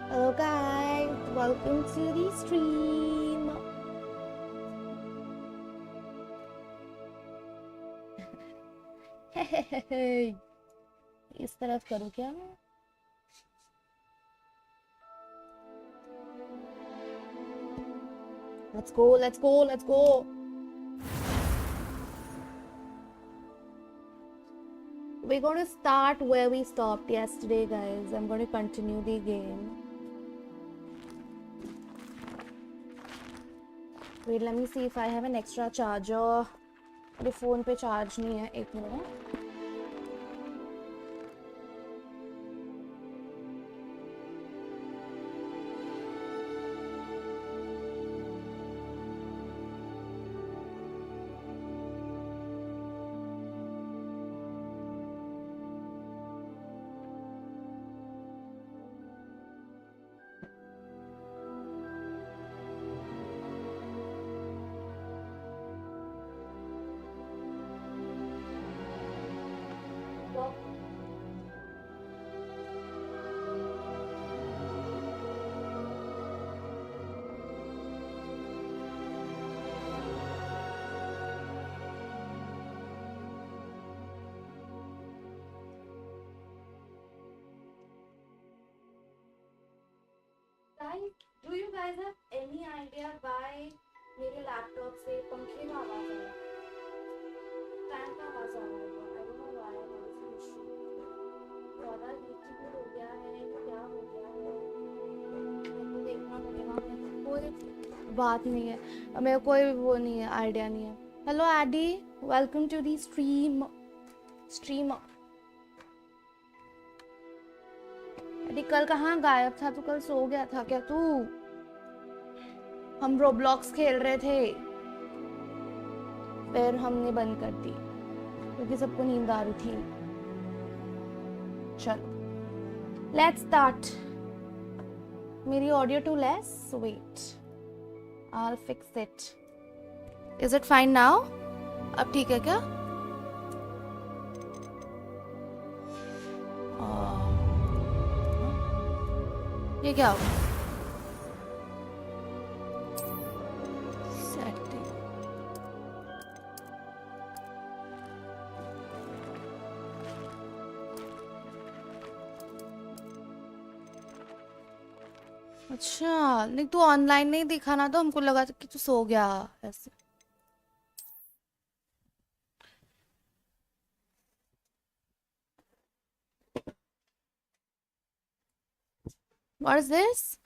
Hello guys, welcome to the stream. Hey, इस तरफ करूँ क्या मैं? Let's go, let's go, let's go. We're going to start where we stopped yesterday, guys. I'm going to continue the game. Wait, let me see if I have an extra charger. The phone पे charge नहीं है. एक minute. Do you guys have any idea why मेरे laptop से पंखे का आवाज आ रहा है? फैन का आवाज आ रहा है? I don't know why. What is the issue? ज़्यादा हीटिंग हो गया है या क्या हो गया है? मेरे को देखना पड़ेगा. मेरे को कोई बात नहीं है. मेरे को कोई वो नहीं है, आइडिया नहीं है. Hello Addy, welcome to the stream. अरे कल कहाँ गायब था तू? कल सो गया था क्या तू? हम रोब्लॉक्स खेल रहे थे, फिर हमने बंद कर दी क्योंकि सबको नींद आ रही थी. चलो लेट्स स्टार्ट. मेरी audio too less. Wait, I'll fix it. Is it fine now? अब ठीक है क्या? ये क्या हुआ? सेटिंग. अच्छा, नहीं तू ऑनलाइन नहीं दिखा ना, तो हमको लगा कि तू सो गया ऐसे. What is this?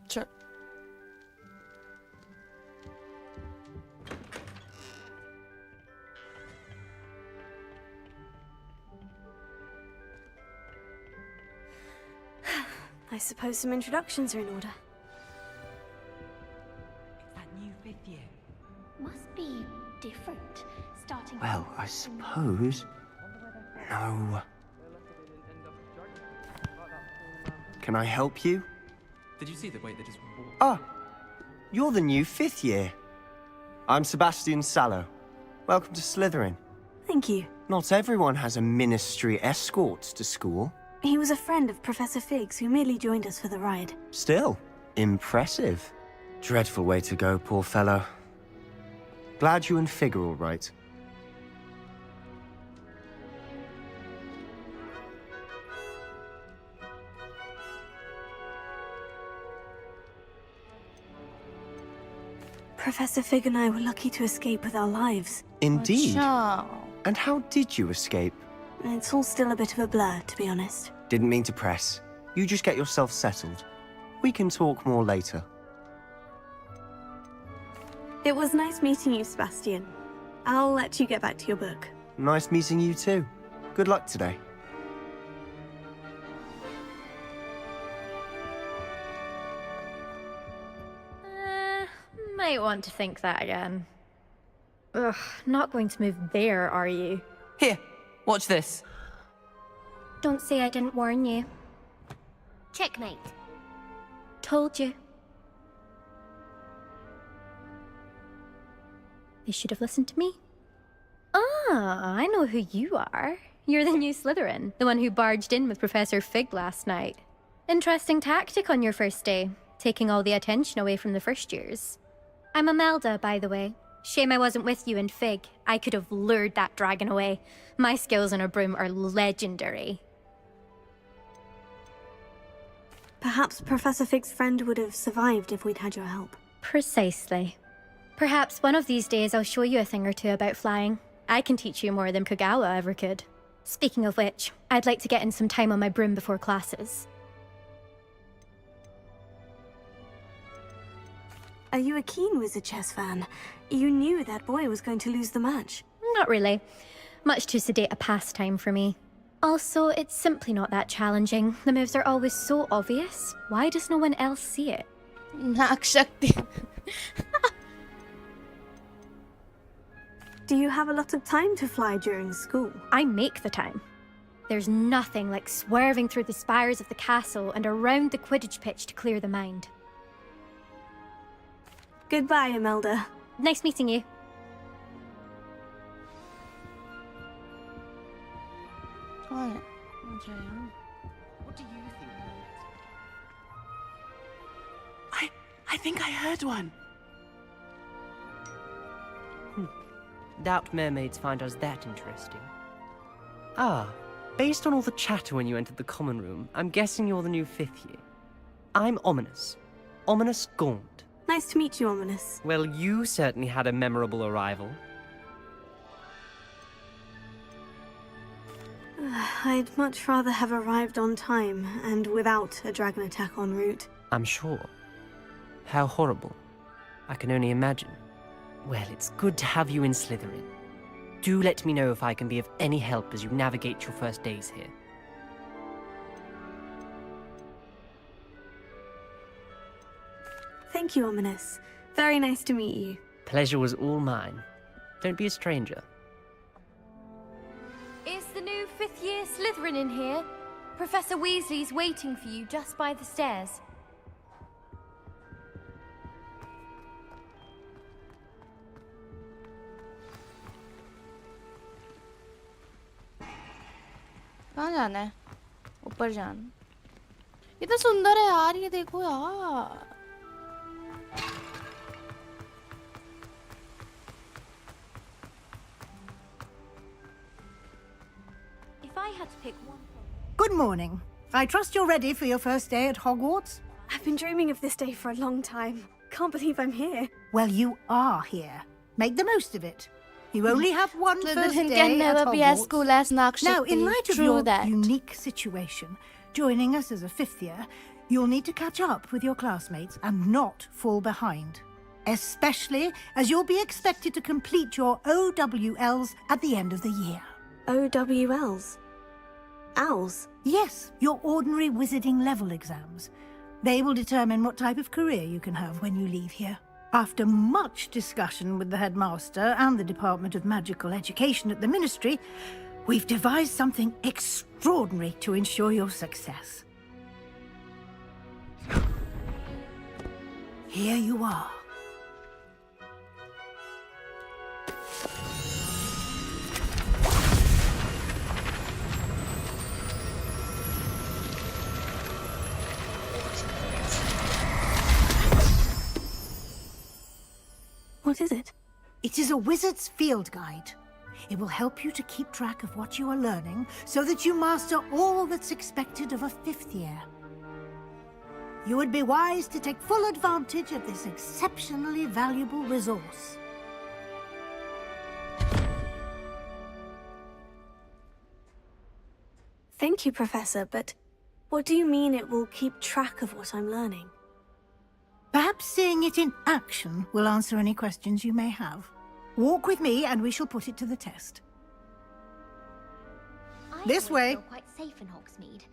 Sure. I suppose some introductions are in order. It's that new 5th year. Must be different, starting. Well, I suppose. No. Can I help you? Did you see the way they just walked? Ah, you're the new 5th year. I'm Sebastian Sallow. Welcome to Slytherin. Thank you. Not everyone has a ministry escort to school. He was a friend of Professor Fig's who merely joined us for the ride. Still, impressive. Dreadful way to go, poor fellow. Glad you and Fig are all right. Professor Fig and I were lucky to escape with our lives. Indeed. अच्छा. And how did you escape? It's all still a bit of a blur, to be honest. Didn't mean to press. You just get yourself settled. We can talk more later. It was nice meeting you, Sebastian. I'll let you get back to your book. Nice meeting you too. Good luck today. Might want to think that again. Ugh, not going to move there, are you? Here, watch this. Don't say I didn't warn you. Checkmate. Told you. They should have listened to me. Ah, I know who you are. You're the new Slytherin, the one who barged in with Professor Fig last night. Interesting tactic on your first day, taking all the attention away from the first years. I'm Imelda, by the way. Shame I wasn't with you in Fig. I could have lured that dragon away. My skills on a broom are legendary. Perhaps Professor Fig's friend would have survived if we'd had your help. Precisely. Perhaps one of these days I'll show you a thing or two about flying. I can teach you more than Kogawa ever could. Speaking of which, I'd like to get in some time on my broom before classes. Are you a keen Wizard Chess fan? You knew that boy was going to lose the match. Not really. Much too sedate a pastime for me. Also, it's simply not that challenging. The moves are always so obvious. Why does no one else see it? Naakshakti. Do you have a lot of time to fly during school? I make the time. There's nothing like swerving through the spires of the castle and around the Quidditch pitch to clear the mind. Goodbye, Imelda. Nice meeting you. What? What do you think? I think I heard one. Doubt mermaids find us that interesting. Ah, based on all the chatter when you entered the common room, I'm guessing you're the new 5th year. I'm Ominous. Ominous Gaunt. Nice to meet you, Ominous. Well, you certainly had a memorable arrival. I'd much rather have arrived on time and without a dragon attack en route. I'm sure. How horrible. I can only imagine. Well, it's good to have you in Slytherin. Do let me know if I can be of any help as you navigate your first days here. Thank you, Ominous. Very nice to meet you. Pleasure was all mine. Don't be a stranger. Is the new 5th year Slytherin in here? Professor Weasley's waiting for you just by the stairs. कहाँ जाना है? ऊपर जाना। इतना सुंदर है यार, ये देखो यार। If I had to pick one... Good morning. I trust you're ready for your first day at Hogwarts? I've been dreaming of this day for a long time. Can't believe I'm here. Well, you are here. Make the most of it. You only have one first Slytherin day can never at be as Hogwarts. cool as Naakshakti. Now, in light of True your that. unique situation, joining us as a 5th year, you'll need to catch up with your classmates and not fall behind. Especially as you'll be expected to complete your OWLs at the end of the year. OWLs? Owls? Yes, your ordinary wizarding level exams. They will determine what type of career you can have when you leave here. After much discussion with the headmaster and the Department of Magical Education at the Ministry, we've devised something extraordinary to ensure your success. Here you are. What is it? It is a wizard's field guide. It will help you to keep track of what you are learning so that you master all that's expected of a 5th year. You would be wise to take full advantage of this exceptionally valuable resource. Thank you, Professor, but what do you mean it will keep track of what I'm learning? Perhaps seeing it in action will answer any questions you may have. Walk with me and we shall put it to the test. This way. Feel quite safe in Hogsmeade.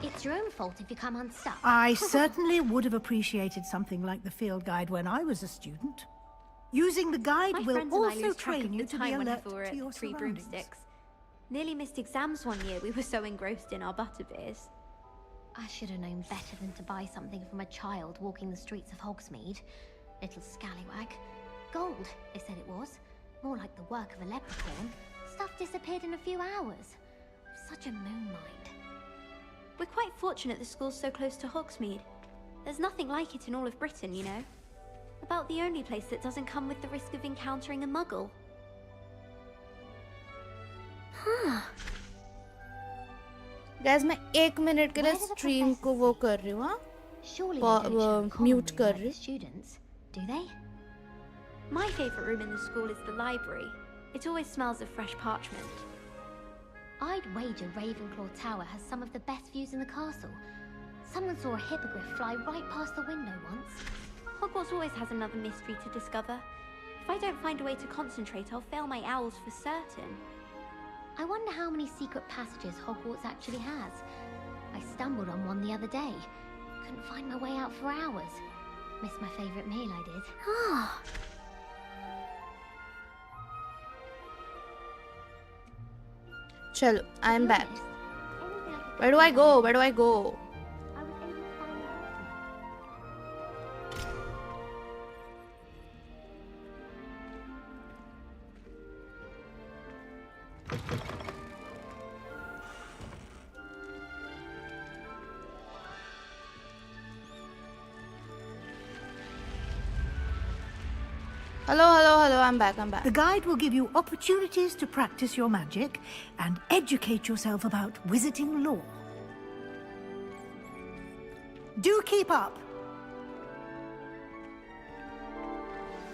It's your own fault if you come unstuck. I certainly would have appreciated something like the field guide when I was a student. Using the guide My will friends and I also lose track of train you the to be time alert whenever we're to your at Three surroundings. Broomsticks. Nearly missed exams one year. We were so engrossed in our butterbeers. I should have known better than to buy something from a child walking the streets of Hogsmeade. Little scallywag. Gold, they said it was. More like the work of a leprechaun. Stuff disappeared in a few hours. Such a moon mind. We're quite fortunate the school's so close to Hogsmeade. There's nothing like it in all of Britain, you know. About the only place that doesn't come with the risk of encountering a muggle. Guys, मैं 1 minute के लिए stream को वो कर रही हूँ, हाँ? Surely they don't share a common mute room कर like रही the students, do they? My favourite room in the school is the library. It always smells of fresh parchment. I'd wager Ravenclaw Tower has some of the best views in the castle. Someone saw a hippogriff fly right past the window once. Hogwarts always has another mystery to discover. If I don't find a way to concentrate, I'll fail my owls for certain. I wonder how many secret passages Hogwarts actually has. I stumbled on one the other day. Couldn't find my way out for hours. Missed my favourite meal, I did. चलो, I am back. Anything I could Where do I go? Where do I go? I was able to find out. Hello, I'm back. The guide will give you opportunities to practice your magic and educate yourself about wizarding lore. Do keep up.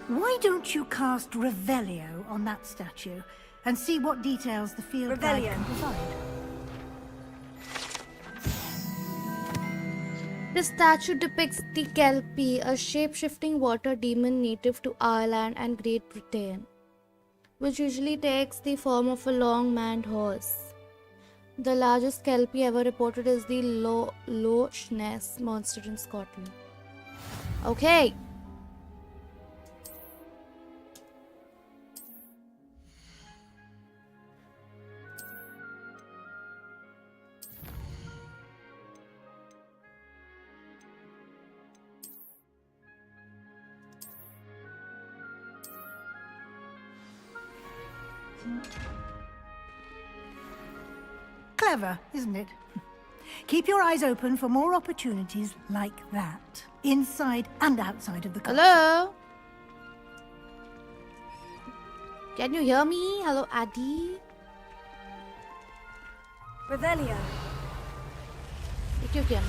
Why don't you cast Revelio on that statue and see what details the field guide can provide? The statue depicts the Kelpie, a shape-shifting water demon native to Ireland and Great Britain, which usually takes the form of a long maned horse. The largest Kelpie ever reported is the Loch Ness monster in Scotland. Okay. Clever, isn't it? Keep your eyes open for more opportunities like that, inside and outside of the castle. Hello? Can you hear me? Hello, Addy? Revelio. If you can.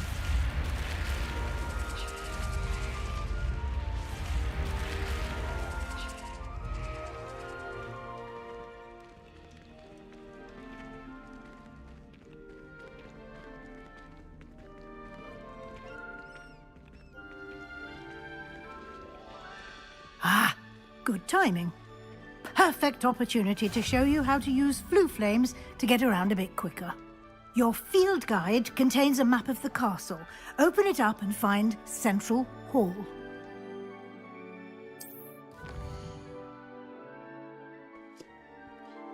Ah, good timing. Perfect opportunity to show you how to use flue flames to get around a bit quicker. Your field guide contains a map of the castle. Open it up and find Central Hall.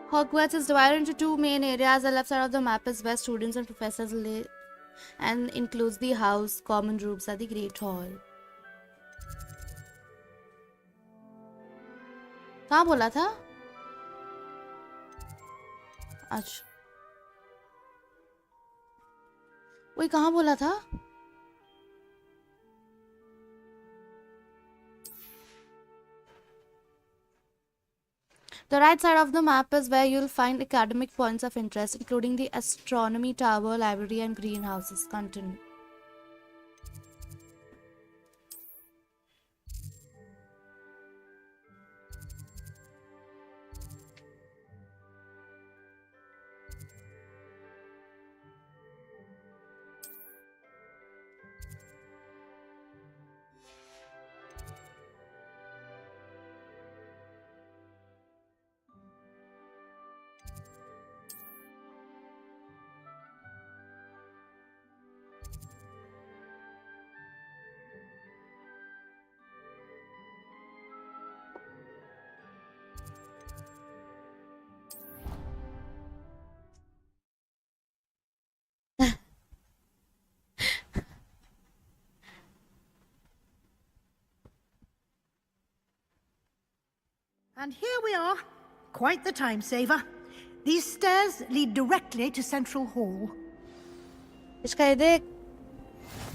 Hogwarts is divided into two main areas. The left side of the map is where students and professors live and includes the house, common rooms, and the Great Hall. कहाँ बोला था? अच्छा वही कहाँ बोला था? The right side of the map is where you'll find academic points of interest, including the astronomy tower, library, and greenhouses. Continue. And here we are. Quite the time saver. These stairs lead directly to Central Hall. इसका ये देख.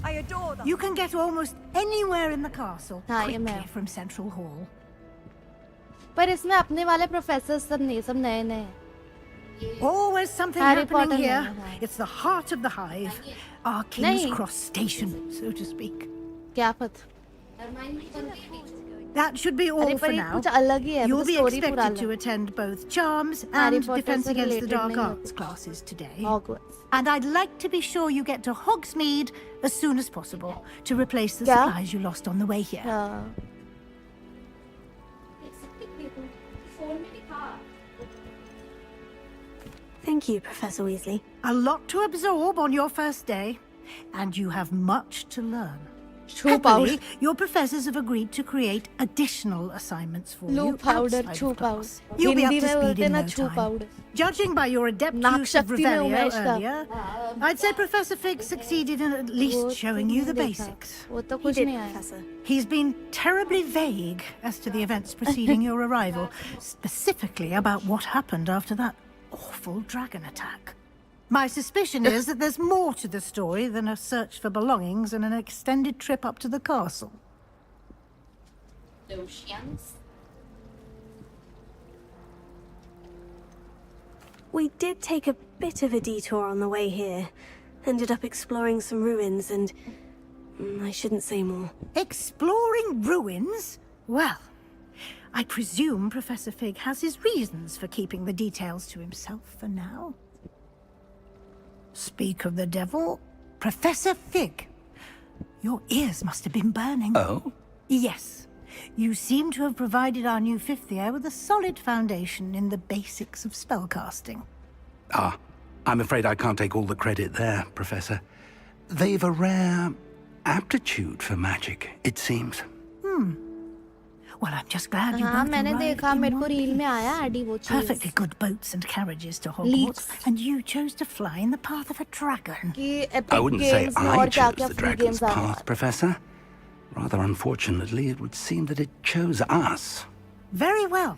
I adore them. You can get almost anywhere in the castle हाँ, ये quickly मैं. from Central Hall. पर इसमें अपने वाले प्रोफेसर सब नहीं, सब नए नए. Always something Harry happening Potter here. नहीं है. It's the heart of the hive, our King's Cross station, so to speak. क्या पता. That should be all अरे for पर ये now. कुछ अलग ही है. You'll be story पूरा expected अलग. to attend both Charms Harry and Potter Defense से Against the related Dark नहीं Arts होती. classes today. Hogwarts. And I'd like to be sure you get to Hogsmeade as soon as possible to replace the क्या? supplies you lost on the way here. हाँ. Thank you, Professor Weasley. A lot to absorb on your first day, and you have much to learn. Chew powder. Happily, your professors have agreed to create additional assignments for Blue you powder, outside chew of powder. class. You'll be up Hindi to में speed बोलते in ना no chew time. powder. Judging by your adept नाक use of शक्ति में Revelio Umesh का. earlier, I'd say Professor Fig succeeded in at least showing you the basics. वो तो He कुछ did, नहीं आया. Professor. He's been terribly vague as to the events preceding your arrival, specifically about what happened after that awful dragon attack. My suspicion is that there's more to the story than a search for belongings and an extended trip up to the castle. We did take a bit of a detour on the way here. Ended up exploring some ruins and... I shouldn't say more. Exploring ruins? Well, I presume Professor Fig has his reasons for keeping the details to himself for now. Speak of the devil, Professor Fig. Your ears must have been burning. Oh? Yes. You seem to have provided our new fifth year with a solid foundation in the basics of spellcasting. Ah, I'm afraid I can't take all the credit there, Professor. They've a rare aptitude for magic, it seems. Well, I'm just glad you हाँ both मैंने arrived देखा in मेरे को one reel में piece. आया आडी वो चीज. Perfectly good boats and carriages to Hogwarts, Leaks. and you chose to fly in the path of a dragon. कि I Epic wouldn't say Games में I और क्या chose क्या the free dragon's games आने path, वाले. Professor. Rather unfortunately, it would seem that it chose us. Very well.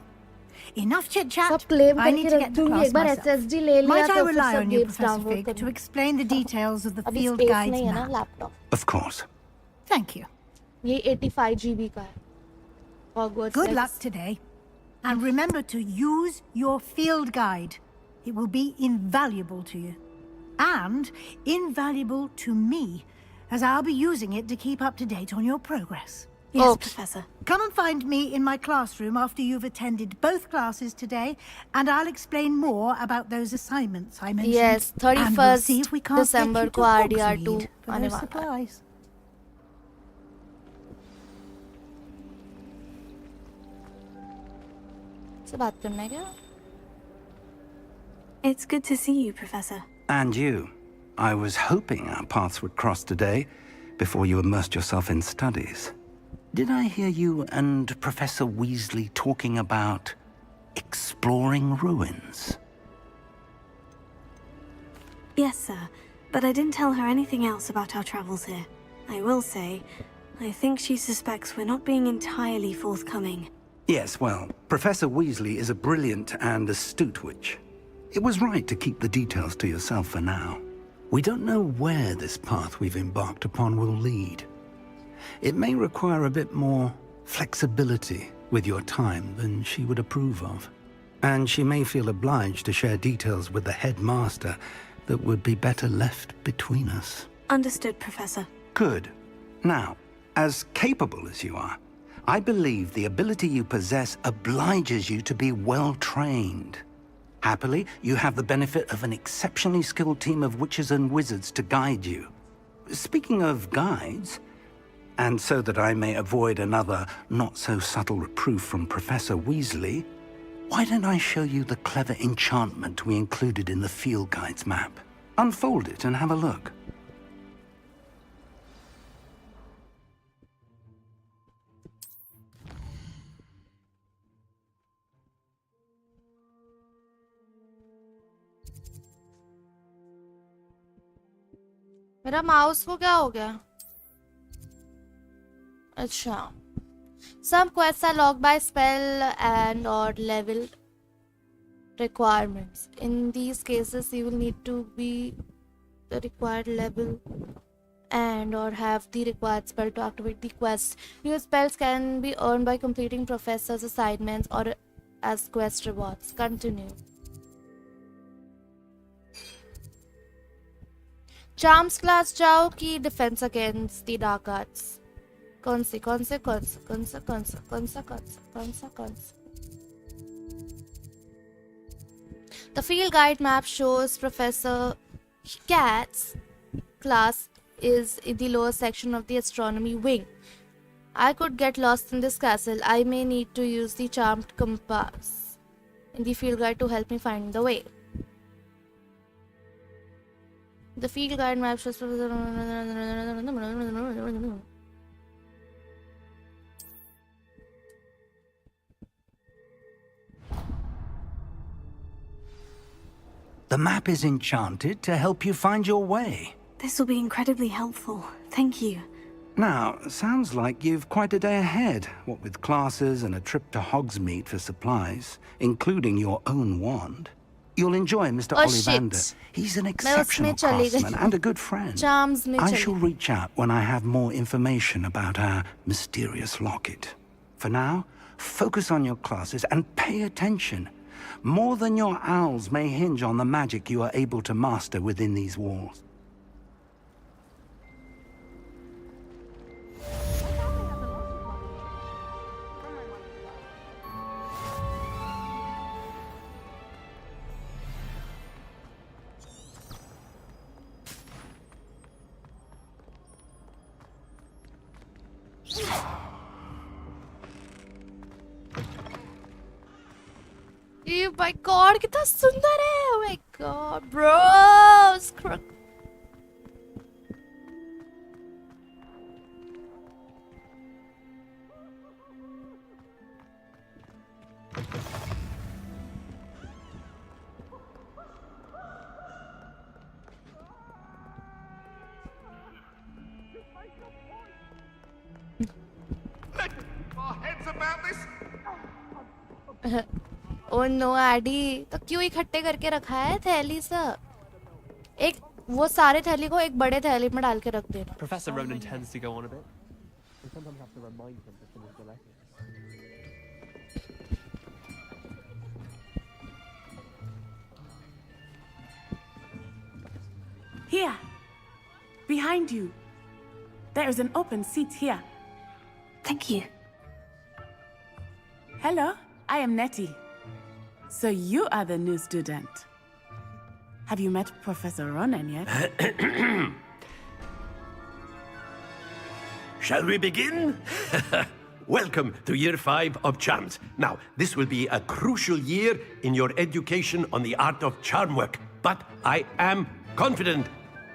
Enough chit-chat. सब claim I need करके to रख get to दूंगी. class एक बार myself. SSD ले लिया Might I तो फिर rely सब on you, games Professor download Fig, to करना. explain the details of the अभी field space guide's नहीं है ना map? laptop. Of course. Thank you. ये 85 GB का है. Hogwarts. Good Legacy. luck today. And remember to use your field guide. It will be invaluable to you. And invaluable to me, as I'll be using it to keep up to date on your progress. Yes, Oh. Professor. Come and find me in my classroom after you've attended both classes today, and I'll explain more about those assignments I mentioned. Yes, And we'll see if we 31st can't December get you को to RDR2 Hogsmeade for आने those वाला है. supplies. से बात करना है क्या? It's good to see you, Professor. And you. I was hoping our paths would cross today, before you immersed yourself in studies. Did I hear you and Professor Weasley talking about exploring ruins? Yes, sir. But I didn't tell her anything else about our travels here. I will say, I think she suspects we're not being entirely forthcoming. Yes, well, Professor Weasley is a brilliant and astute witch. It was right to keep the details to yourself for now. We don't know where this path we've embarked upon will lead. It may require a bit more flexibility with your time than she would approve of. And she may feel obliged to share details with the headmaster that would be better left between us. Understood, Professor. Good. Now, as capable as you are, I believe the ability you possess obliges you to be well trained. Happily, you have the benefit of an exceptionally skilled team of witches and wizards to guide you. Speaking of guides, and so that I may avoid another not-so-subtle reproof from Professor Weasley, why don't I show you the clever enchantment we included in the field guide's map? Unfold it and have a look. मेरा mouse को क्या हो गया? अच्छा. Some quests are locked by spell and or level requirements. In these cases, you will need to be the required level and or have the required spell to activate the quest. New spells can be earned by completing professor's assignments or as quest rewards. Continue. Charms class जाओ की defense against the dark arts. कौन सी The field guide map shows Professor Cat's class is in the lower section of the astronomy wing. I could get lost in this castle. I may need to use the charmed compass in the field guide to help me find the way. The field guide map shows The map is enchanted to help you find your way. This will be incredibly helpful. Thank you. Now, sounds like you've quite a day ahead, what with classes and a trip to Hogsmeade for supplies, including your own wand. You'll enjoy Mr. Ollivander. Shit. He's an exceptional craftsman and a good friend. Charms में I चली shall reach out when I have more information about our mysterious locket. For now, focus on your classes and pay attention. More than your owls may hinge on the magic you are able to master within these walls. Oh my god, कितना सुंदर है! Oh my god, bro! Our heads about this? Oh no Aadi, तो क्यों इकट्ठे करके रखा है थैली सब? एक वो सारे थैली को एक बड़े थैली में डाल के रख देना. Professor Ronan tends to go on a bit. We sometimes have to remind him to finish the lesson. Here, behind you. There is an open seat here. Thank you. Hello, I am Nettie. So you are the new student. Have you met Professor Ronan yet? Shall we begin? Welcome to Year 5 of Charms. Now, this will be a crucial year in your education on the art of charm work, but I am confident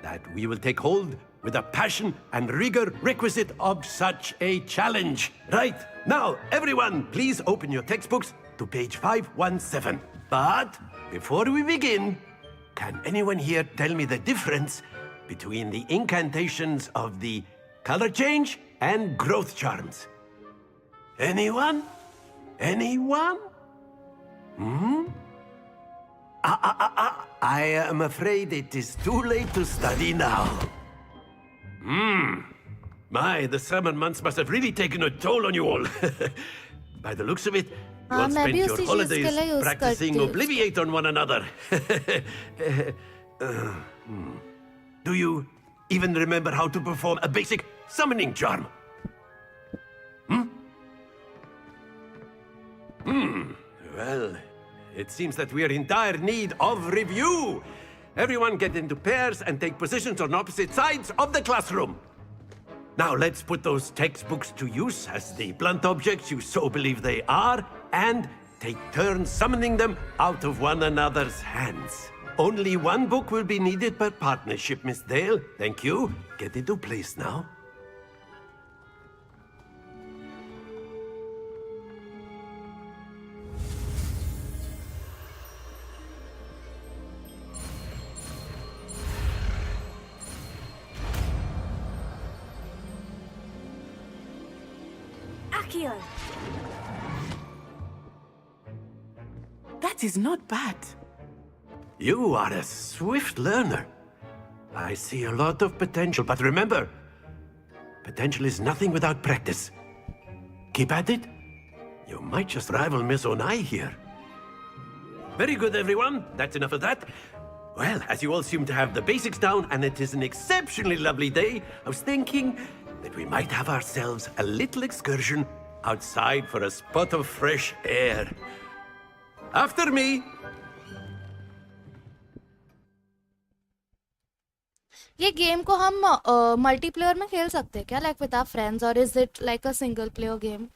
that we will take hold with the passion and rigor requisite of such a challenge. Right, now, everyone, please open your textbooks to page 517. But before we begin, can anyone here tell me the difference between the incantations of the color change and growth charms? Anyone? Anyone? I am afraid it is too late to study now. My, the summer months must have really taken a toll on you all. By the looks of it, you all spent your holidays practicing Obliviate on one another. Do you even remember how to perform a basic summoning charm? Well, it seems that we are in dire need of review. Everyone get into pairs and take positions on opposite sides of the classroom. Now let's put those textbooks to use as the blunt objects you so believe they are, and take turns summoning them out of one another's hands. Only one book will be needed per partnership, Miss Dale. Thank you. Get into place now. That is not bad. You are a swift learner. I see a lot of potential, but remember, potential is nothing without practice. Keep at it. You might just rival Miss Onai here. Very good, everyone. That's enough of that. Well, as you all seem to have the basics down, and it is an exceptionally lovely day, I was thinking that we might have ourselves a little excursion outside for a spot of fresh air. After me. ये game को हम multiplayer में खेल सकते हैं क्या, like with our friends, और is it like a single player game?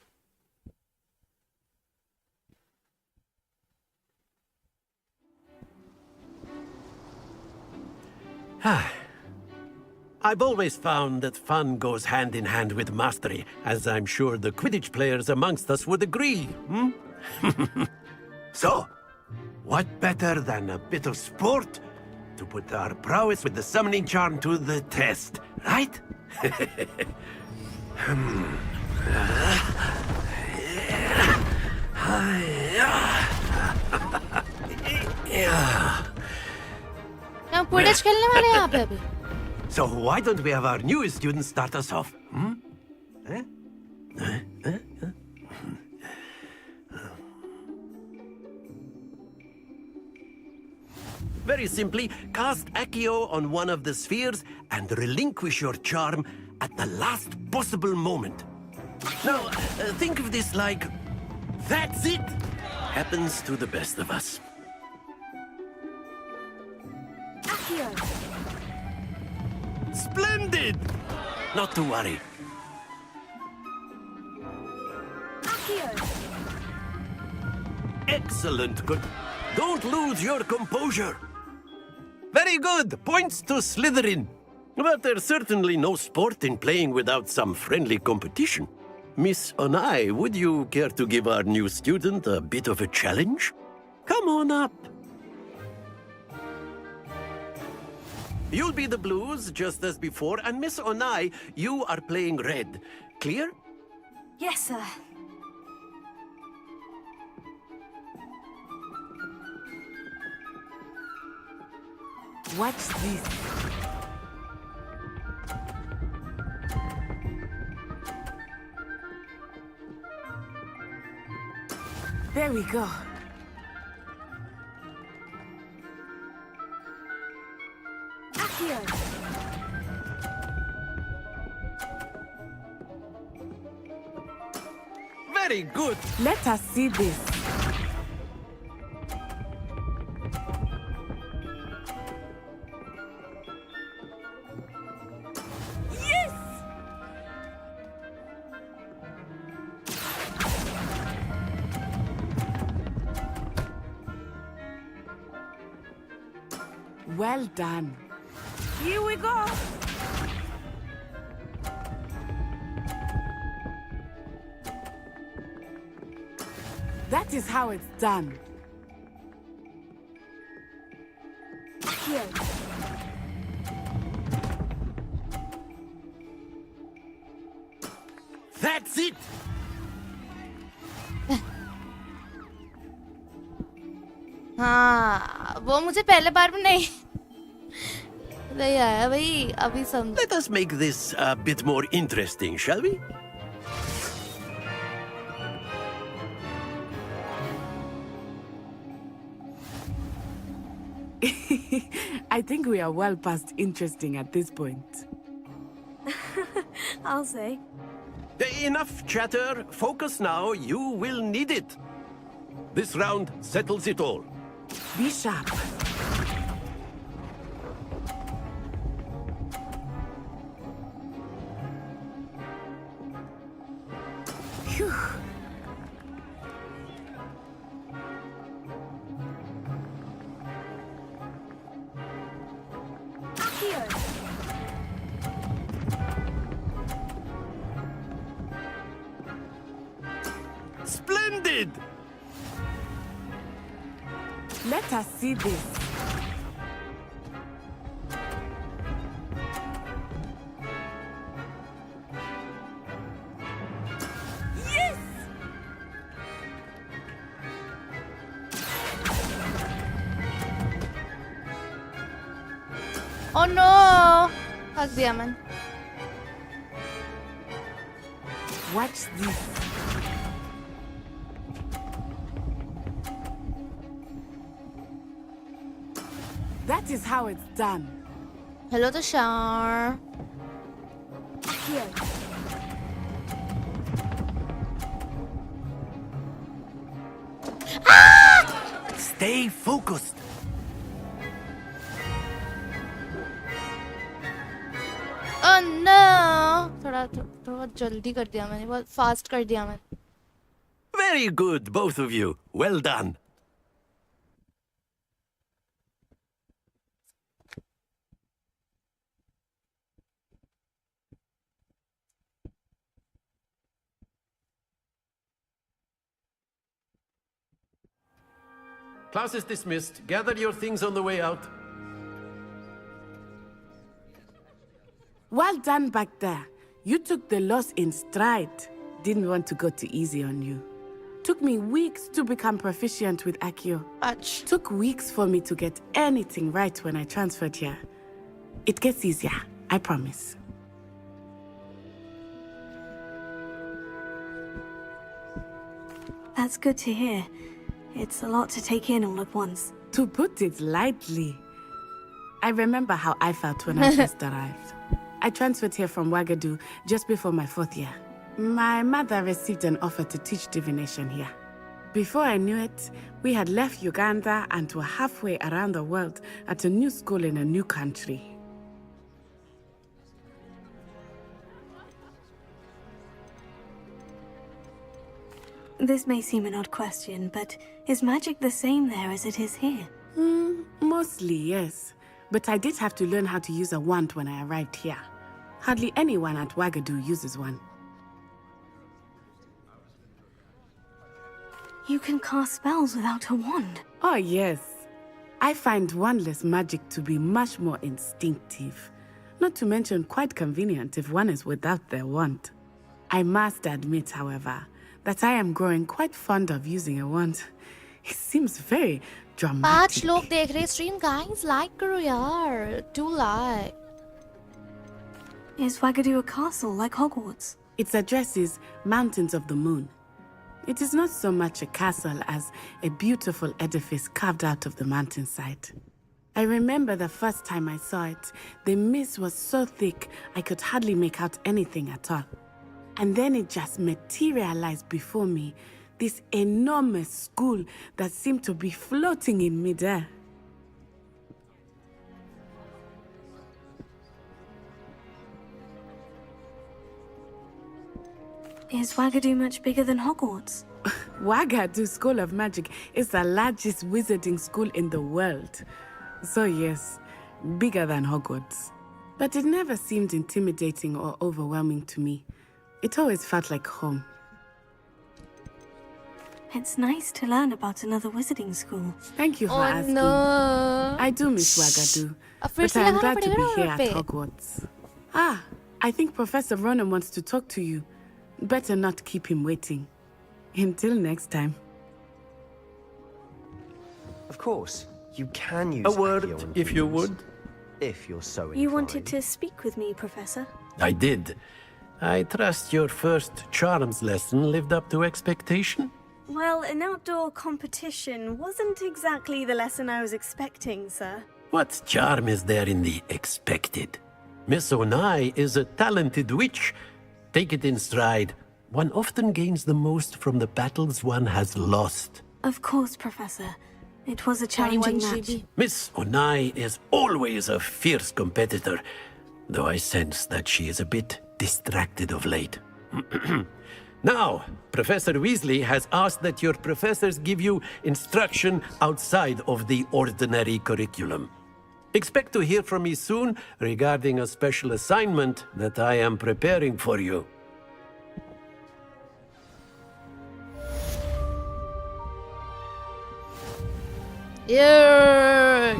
I've always found that fun goes hand in hand with mastery, as I'm sure the Quidditch players amongst us would agree, hmm? So, what better than a bit of sport to put our prowess with the summoning charm to the test, right? हम Quidditch खेलने वाले हैं यहाँ पे अभी. So why don't we have our newest student start us off? Hmm? Very simply, cast Accio on one of the spheres and relinquish your charm at the last possible moment. Now, think of this like, that's it! Happens to the best of us. Accio! Splendid! Not to worry. Accio! Excellent, good. Don't lose your composure. Very good. Points to Slytherin. But there's certainly no sport in playing without some friendly competition. Miss Onai, would you care to give our new student a bit of a challenge? Come on up. You'll be the blues, just as before, and Miss Onai, you are playing red. Clear? Yes, sir. Watch this. There we go. Accio! Very good. Let us see this. Yes! Well done. Here we go. That is how it's done. Accio! That's it. हाँ, वो मुझे पहले बार में नहीं आया भाई, अभी समझ. Let us make this a bit more interesting, shall we? I think we are well past interesting at this point. I'll say. Enough chatter. Focus now. You will need it. This round settles it all. Be sharp. Phew. Accio! Splendid! Let us see this. Yes! Oh no! Hug diya man. Watch this. That is how it's done. Hello, Tushar. Here. Stay focused. Oh no! थोड़ा जल्दी कर दिया मैंने, बहुत fast कर दिया मैंने. Very good, both of you. Well done. Class is dismissed. Gather your things on the way out. Well done back there. You took the loss in stride. Didn't want to go too easy on you. Took me weeks to become proficient with Accio. Took weeks for me to get anything right when I transferred here. It gets easier, I promise. That's good to hear. It's a lot to take in all at once. To put it lightly, I remember how I felt when I first arrived. I transferred here from Wagadu just before my 4th year. My mother received an offer to teach divination here. Before I knew it, we had left Uganda and were halfway around the world at a new school in a new country. This may seem an odd question, but is magic the same there as it is here? Mostly, yes. But I did have to learn how to use a wand when I arrived here. Hardly anyone at Wagadu uses one. You can cast spells without a wand? Oh, yes. I find wandless magic to be much more instinctive. Not to mention quite convenient if one is without their wand. I must admit, however, that I am growing quite fond of using a wand. It seems very dramatic. 5 लोग देख रहे stream, guys. Like करो यार. Do like. Is Wagadu a castle like Hogwarts? Its address is Mountains of the Moon. It is not so much a castle as a beautiful edifice carved out of the mountainside. I remember the first time I saw it, the mist was so thick I could hardly make out anything at all. And then it just materialized before me, this enormous school that seemed to be floating in midair. Is Wagadu much bigger than Hogwarts? Wagadu School of Magic is the largest wizarding school in the world. So yes, bigger than Hogwarts. But it never seemed intimidating or overwhelming to me. It always felt like home. It's nice to learn about another wizarding school. Thank you for asking. No. I do miss Wagadu, अब फिर but से I am लगाना glad to पड़ेगा be ना here वहाँ at पे. Hogwarts. Ah, I think Professor Ronan wants to talk to you. Better not keep him waiting. Until next time. Of course, you can use A word, Accio on if you humans, would. if you're so inclined. You wanted to speak with me, Professor? I did. I trust your first charms lesson lived up to expectation? Well, an outdoor competition wasn't exactly the lesson I was expecting, sir. What charm is there in the expected? Miss Onai is a talented witch. Take it in stride. One often gains the most from the battles one has lost. Of course, Professor. It was a challenging match. Miss Onai is always a fierce competitor, though I sense that she is a bit distracted of late. Now, Professor Weasley has asked that your professors give you instruction outside of the ordinary curriculum. Expect to hear from me soon regarding a special assignment that I am preparing for you. Yay!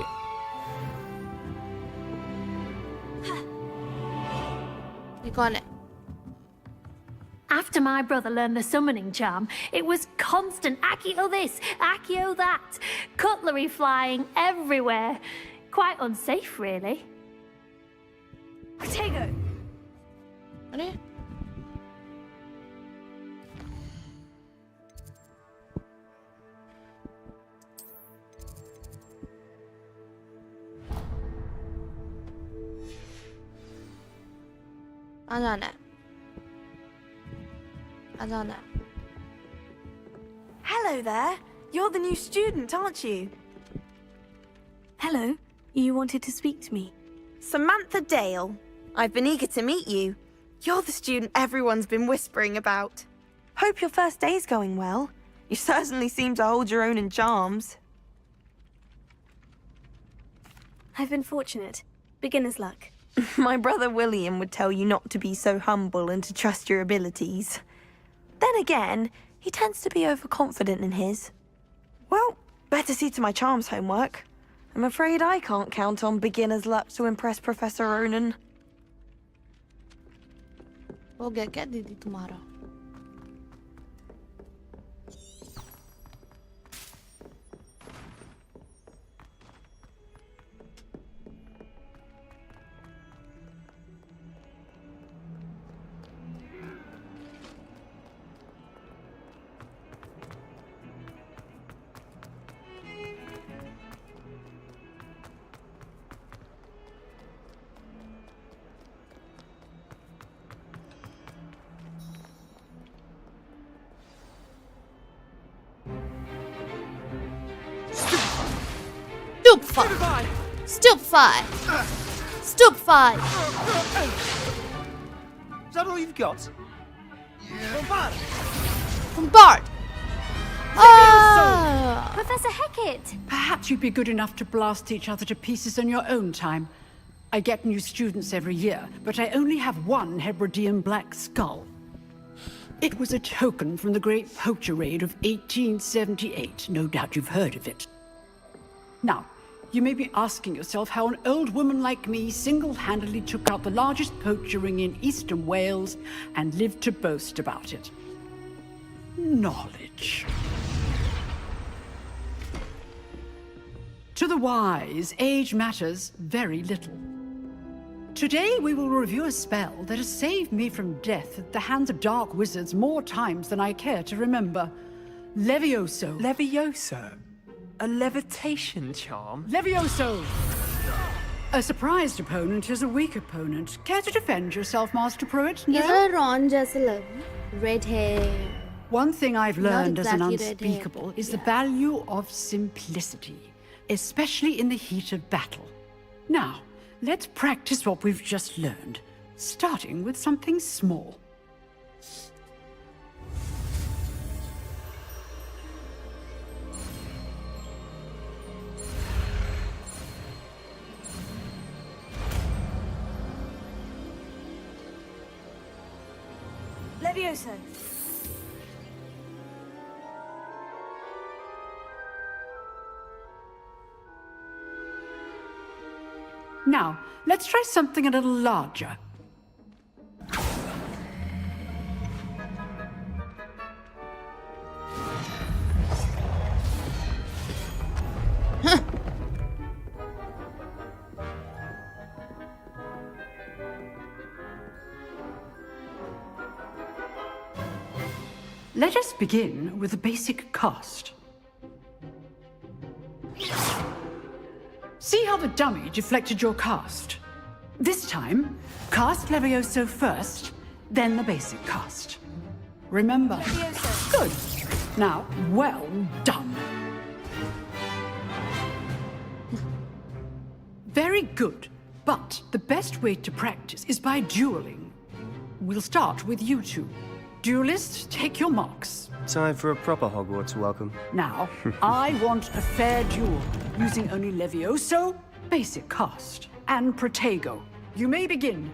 ये कौन है? After my brother learned the summoning charm, it was constant Accio this, Accio that, cutlery flying everywhere. Quite unsafe, really. Protego! अरे आ जाना है आ जाना है Hello there. You're the new student, aren't you? Hello. You wanted to speak to me? Samantha Dale. I've been eager to meet you. You're the student everyone's been whispering about. Hope your first day's going well. You certainly seem to hold your own in charms. I've been fortunate. Beginner's luck. My brother William would tell you not to be so humble and to trust your abilities. Then again, he tends to be overconfident in his. Well, better see to my charms homework. I'm afraid I can't count on beginner's luck to impress Professor Ronan. हो गया क्या दीदी तुम्हारा Stupefy! Stupefy! Stupefy! Is that all you've got? Bombard! Bombard! Ah! Professor Hecat! Perhaps you'd be good enough to blast each other to pieces on your own time. I get new students every year, but I only have one Hebridean black skull. It was a token from the Great Poacher Raid of 1878. No doubt you've heard of it. Now, you may be asking yourself how an old woman like me single-handedly took out the largest poacher ring in eastern Wales and lived to boast about it. Knowledge. To the wise, age matters very little. Today we will review a spell that has saved me from death at the hands of dark wizards more times than I care to remember. Levioso. Levioso? A levitation charm? Levioso! A surprised opponent is a weak opponent. Care to defend yourself, Master Pruitt? No? इधर Ron जैसे लग red hair. One thing I've learned as an exactly red hair. unspeakable is the value of simplicity, especially in the heat of battle. Now, let's practice what we've just learned, starting with something small. Levioso. Now, let's try something a little larger. Let us begin with the basic cast. See how the dummy deflected your cast? This time, cast Levioso first, then the basic cast. Remember? Levioso. Good. Now, well done. Very good. But the best way to practice is by dueling. We'll start with you two. Duelists, take your marks. Time for a proper Hogwarts welcome. Now, I want a fair duel, using only Levioso, basic cast, and Protego. You may begin.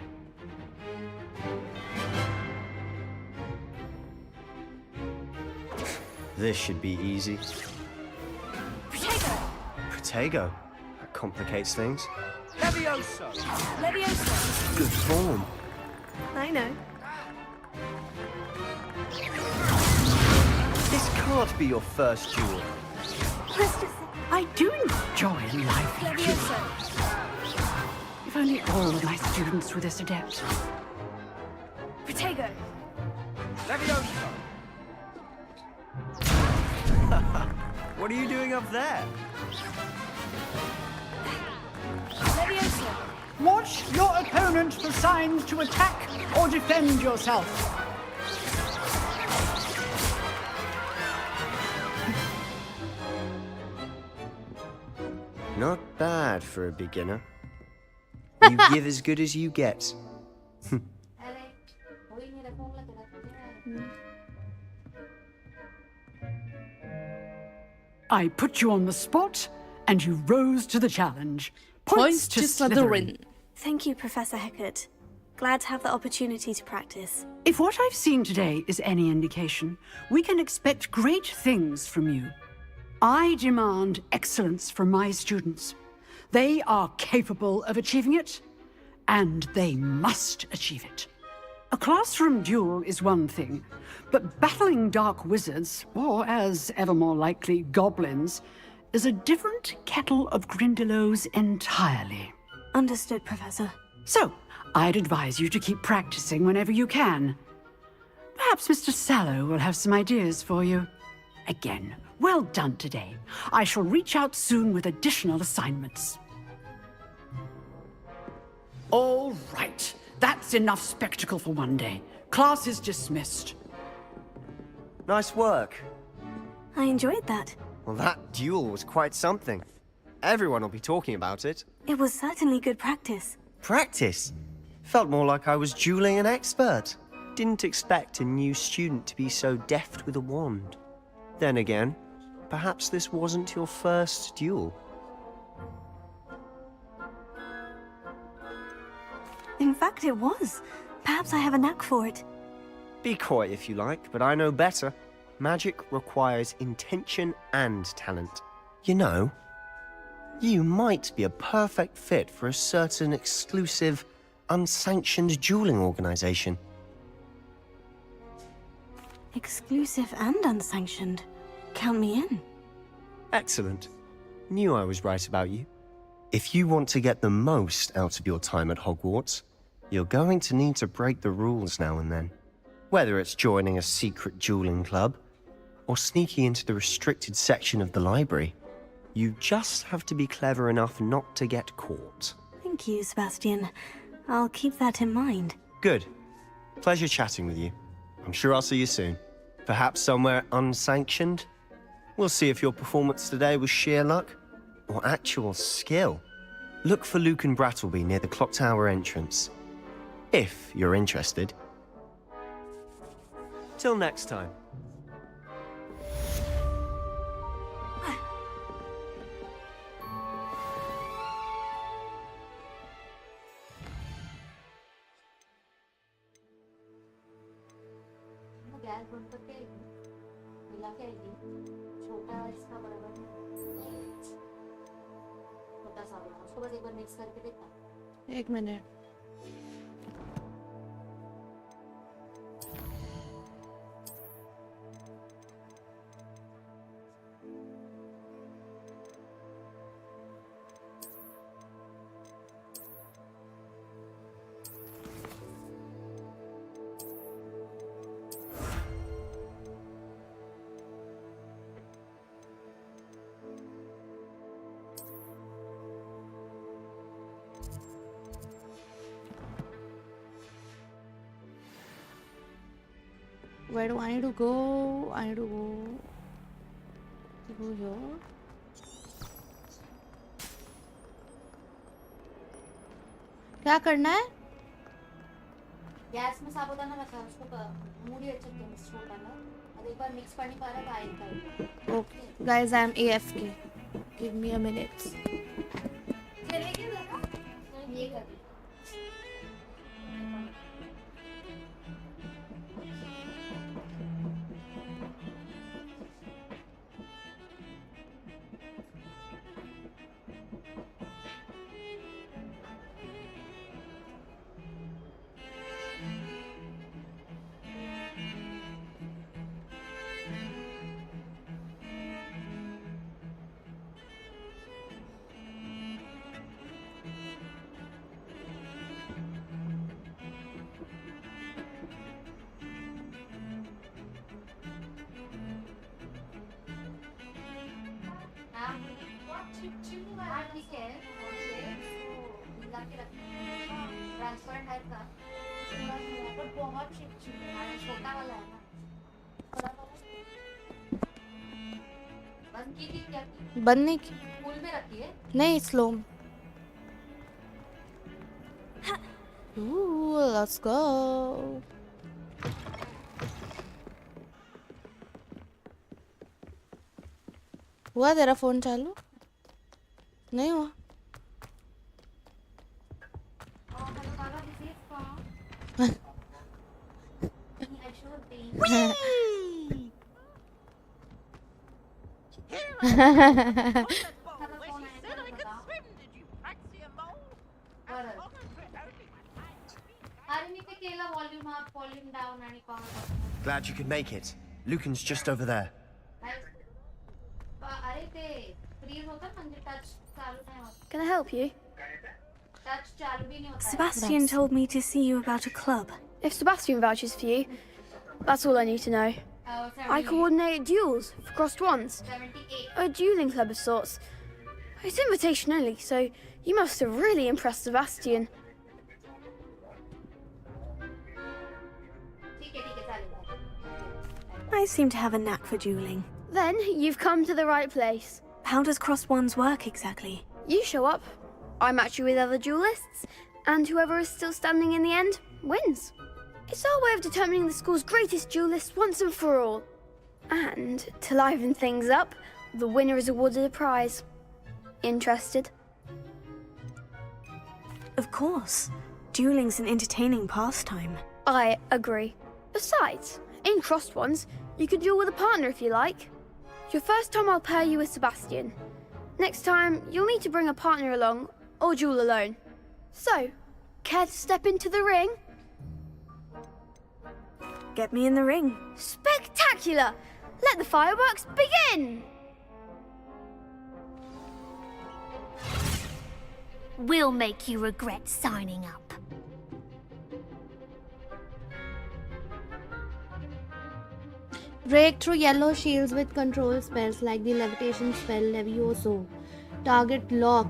This should be easy. Protego. Protego? That complicates things. Levioso! Levioso. Good form. I know. This can't be your first duel. I do enjoy a lively duel. Levioso. If If only all of my students were this adept. Protego! Leviosa! What are you doing up there? Leviosa! Watch your opponent for signs to attack or defend yourself. Not bad for a beginner. You give as good as you get. I put you on the spot, and you rose to the challenge. Points to Slytherin. Thank you, Professor Hecat. Glad to have the opportunity to practice. If what I've seen today is any indication, we can expect great things from you. I demand excellence from my students. They are capable of achieving it, and they must achieve it. A classroom duel is one thing, but battling dark wizards, or as ever more likely, goblins, is a different kettle of Grindylows entirely. Understood, Professor. So, I'd advise you to keep practicing whenever you can. Perhaps Mr. Sallow will have some ideas for you. Again, well done today. I shall reach out soon with additional assignments. All right. That's enough spectacle for one day. Class is dismissed. Nice work. I enjoyed that. Well, that duel was quite something. Everyone will be talking about it. It was certainly good practice. Practice? Felt more like I was dueling an expert. Didn't expect a new student to be so deft with a wand. Then again, perhaps this wasn't your first duel. In fact, it was. Perhaps I have a knack for it. Be coy if you like, but I know better. Magic requires intention and talent. You know, you might be a perfect fit for a certain exclusive, unsanctioned dueling organization. Exclusive and unsanctioned. Count me in. Excellent. Knew I was right about you. If you want to get the most out of your time at Hogwarts, you're going to need to break the rules now and then. Whether it's joining a secret dueling club, or sneaking into the restricted section of the library, you just have to be clever enough not to get caught. Thank you, Sebastian. I'll keep that in mind. Good. Pleasure chatting with you. I'm sure I'll see you soon. Perhaps somewhere unsanctioned? We'll see if your performance today was sheer luck or actual skill. Look for Luke and Brattleby near the clock tower entrance, if you're interested. Till next time. Gas बंद करके आएगी मिला के आएगी छोटा इसका बराबर छोटा सा बना उसको बस एक बार मिक्स करके देखना 1 minute Where do I need to go? I need to go here. क्या करना है? गैस में साबुदाना रखा है उसको मूड़ी अच्छे से मिक्स छोटा ना और एक बार मिक्स कर नहीं पा रहा था आएगा Okay, guys, I am AFK. Give me a minute. चलेगी जरा ये कर हाँ ठीक है मिला के रखना ट्रांसपेरेंट है का थोड़ा थोड़ा पर बहुत चिपचिपी है छोटा वाला है ना थोड़ा बंद की थी क्या बंद नहीं की फुल में रखी है नहीं स्लो let's go हुआ तेरा फोन चालू नहीं हुआ Glad you could make it. Lucan's just over there. Can I help you? Sebastian told me to see you about a club. If Sebastian vouches for you, that's all I need to know. I coordinate duels for crossed ones. A dueling club of sorts. It's invitation only, so you must have really impressed Sebastian. I seem to have a knack for dueling. Then you've come to the right place. How does crossed ones work exactly? You show up, I match you with other duelists, and whoever is still standing in the end wins. It's our way of determining the school's greatest duelist once and for all. And to liven things up, the winner is awarded a prize. Interested? Of course. Dueling's an entertaining pastime. I agree. Besides, in crossed ones, you can duel with a partner if you like. Your first time I'll pair you with Sebastian. Next time, you'll need to bring a partner along, or duel alone. So, care to step into the ring? Get me in the ring. Spectacular! Let the fireworks begin! We'll make you regret signing up. Break through yellow shields with control spells like the levitation spell Levioso. Target lock.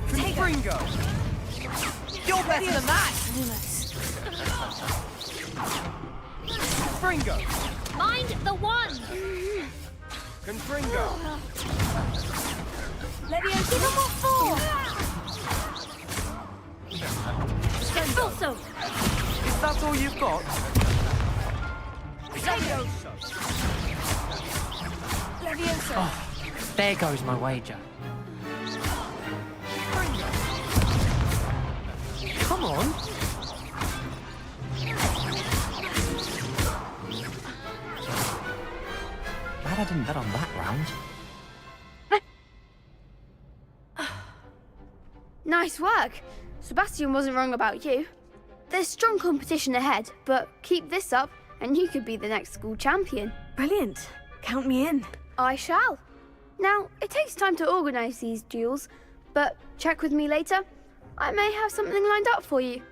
Confringo! You're better than that! Confringo! Mind the one! Confringo! Levioso! Give him what for! Expulso! Is that all you've got? Levioso! Levioso! Oh, there goes my wager. Come on! Glad I didn't bet on that round. Nice work. Sebastian wasn't wrong about you. There's strong competition ahead, but keep this up and you could be the next school champion. Brilliant. Count me in. I shall. Now, it takes time to organise these duels, but check with me later. I may have something lined up for you.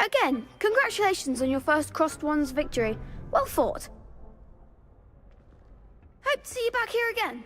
Again, congratulations on your first Crossed Ones victory. Well fought. Hope to see you back here again.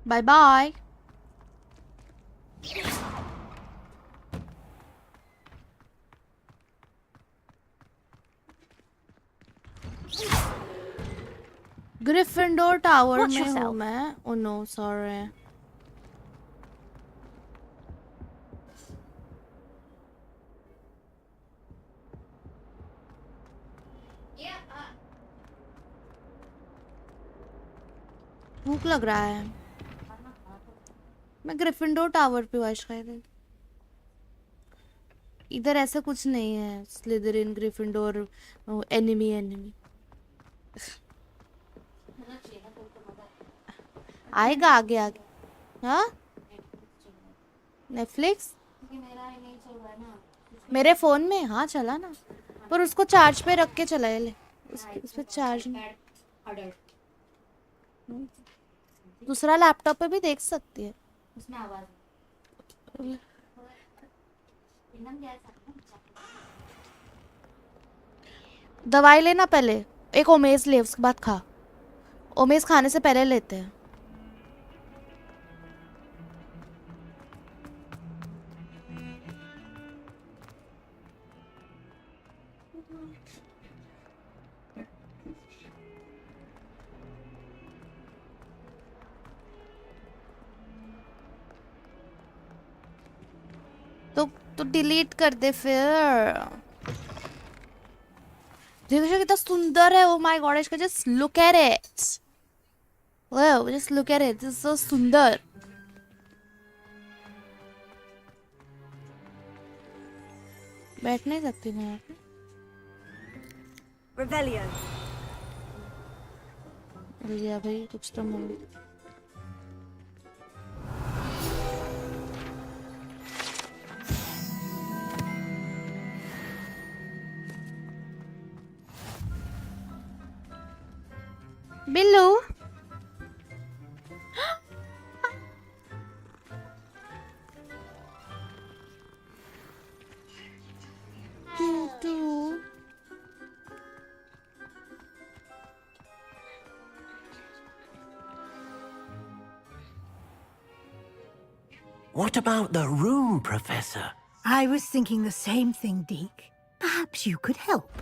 Bye bye. Gryffindor Tower Watch में हूँ yourself. मैं. Oh no, sorry. भूख लग रहा है। मैं Gryffindor tower पे हूँ शायद। इधर ऐसा कुछ नहीं है। Slytherin, Gryffindor, enemy. आएगा आगे। हाँ नेटफ्लिक्स मेरे फोन में हाँ चला ना, पर उसको चार्ज पे रख के चलाए ले। उस पे चार्ज नहीं। दूसरा लैपटॉप पे भी देख सकती है। उसमें आवाज दवाई लेना पहले। एक ओमेज ले, उसके बाद खा। ओमेज खाने से पहले लेते हैं। तो डिलीट कर दे फिर। देखो कितना सुंदर है। ओ माय गॉड, इसका just look at it. Wow, just look at it, it's so सुंदर। बैठ नहीं सकती मैं यहाँ पे। Revelio. मिल गया भाई, कुछ तो मिल गया। Billu What about the room, Professor? I was thinking the same thing, Deke. Perhaps you could help.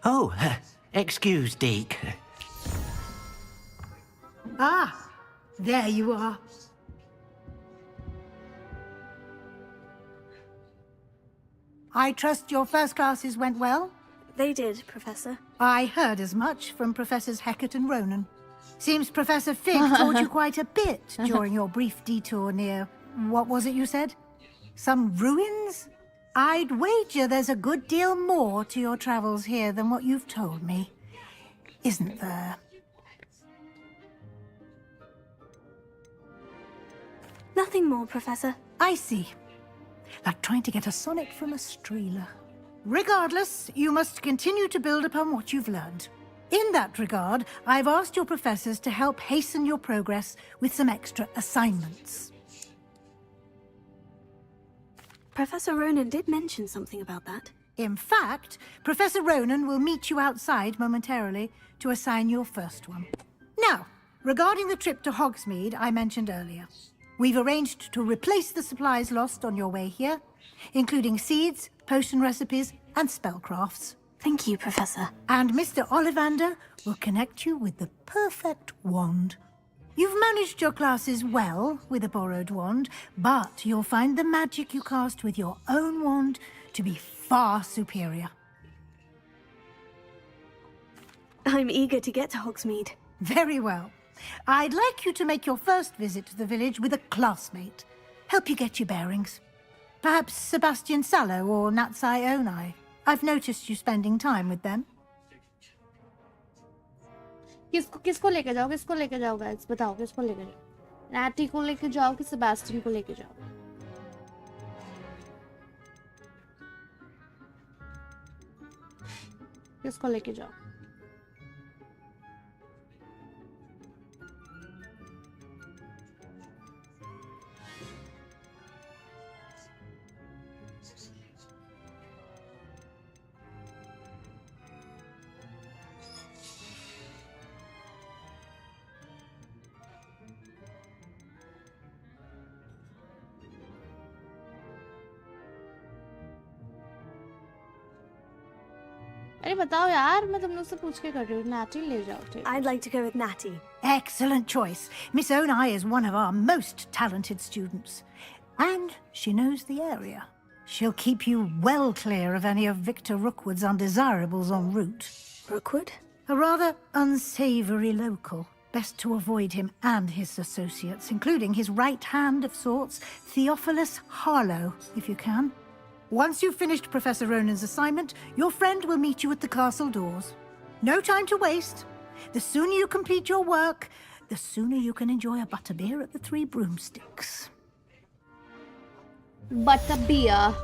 Oh, excuse, Deke. Ah, there you are. I trust your first classes went well? They did, Professor. I heard as much from Professors Hecat and Ronan. Seems Professor Fig taught you quite a bit during your brief detour near... what was it you said? Some ruins? I'd wager there's a good deal more to your travels here than what you've told me. Isn't there? Nothing more, Professor. I see. Like trying to get a sonnet from a streeler. Regardless, you must continue to build upon what you've learned. In that regard, I've asked your professors to help hasten your progress with some extra assignments. Professor Ronan did mention something about that. In fact, Professor Ronan will meet you outside momentarily to assign your first one. Now, regarding the trip to Hogsmeade I mentioned earlier, we've arranged to replace the supplies lost on your way here, including seeds, potion recipes, and spellcrafts. Thank you, Professor. And Mr. Ollivander will connect you with the perfect wand. You've managed your classes well with a borrowed wand, but you'll find the magic you cast with your own wand to be far superior. I'm eager to get to Hogsmeade. Very well. I'd like you to make your first visit to the village with a classmate. Help you get your bearings. Perhaps Sebastian Sallow or Natsai Onai. I've noticed you spending time with them. किसको लेके जाओ guys, बताओ किसको लेके जाओ? Natty को लेके जाओ कि सेबास्टियन को लेके जाओ? किसको लेके जाओ? अरे बताओ यार, मैं तुम लोग से पूछ के कर रही हूँ। नाटी ले जाओ ठीक। I'd like to go with Natty. Excellent choice. Miss Onai is one of our most talented students. And she knows the area. She'll keep you well clear of any of Victor Rookwood's undesirables en route. Rookwood? A rather unsavory local. Best to avoid him and his associates, including his right hand of sorts, Theophilus Harlow, if you can. Once you've finished Professor Ronan's assignment, your friend will meet you at the castle doors. No time to waste. The sooner you complete your work, the sooner you can enjoy a butterbeer at the Three Broomsticks. Butterbeer.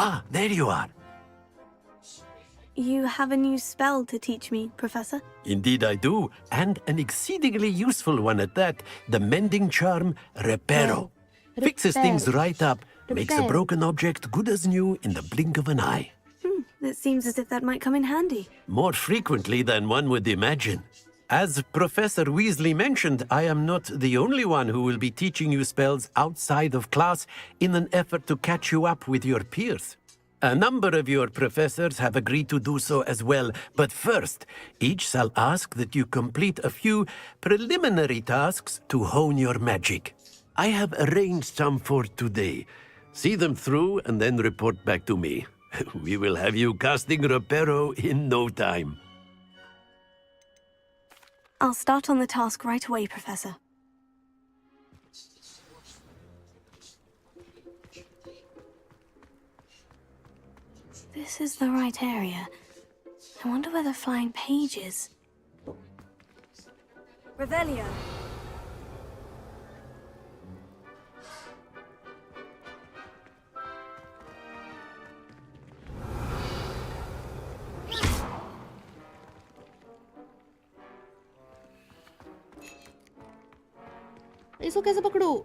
Ah, there you are. You have a new spell to teach me, Professor? Indeed I do, and an exceedingly useful one at that. The mending charm, Reparo. Fixes things right up, makes a broken object good as new in the blink of an eye. It seems as if that might come in handy. More frequently than one would imagine. As Professor Weasley mentioned, I am not the only one who will be teaching you spells outside of class in an effort to catch you up with your peers. A number of your professors have agreed to do so as well, but first, each shall ask that you complete a few preliminary tasks to hone your magic. I have arranged some for today. See them through and then report back to me. We will have you casting Reparo in no time. I'll start on the task right away, Professor. This is the right area. I wonder where the flying page is. Revelio. इसको कैसे पकड़ूं?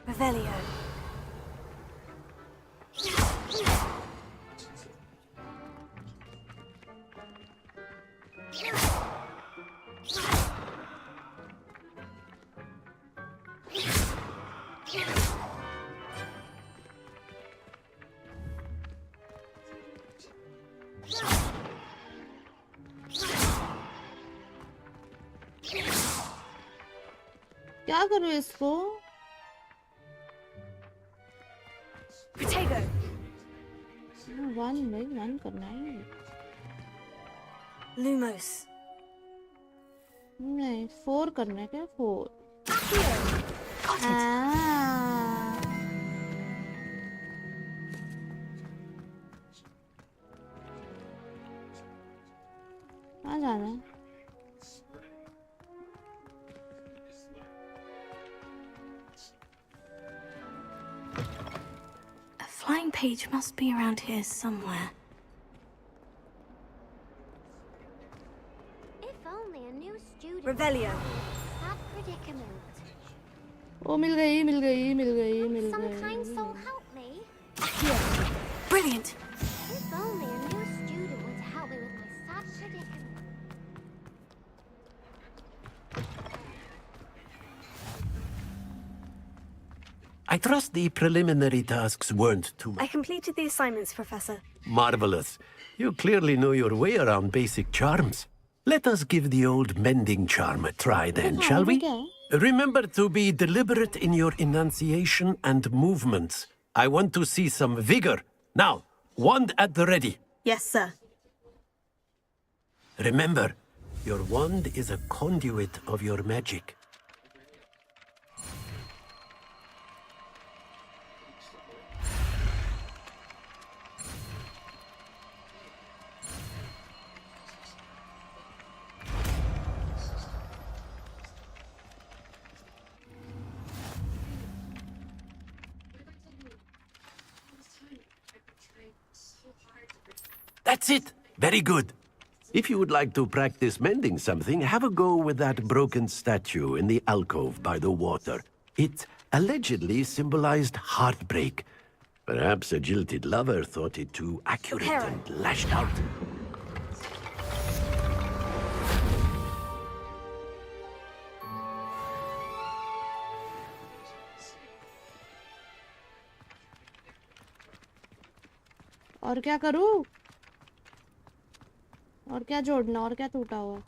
Revelio. क्या करूं इसको? Potato. One करना है. Lumos. नहीं, 4 करना है क्या? 4. Got it. कहाँ जाना है? A flying page must be around here somewhere. If only a new student. Revelio. Sad predicament. ओ मिल गई. Some kind soul help me. Brilliant. If only a new student were to help me with my sad predicament. I trust the preliminary tasks weren't too much. I completed the assignments, Professor. Marvelous. You clearly know your way around basic charms. Let us give the old mending charm a try then, shall we? Remember to be deliberate in your enunciation and movements. I want to see some vigor. Now, wand at the ready. Yes, sir. Remember, your wand is a conduit of your magic. That's it! Very good. If you would like to practice mending something, have a go with that broken statue in the alcove by the water. It allegedly symbolized heartbreak. Perhaps a jilted lover thought it too accurate and lashed out. और क्या करूं? और क्या जोड़ना? और क्या टूटा हुआ?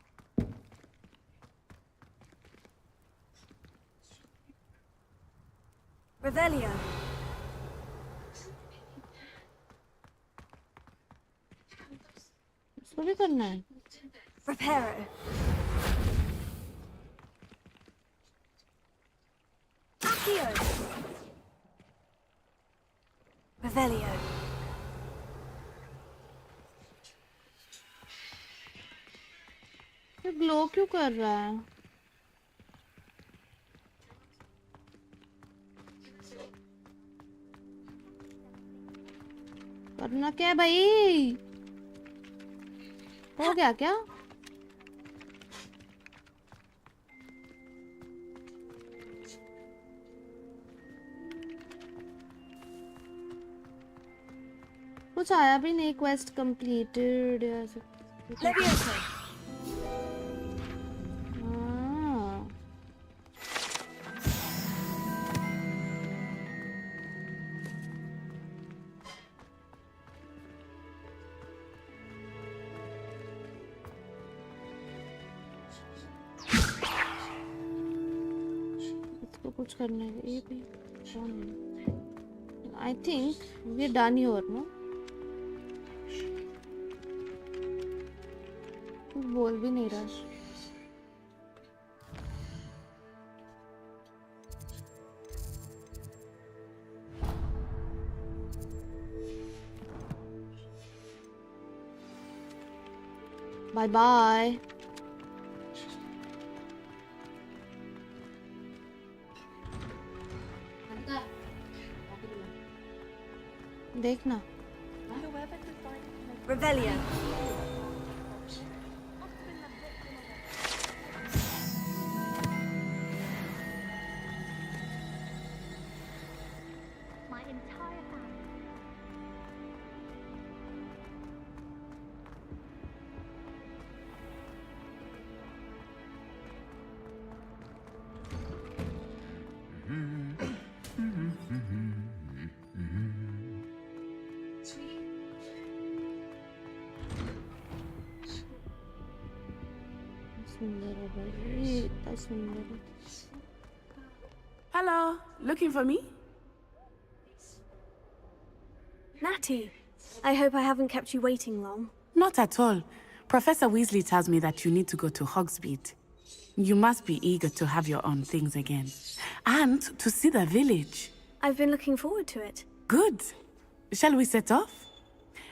Revelio. इसको भी करना है? Reparo. Accio. Revelio. ये ग्लो क्यों कर रहा है? करना क्या है भाई? हो गया क्या? कुछ आया भी नहीं। क्वेस्ट कंप्लीटेड या Levioso. कुछ करने का ये भी I think we done your no बोल भी नहीं रहा बाय बाय देखना Revelio. My entire family. Hello, looking for me? Natty, I hope I haven't kept you waiting long. Not at all. Professor Weasley tells me that you need to go to Hogsmeade. You must be eager to have your own things again. And to see the village. I've been looking forward to it. Good. Shall we set off?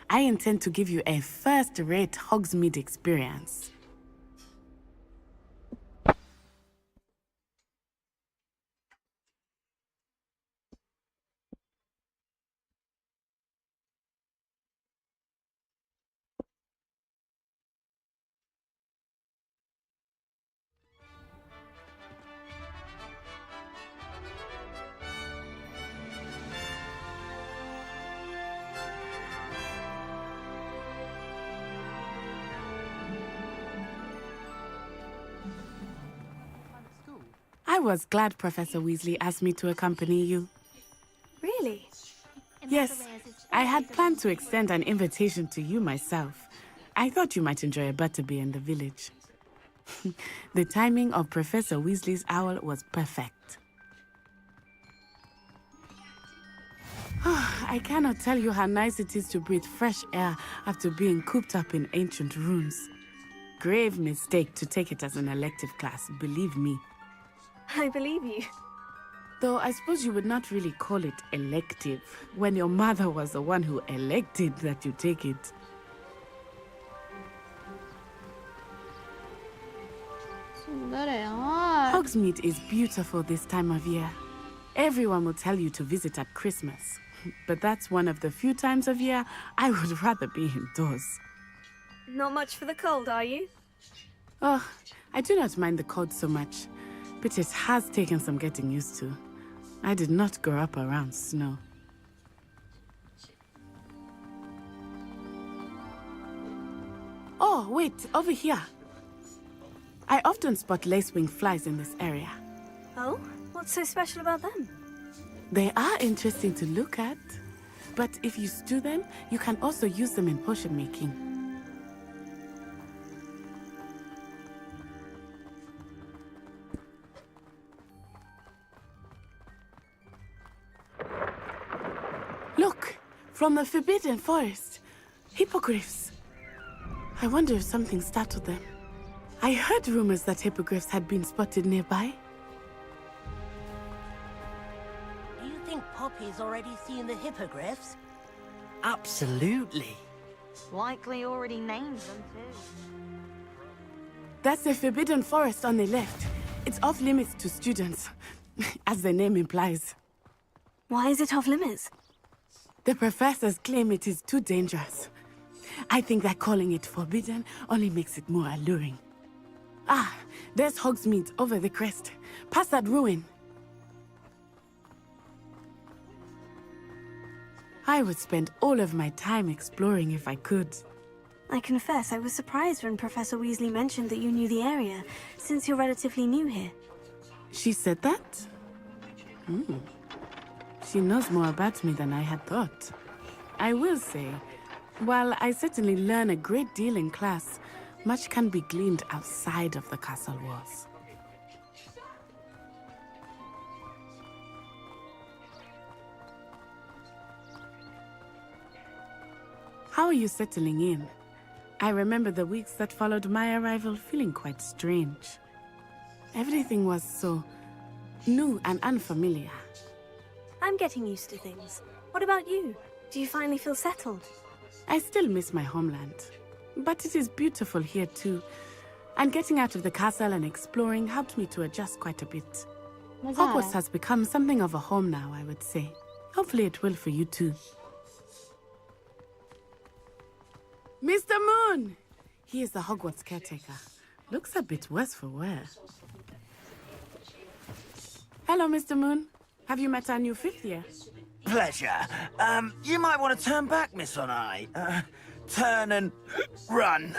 I intend to give you a first-rate Hogsmeade experience. I was glad Professor Weasley asked me to accompany you. Really? Yes, I had planned to extend an invitation to you myself. I thought you might enjoy a butterbeer in the village. The timing of Professor Weasley's owl was perfect. I cannot tell you how nice it is to breathe fresh air after being cooped up in ancient rooms. Grave mistake to take it as an elective class, believe me. I believe you. Though I suppose you would not really call it elective when your mother was the one who elected that you take it. Hogsmeade is beautiful this time of year. Everyone will tell you to visit at Christmas. But that's one of the few times of year I would rather be indoors. Not much for the cold, are you? Oh, I do not mind the cold so much. But it has taken some getting used to. I did not grow up around snow. Oh, wait, over here. I often spot lacewing flies in this area. Oh? What's so special about them? They are interesting to look at, but if you stew them, you can also use them in potion making. Look, from the Forbidden Forest, hippogriffs. I wonder if something startled them. I heard rumors that hippogriffs had been spotted nearby. Do you think Poppy's already seen the hippogriffs? Absolutely. Likely already named them too. That's the Forbidden Forest on the left. It's off limits to students, as the name implies. Why is it off limits? The professors claim it is too dangerous. I think that calling it forbidden only makes it more alluring. Ah, there's Hogsmeade over the crest. Past that ruin. I would spend all of my time exploring if I could. I confess I was surprised when Professor Weasley mentioned that you knew the area, since you're relatively new here. She said that? She knows more about me than I had thought. I will say, while I certainly learn a great deal in class, much can be gleaned outside of the castle walls. How are you settling in? I remember the weeks that followed my arrival feeling quite strange. Everything was so new and unfamiliar. I'm getting used to things. What about you? Do you finally feel settled? I still miss my homeland, but it is beautiful here too. And getting out of the castle and exploring helped me to adjust quite a bit. Hogwarts has become something of a home now, I would say. Hopefully it will for you too. Mr. Moon! He is the Hogwarts caretaker. Looks a bit worse for wear. Hello, Mr. Moon. Have you met our new fifth year? Pleasure. You might want to turn back, Miss Onai. Turn and run.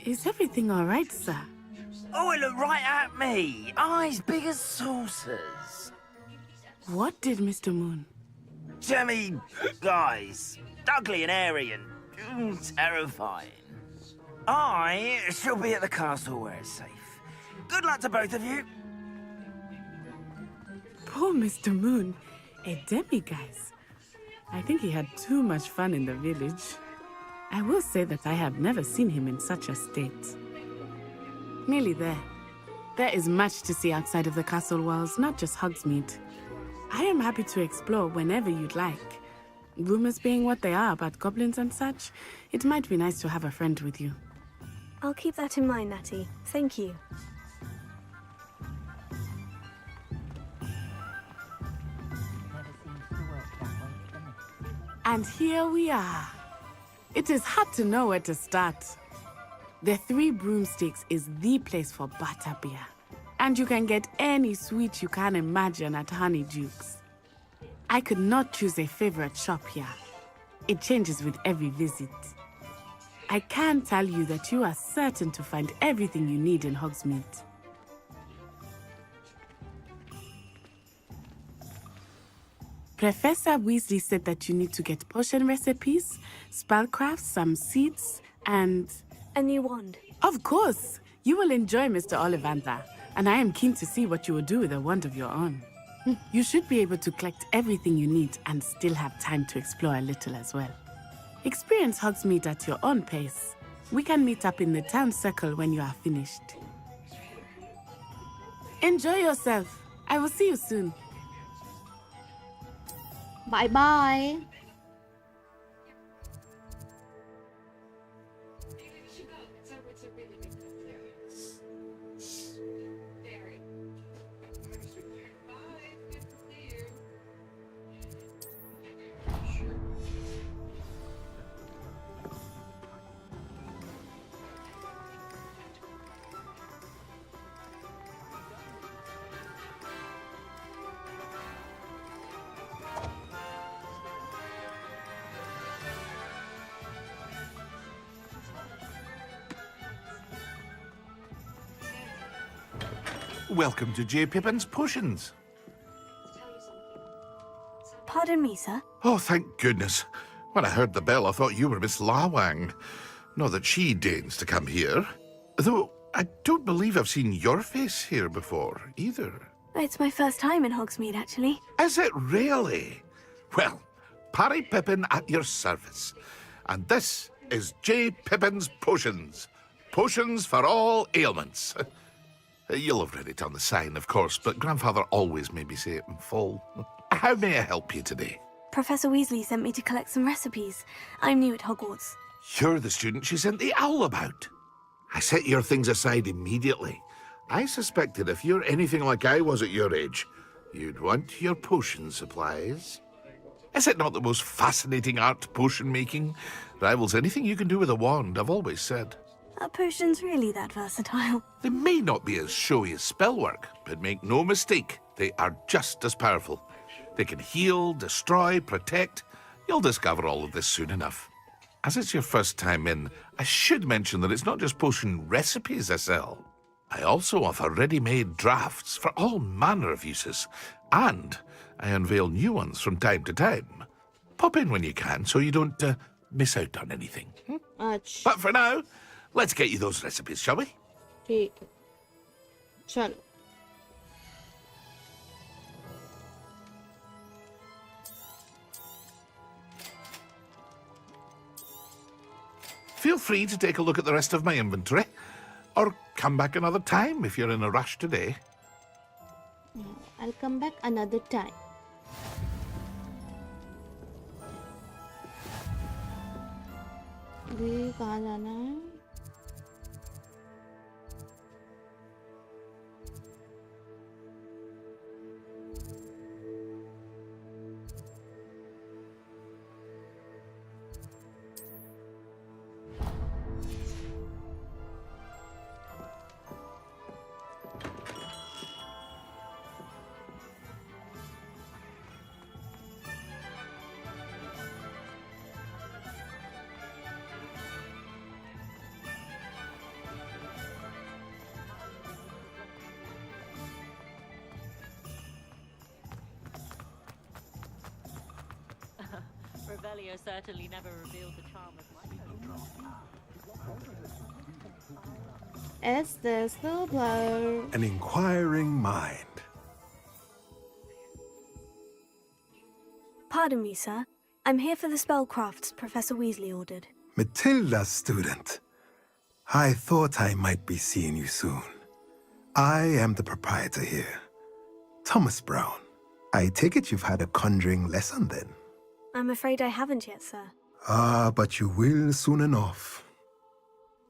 Is everything all right, sir? Oh, it looked right at me. Eyes big as saucers. What did Mr. Moon? Jemmy, guys. Ugly and airy and terrifying. I shall be at the castle where it's safe. Good luck to both of you. Poor Mr. Moon. A demi-guise. I think he had too much fun in the village. I will say that I have never seen him in such a state. Nearly there. There is much to see outside of the castle walls, not just Hogsmeade. I am happy to explore whenever you'd like. Rumors being what they are about goblins and such, it might be nice to have a friend with you. I'll keep that in mind, Natty. Thank you. And here we are. It is hard to know where to start. The Three Broomsticks is the place for butterbeer. And you can get any sweet you can imagine at Honeyduke's. I could not choose a favorite shop here. It changes with every visit. I can tell you that you are certain to find everything you need in Hogsmeade. Professor Weasley said that you need to get potion recipes, spellcrafts, some seeds, and... a new wand. Of course! You will enjoy Mr. Ollivander, and I am keen to see what you will do with a wand of your own. You should be able to collect everything you need and still have time to explore a little as well. Experience Hogsmeade at your own pace. We can meet up in the town circle when you are finished. Enjoy yourself. I will see you soon. Bye-bye. welcome to J. Pippin's Potions. Pardon me, sir. Oh, thank goodness. When I heard the bell, I thought you were Miss Lawang. Not that she deigns to come here. Though, I don't believe I've seen your face here before, either. It's my first time in Hogsmeade, actually. Is it really? Well, Parry Pippin at your service. And this is J. Pippin's Potions. Potions for all ailments. You'll have read it on the sign, of course, but Grandfather always made me say it in full. How may I help you today? Professor Weasley sent me to collect some recipes. I'm new at Hogwarts. You're the student she sent the owl about. I set your things aside immediately. I suspected if you're anything like I was at your age, you'd want your potion supplies. Is it not the most fascinating art, potion making? Rivals anything you can do with a wand, I've always said. Are potions really that versatile? They may not be as showy as spellwork, but make no mistake, they are just as powerful. They can heal, destroy, protect. You'll discover all of this soon enough. As it's your first time in, I should mention that it's not just potion recipes I sell. I also offer ready-made drafts for all manner of uses, and I unveil new ones from time to time. Pop in when you can so you don't miss out on anything. But for now, let's get you those recipes, shall we? ठीक है चलो Feel free to take a look at the rest of my inventory, or come back another time if you're in a rush today. I'll come back another time. ये कहाँ जाना है? Revelio certainly never revealed the charm of my Is this the blow? An inquiring mind. Pardon me, sir. I'm here for the spellcrafts Professor Weasley ordered. Matilda, student. I thought I might be seeing you soon. I am the proprietor here, Thomas Brown. I take it you've had a conjuring lesson then? I'm afraid I haven't yet, sir. Ah, but you will soon enough.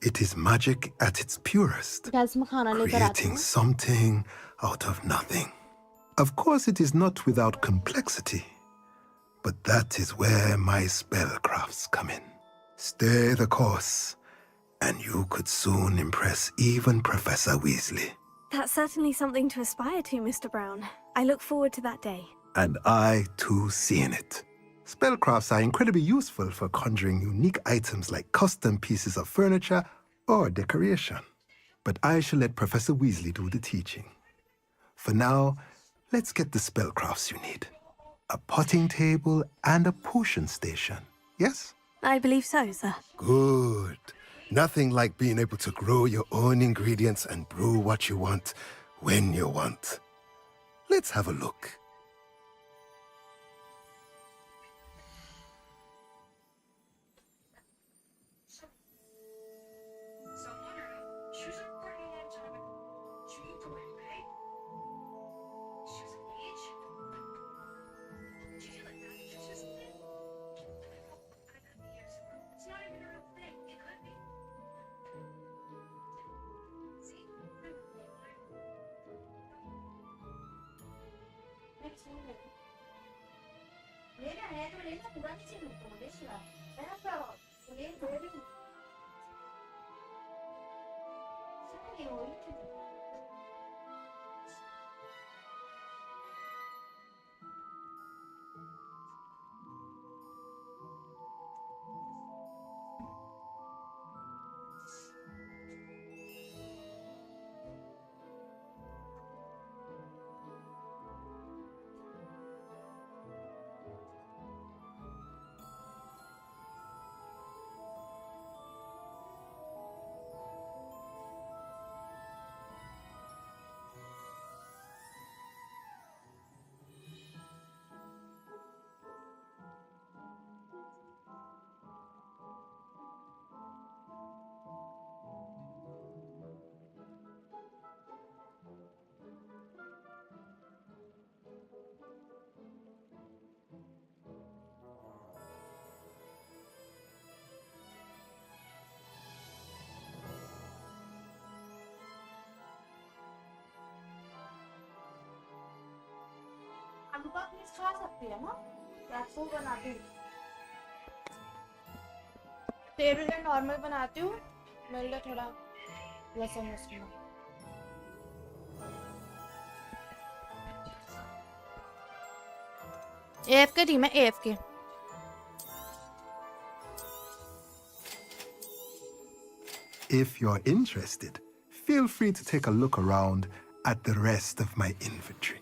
It is magic at its purest, creating something out of nothing. Of course, it is not without complexity, but that is where my spellcrafts come in. Stay the course, and you could soon impress even Professor Weasley. That's certainly something to aspire to, Mr. Brown. I look forward to that day. And I, too, seeing it. Spellcrafts are incredibly useful for conjuring unique items like custom pieces of furniture or decoration. But I shall let Professor Weasley do the teaching. For now, let's get the spellcrafts you need. A potting table and a potion station, yes? I believe so, sir. Good. Nothing like being able to grow your own ingredients and brew what you want when you want. Let's have a look. Amba please खा सकती है ना rapport बनाती हूँ तेरे लिए normal बनाती हूँ मेरे लिए थोड़ा लहसुन मसाला AFK थी मैं AFK If you're interested, feel free to take a look around at the rest of my inventory.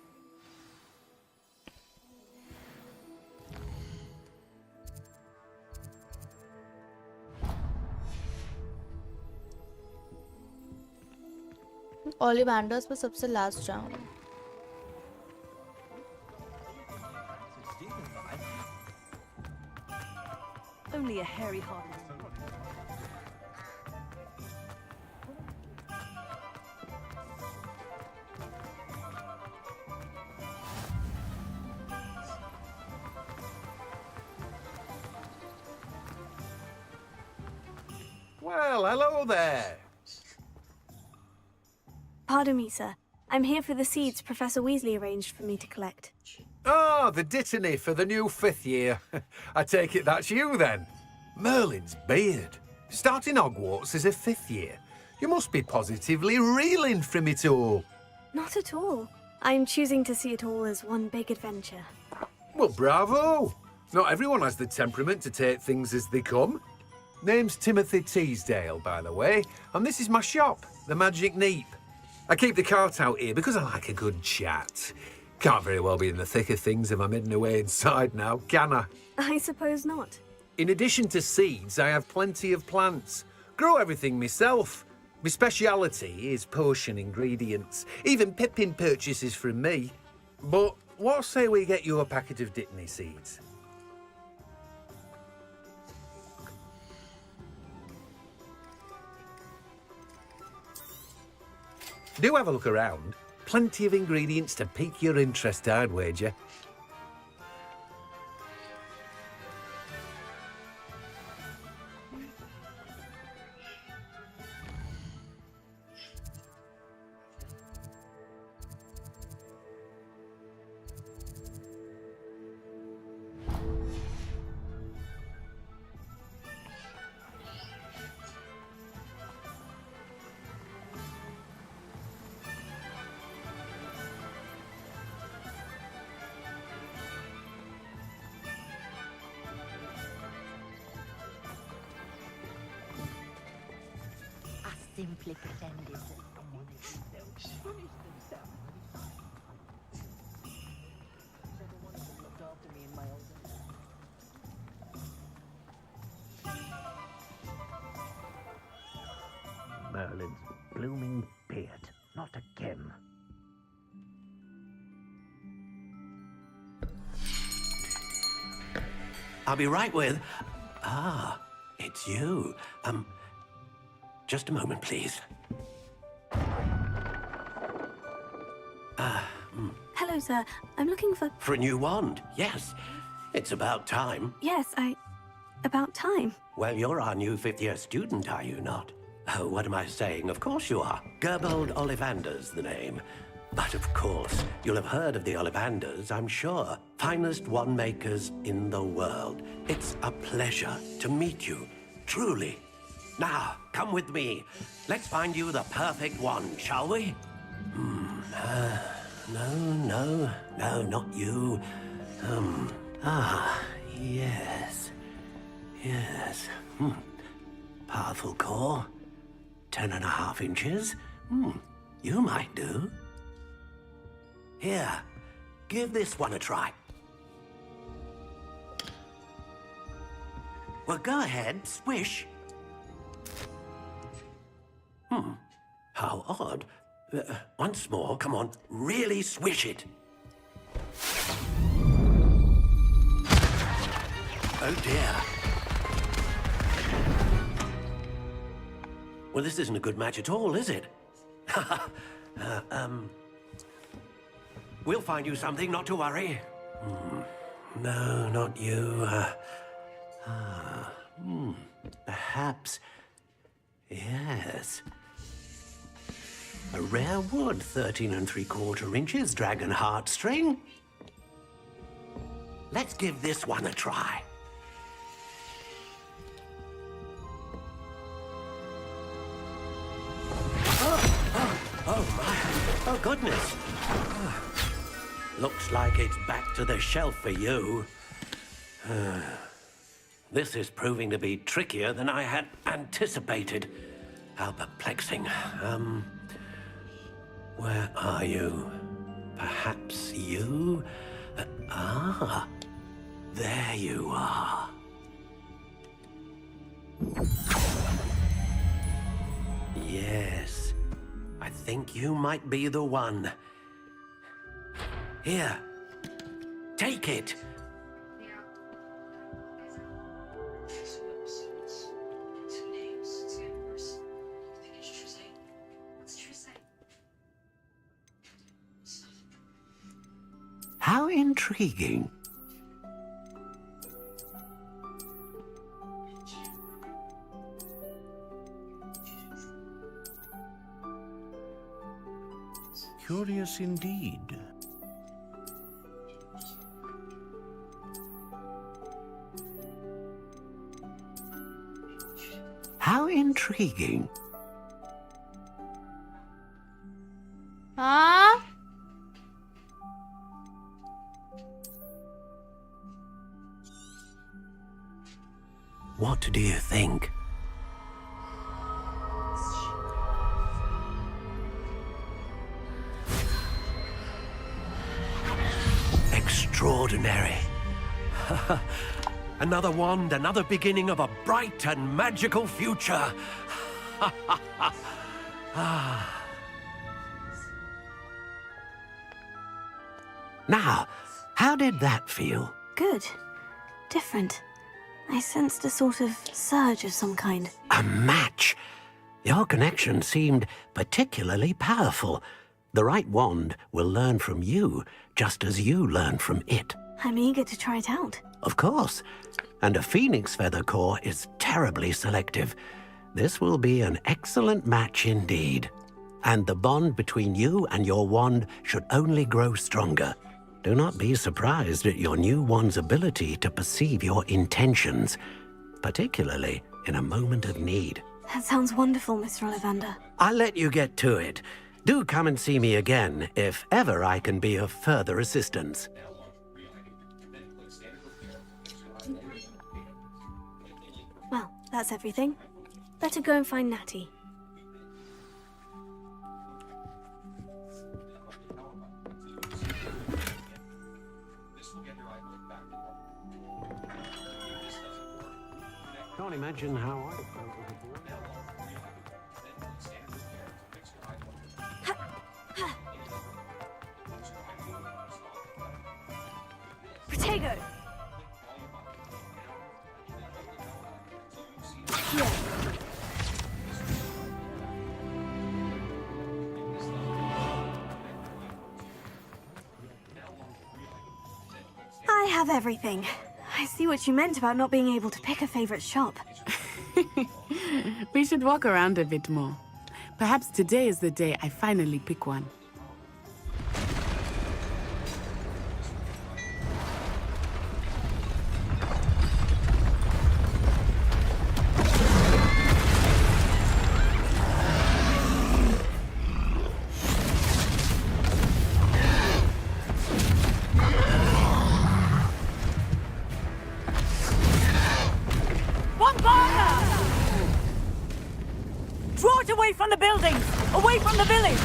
ओलिवेंडर्स पे सबसे लास्ट जाऊँ Only a hairy heart. Well, hello there. Pardon me, sir. I'm here for the seeds Professor Weasley arranged for me to collect. Ah, the dittany for the new 5th year. I take it that's you, then. Merlin's beard. Starting Hogwarts as a 5th year. You must be positively reeling from it all. Not at all. I'm choosing to see it all as one big adventure. Well, bravo. Not everyone has the temperament to take things as they come. Name's Timothy Teasdale, by the way, and this is my shop, the Magic Neep. I keep the cart out here because I like a good chat. Can't very well be in the thick of things if I'm hidden away inside now, can I? I suppose not. In addition to seeds, I have plenty of plants. Grow everything myself. My speciality is potion ingredients. Even Pippin purchases from me. But what say we get you a packet of Dittany seeds? Do have a look around. Plenty of ingredients to pique your interest, I'd wager. Simply pretended that someone had looked after me in my old age. Merlin's blooming beard. Not again. I'll be right with... Ah, it's you. Just a moment, please. Hello, sir. I'm looking for... For a new wand, yes. It's about time. Yes, about time. Well, you're our new 5th year student, are you not? Oh, what am I saying? Of course you are. Gerbold Ollivander's the name. But of course, you'll have heard of the Ollivanders, I'm sure. Finest wand makers in the world. It's a pleasure to meet you, truly. Now, come with me. Let's find you the perfect wand, shall we? No, not you. Yes. Powerful core. 10.5 inches. You might do. Here, give this one a try. Well, go ahead, swish. How odd. Once more, come on, really swish it. Oh dear. Well, this isn't a good match at all, is it? We'll find you something, not to worry. No, not you. Perhaps... Yes. A rare wood, 13 3/4 inches, dragon heartstring. Let's give this one a try. Oh my. Oh, goodness. Looks like it's back to the shelf for you. This is proving to be trickier than I had anticipated. How perplexing. Where are you? Perhaps you? There you are. Yes, I think you might be the one. Here, take it. How intriguing. Curious indeed. How intriguing. Huh? What do you think? Extraordinary. Another wand, another beginning of a bright and magical future. Now, how did that feel? Good. Different. I sensed a sort of surge of some kind. A match. Your connection seemed particularly powerful. The right wand will learn from you, just as you learn from it. I'm eager to try it out. Of course. And a phoenix feather core is terribly selective. This will be an excellent match indeed. And the bond between you and your wand should only grow stronger. Do not be surprised at your new wand's ability to perceive your intentions, particularly in a moment of need. That sounds wonderful, Mr. Ollivander. I'll let you get to it. Do come and see me again if ever I can be of further assistance. Well, that's everything. Better go and find Natty. Can't imagine how I felt. Protego! Here. I have everything. I see what you meant about not being able to pick a favorite shop. We should walk around a bit more. Perhaps today is the day I finally pick one. Draw it away from the buildings! Away from the village!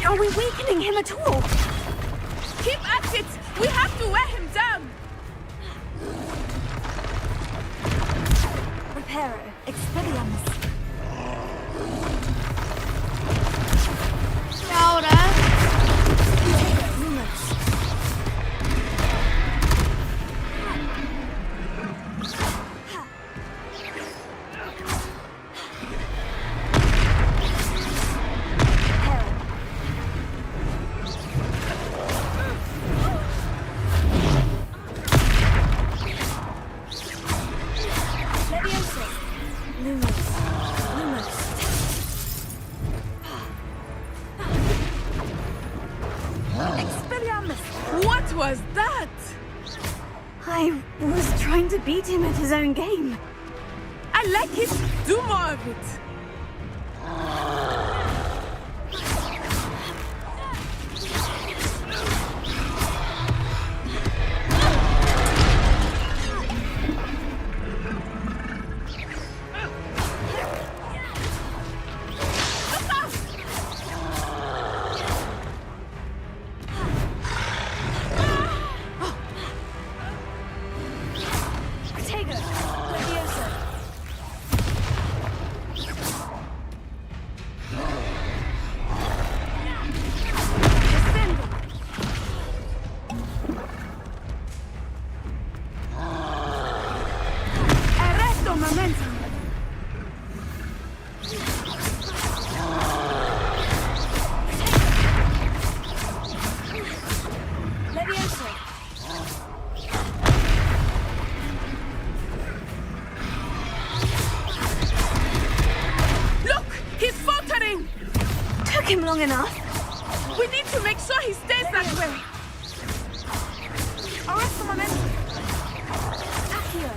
Are we weakening him at all? Keep at it! We have to wear him down! Reparo, expelliarmus. क्या हो रहा है? Lumos. trying to beat him at his own game. I like it. Do more of it. Him long enough. We need to make sure he stays that way. Arrest the momentum. Accio.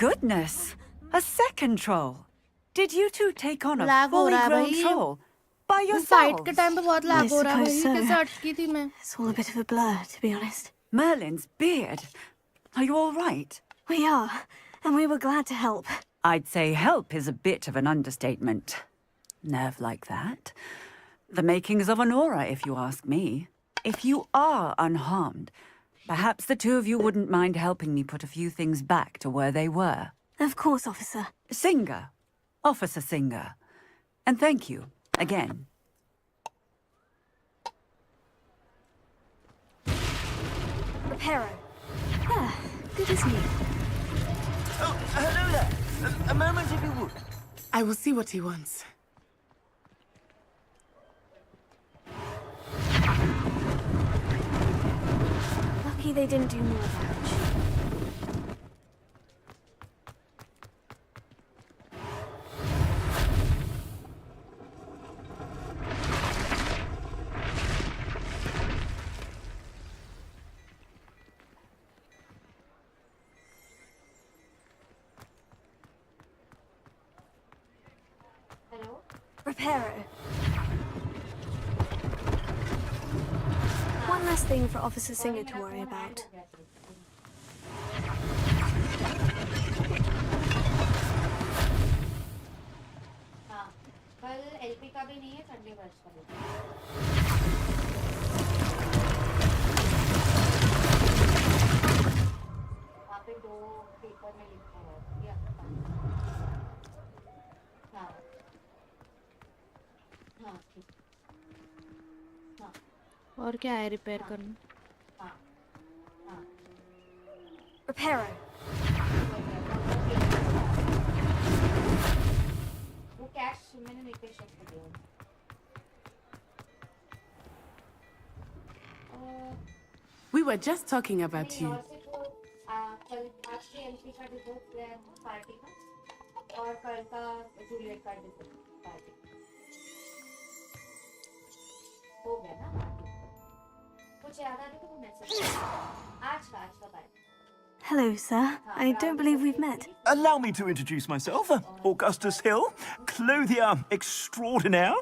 Goodness! A second troll. Did you two take on a Lag हो fully रहा है grown भाई। troll by fight yourselves? के time पे बहुत lag हो रहा है suppose भाई। so. कैसे अटकी थी मैं? It's all a bit of a blur, to be honest. Merlin's beard. Are you all right? We are, and we were glad to help. I'd say help is a bit of an understatement. Nerve like that. The makings of an aura, if you ask me. If you are unharmed, perhaps the two of you wouldn't mind helping me put a few things back to where they were. Of course, officer. Singer. Officer Singer. And thank you, again. Reparo. Ah, good as new. Oh, hello there. A moment if you would. I will see what he wants. Lucky they didn't do more damage. Reparo. One less thing for Officer Singer to worry about. कल LP का भी नहीं है, Sunday वर्ष का भी। वहाँ पे 2 पेपर में लिखा है ये आपका। हाँ हाँ ठीक। हाँ और क्या है रिपेयर करना? हाँ हाँ Reparo. वो कैश मैंने नीचे शेक कर दिया। We were just talking about you. कल आज की एलपी का डिजर्ट गया था पार्टी का, और कल का जूलियट का डिजर्ट पार्टी हो गया ना। कुछ याद आ रहा तो मैसेज आज का party. Hello, sir. I don't believe we've met. Allow me to introduce myself. Augustus Hill, clothier extraordinaire.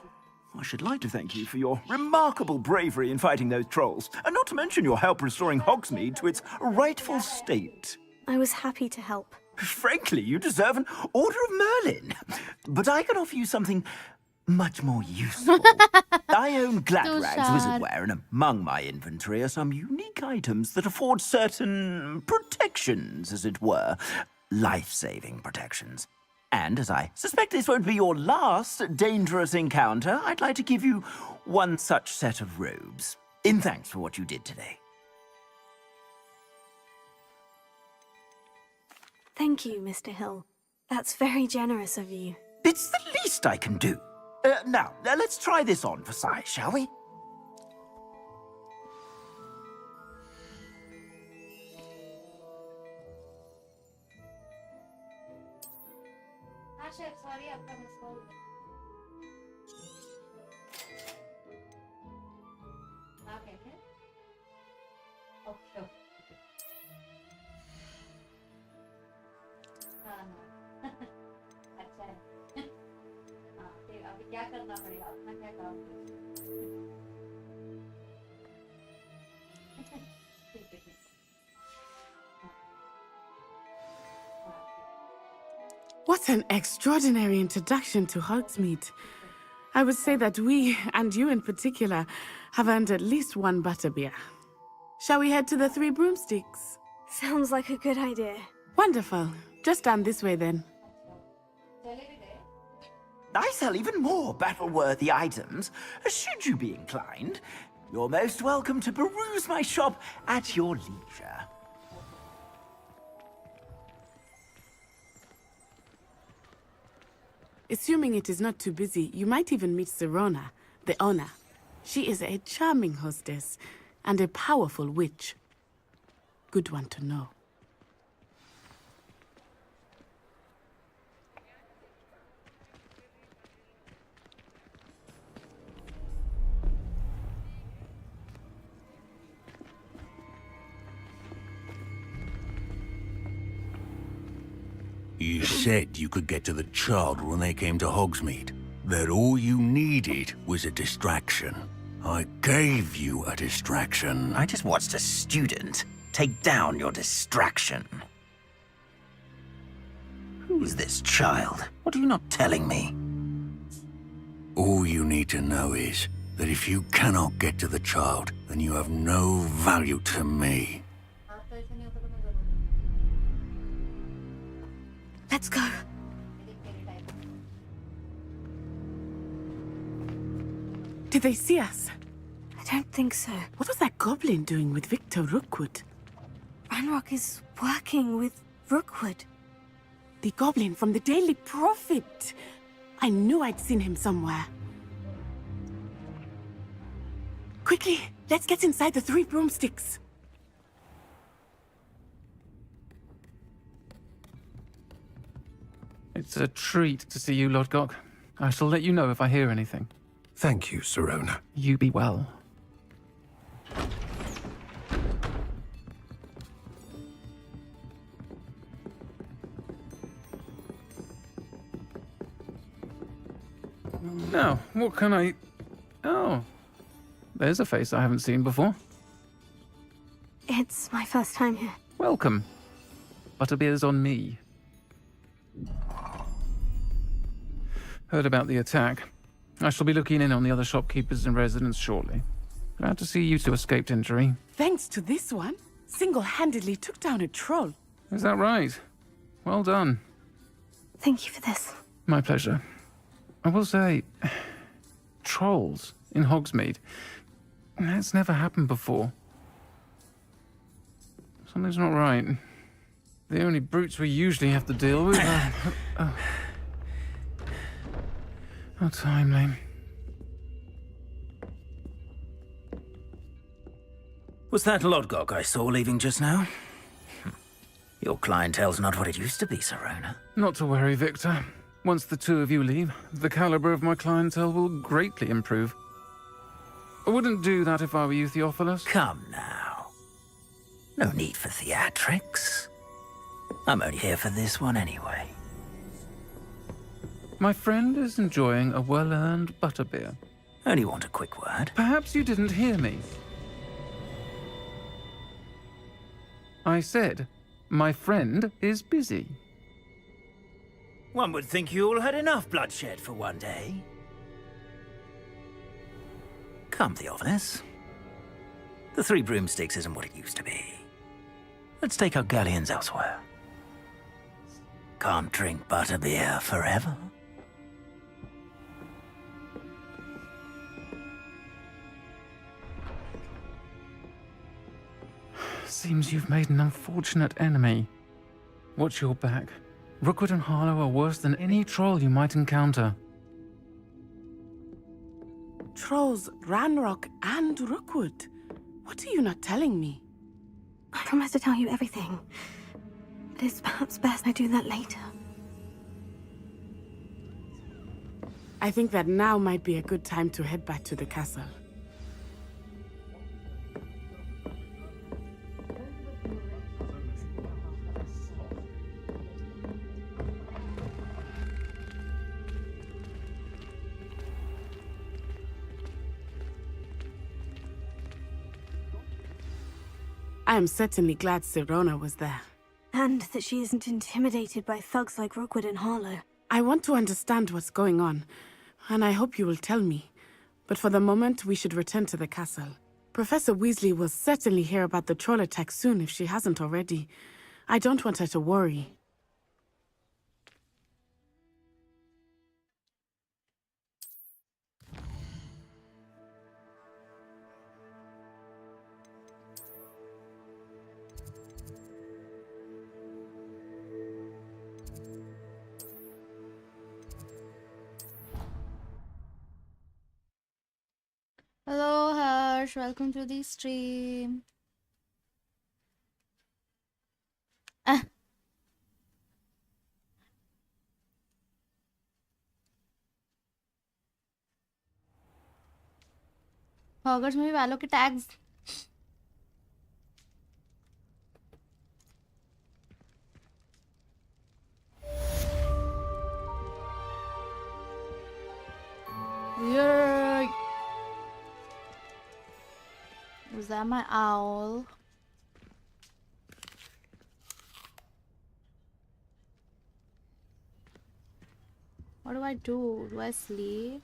I should like to thank you for your remarkable bravery in fighting those trolls, and not to mention your help restoring Hogsmeade to its rightful state. I was happy to help. Frankly, you deserve an Order of Merlin. But I can offer you something much more useful. I own Gladrag's wizardwear, and among my inventory are some unique items that afford certain protections, as it were. Life-saving protections. And as I suspect this won't be your last dangerous encounter, I'd like to give you one such set of robes, in thanks for what you did today. Thank you, Mr. Hill. That's very generous of you. It's the least I can do. Now, let's try this on for size, shall we? Chef, sorry, आपका miss call. Okay. Okay. हाँ. अच्छा है. हाँ, फिर अभी क्या करना पड़ेगा? अपना क्या काम ठीक है. What an extraordinary introduction to Hogsmeade. I would say that we, and you in particular, have earned at least one butterbeer. Shall we head to the Three Broomsticks? Sounds like a good idea. Wonderful. Just down this way then. I sell even more battle-worthy items. Should you be inclined, you're most welcome to peruse my shop at your leisure. Assuming it is not too busy, you might even meet Sirona, the owner. She is a charming hostess and a powerful witch. Good one to know. You said you could get to the child when they came to Hogsmeade. That all you needed was a distraction. I gave you a distraction. I just watched a student take down your distraction. Who's this child? What are you not telling me? All you need to know is that if you cannot get to the child, then you have no value to me. Let's go. Did they see us? I don't think so. What was that goblin doing with Victor Rookwood? Ranrock is working with Rookwood. The goblin from the Daily Prophet. I knew I'd seen him somewhere. Quickly, let's get inside the Three Broomsticks. It's a treat to see you, Lodgok. I shall let you know if I hear anything. Thank you, Sirona. You be well. Now, what can I... Oh, there's a face I haven't seen before. It's my first time here. Welcome. Butterbeer's on me. Heard about the attack. I shall be looking in on the other shopkeepers and residents shortly. Glad to see you two escaped injury. Thanks to this one, single-handedly took down a troll. Is that right? Well done. Thank you for this. My pleasure. I will say, trolls in Hogsmeade. That's never happened before. Something's not right. The only brutes we usually have to deal with are... How timely. Was that Lodgok I saw leaving just now? Your clientele's not what it used to be, Sirona. Not to worry, Victor. Once the two of you leave, the caliber of my clientele will greatly improve. I wouldn't do that if I were you, Theophilus. Come now. No need for theatrics. I'm only here for this one anyway. My friend is enjoying a well-earned butterbeer. Only want a quick word. Perhaps you didn't hear me. I said, my friend is busy. One would think you all had enough bloodshed for one day. Come, Theophilus. The Three Broomsticks isn't what it used to be. Let's take our galleons elsewhere. Can't drink butterbeer forever. Seems you've made an unfortunate enemy. Watch your back. Rookwood and Harlow are worse than any troll you might encounter. trolls Ranrock and Rookwood. What are you not telling me? I promise to tell you everything. But it's perhaps best I do that later. I think that now might be a good time to head back to the castle. I am certainly glad Sirona was there. And that she isn't intimidated by thugs like Rookwood and Harlow. I want to understand what's going on, and I hope you will tell me. But for the moment, we should return to the castle. Professor Weasley will certainly hear about the troll attack soon if she hasn't already. I don't want her to worry. Hello, Harsh. Welcome to the stream. Hogwarts में भी वालों के tags Yay! Was that my owl? What do I do? Do I sleep?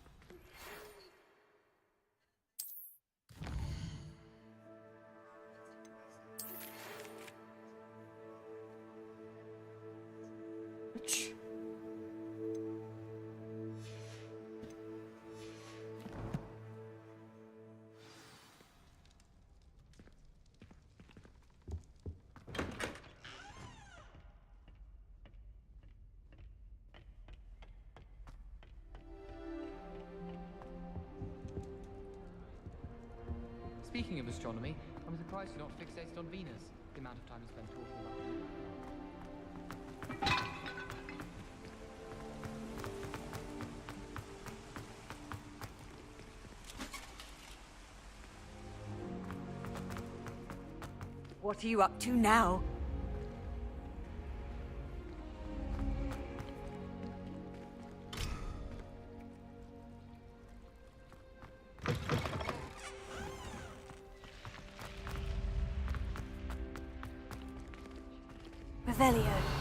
Speaking of astronomy, I'm surprised you're not fixated on Venus. The amount of time you spend talking about it. What are you up to now? Revelio.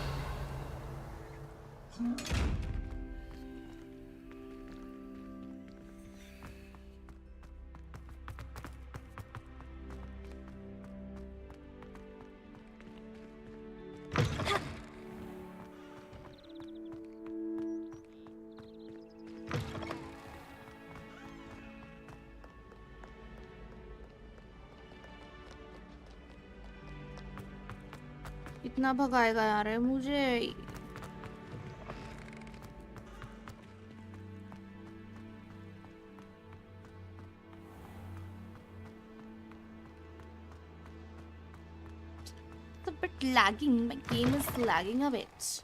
इतना भगाएगा यार है मुझे It's a bit lagging. My game is lagging a bit.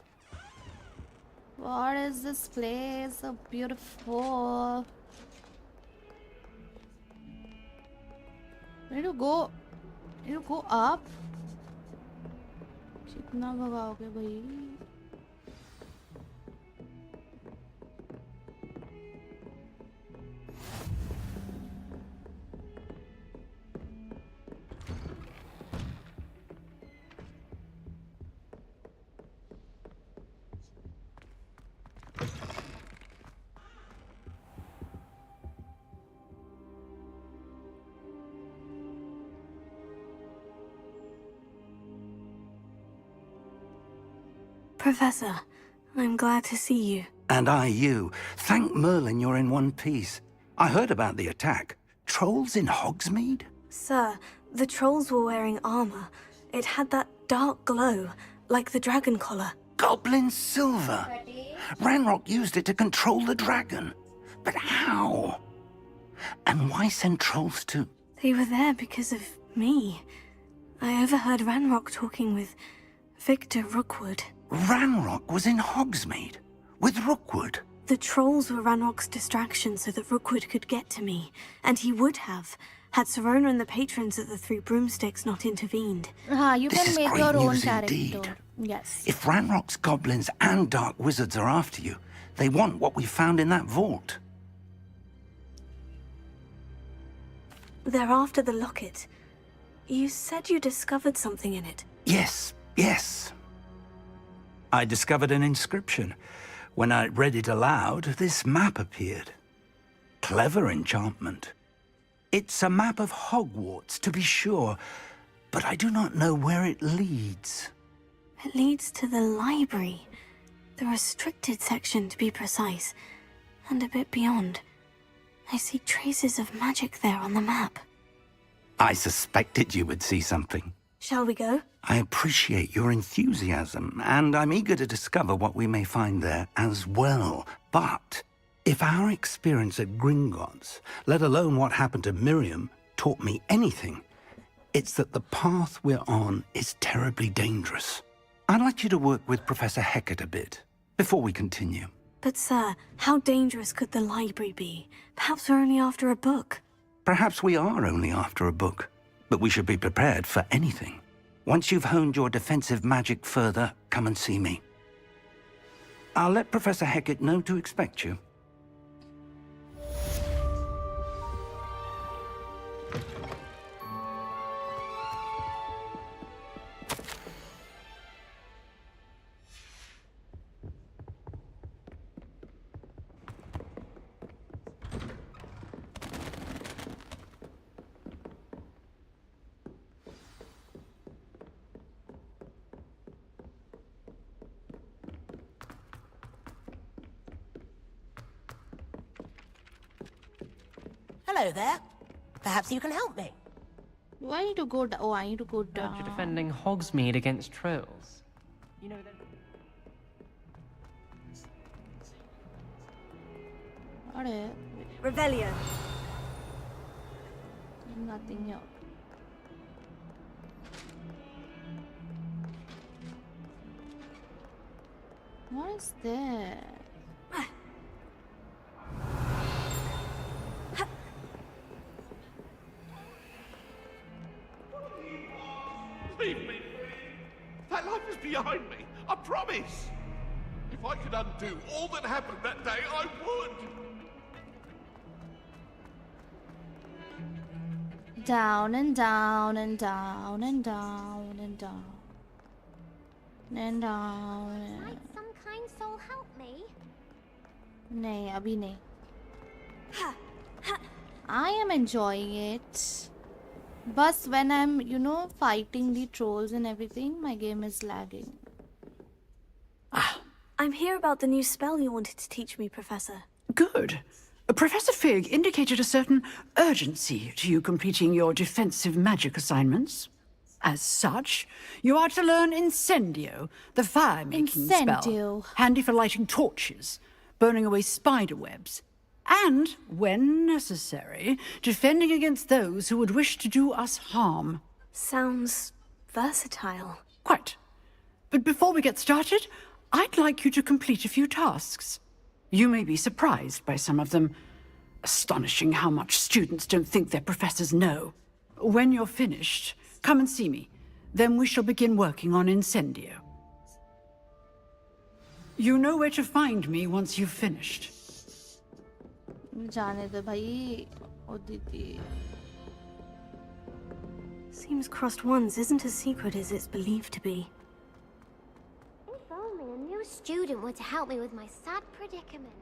What is this place? So beautiful. I need to go. I need to go up. कितना भगाओगे भाई Professor, I'm glad to see you. And I you. Thank Merlin you're in one piece. I heard about the attack. Trolls in Hogsmeade? Sir, the trolls were wearing armor. It had that dark glow, like the dragon collar. Goblin silver. Ranrock used it to control the dragon. But how? And why send trolls to... They were there because of me. I overheard Ranrock talking with Victor Rookwood. Ranrock was in Hogsmeade? With Rookwood? The trolls were Ranrock's distraction so that Rookwood could get to me. And he would have, had Serona and the patrons at the Three Broomsticks not intervened. You This can is make great your own news character. indeed. Yes. If Ranrock's goblins and dark wizards are after you, they want what we found in that vault. They're after the locket. You said you discovered something in it. Yes, yes. I discovered an inscription. When I read it aloud, this map appeared. Clever enchantment. It's a map of Hogwarts, to be sure, but I do not know where it leads. It leads to the library. The restricted section, to be precise. And a bit beyond. I see traces of magic there on the map. I suspected you would see something. Shall we go? I appreciate your enthusiasm, and I'm eager to discover what we may find there as well. But if our experience at Gringotts, let alone what happened to Miriam, taught me anything, it's that the path we're on is terribly dangerous. I'd like you to work with Professor Hecat a bit, before we continue. But sir, how dangerous could the library be? Perhaps we're only after a book. Perhaps we are only after a book, but we should be prepared for anything. Once you've honed your defensive magic further, come and see me. I'll let Professor Hecat know to expect you. Hello there. Perhaps you can help me. Do I need to go down? Oh, I need to go down. You're defending Hogsmeade against trolls. You know that. Alright. Revelio. Nothing here. What is there? Leave me. That life is behind me. I promise. If I could undo all that happened that day, I would. Down and down and down and down and down and down. Might some kind soul help me? नहीं अभी नहीं. I am enjoying it. But when I'm, fighting the trolls and everything, my game is lagging. I'm here about the new spell you wanted to teach me, Professor. Good. Professor Fig indicated a certain urgency to you completing your defensive magic assignments. As such, you are to learn Incendio, the fire-making spell, handy for lighting torches, burning away spider webs, and, when necessary, defending against those who would wish to do us harm. Sounds versatile. Quite. But before we get started, I'd like you to complete a few tasks. You may be surprised by some of them. Astonishing how much students don't think their professors know. When you're finished, come and see me. Then we shall begin working on Incendio. You know where to find me once you've finished. जाने दे भाई ओ दीदी. Seems crossed ones isn't as secret as it's believed to be. If only a new student were to help me with my sad predicament.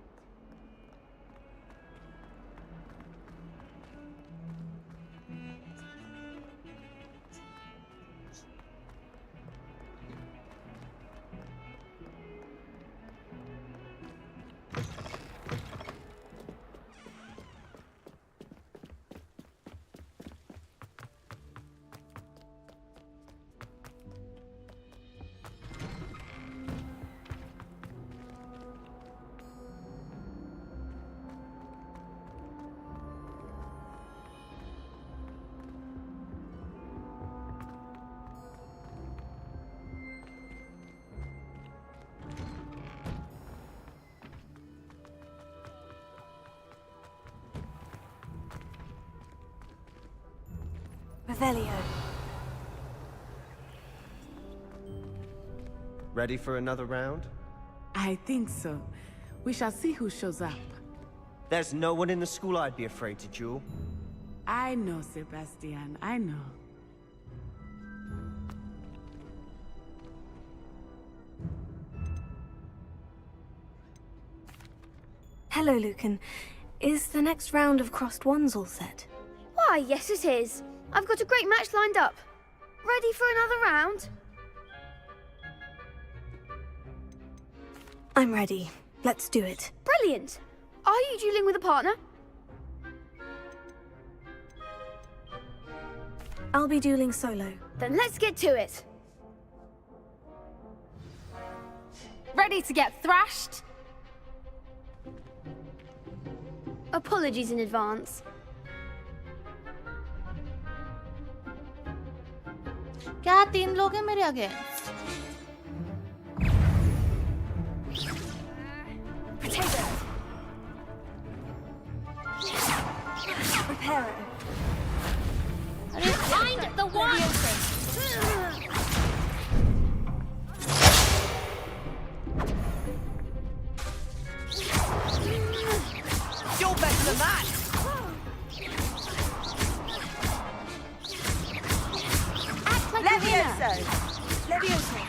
Revelio. Ready for another round? I think so. We shall see who shows up. There's no one in the school I'd be afraid to duel. I know, Sebastian, I know. Hello, Lucan. Is the next round of crossed ones all set? Why, yes it is. I've got a great match lined up. Ready for another round? I'm ready. Let's do it. Brilliant. Are you dueling with a partner? I'll be dueling solo. Then let's get to it. Ready to get thrashed? Apologies in advance. क्या 3 लोग हैं मेरे आगे? Potato. Reparo. Find the one! You're better than that! Act like Levioso! Levioso!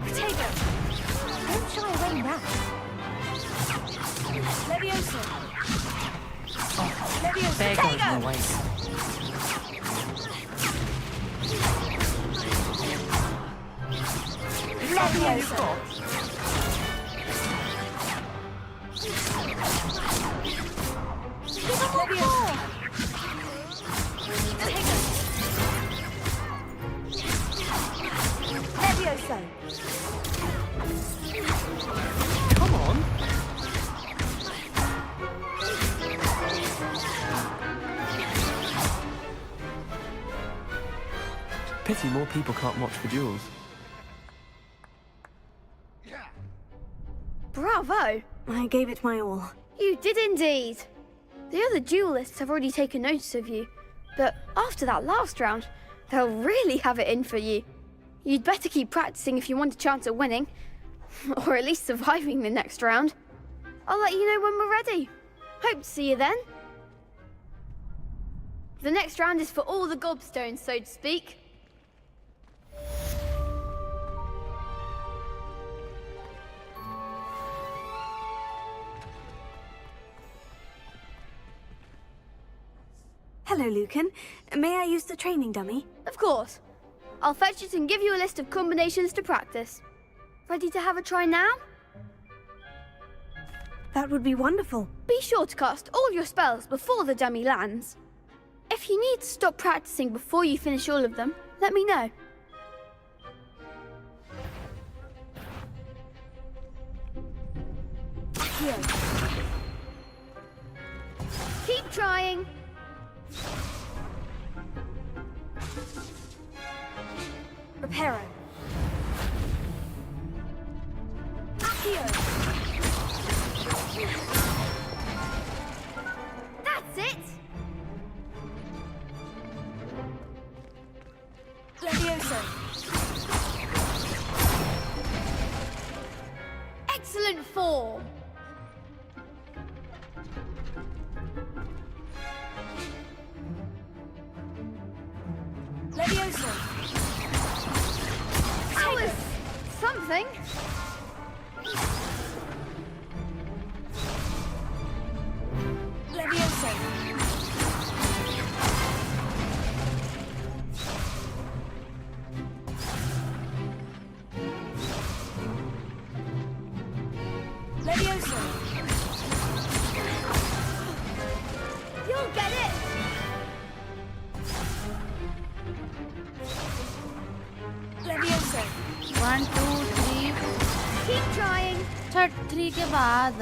Potato. Don't shy away now. Levioso! Oh, there goes my way. Levioso! Levioso! Come on. Pity more people can't watch the duels. Bravo! I gave it my all. You did indeed. The other duelists have already taken notice of you, but after that last round, they'll really have it in for you. You'd better keep practicing if you want a chance at winning, or at least surviving the next round. I'll let you know when we're ready. Hope to see you then. The next round is for all the gobstones, so to speak. Hello, Lucan. May I use the training dummy? Of course. I'll fetch it and give you a list of combinations to practice. Ready to have a try now? That would be wonderful. Be sure to cast all your spells before the dummy lands. If you need to stop practicing before you finish all of them, let me know. Here. Keep trying. Reparo. Accio. That's it. Levioso. Excellent form. Levioso. That was something. Levioso. Levioso. You'll get it. Levioso. 1 2 3 Keep trying. 3 के बाद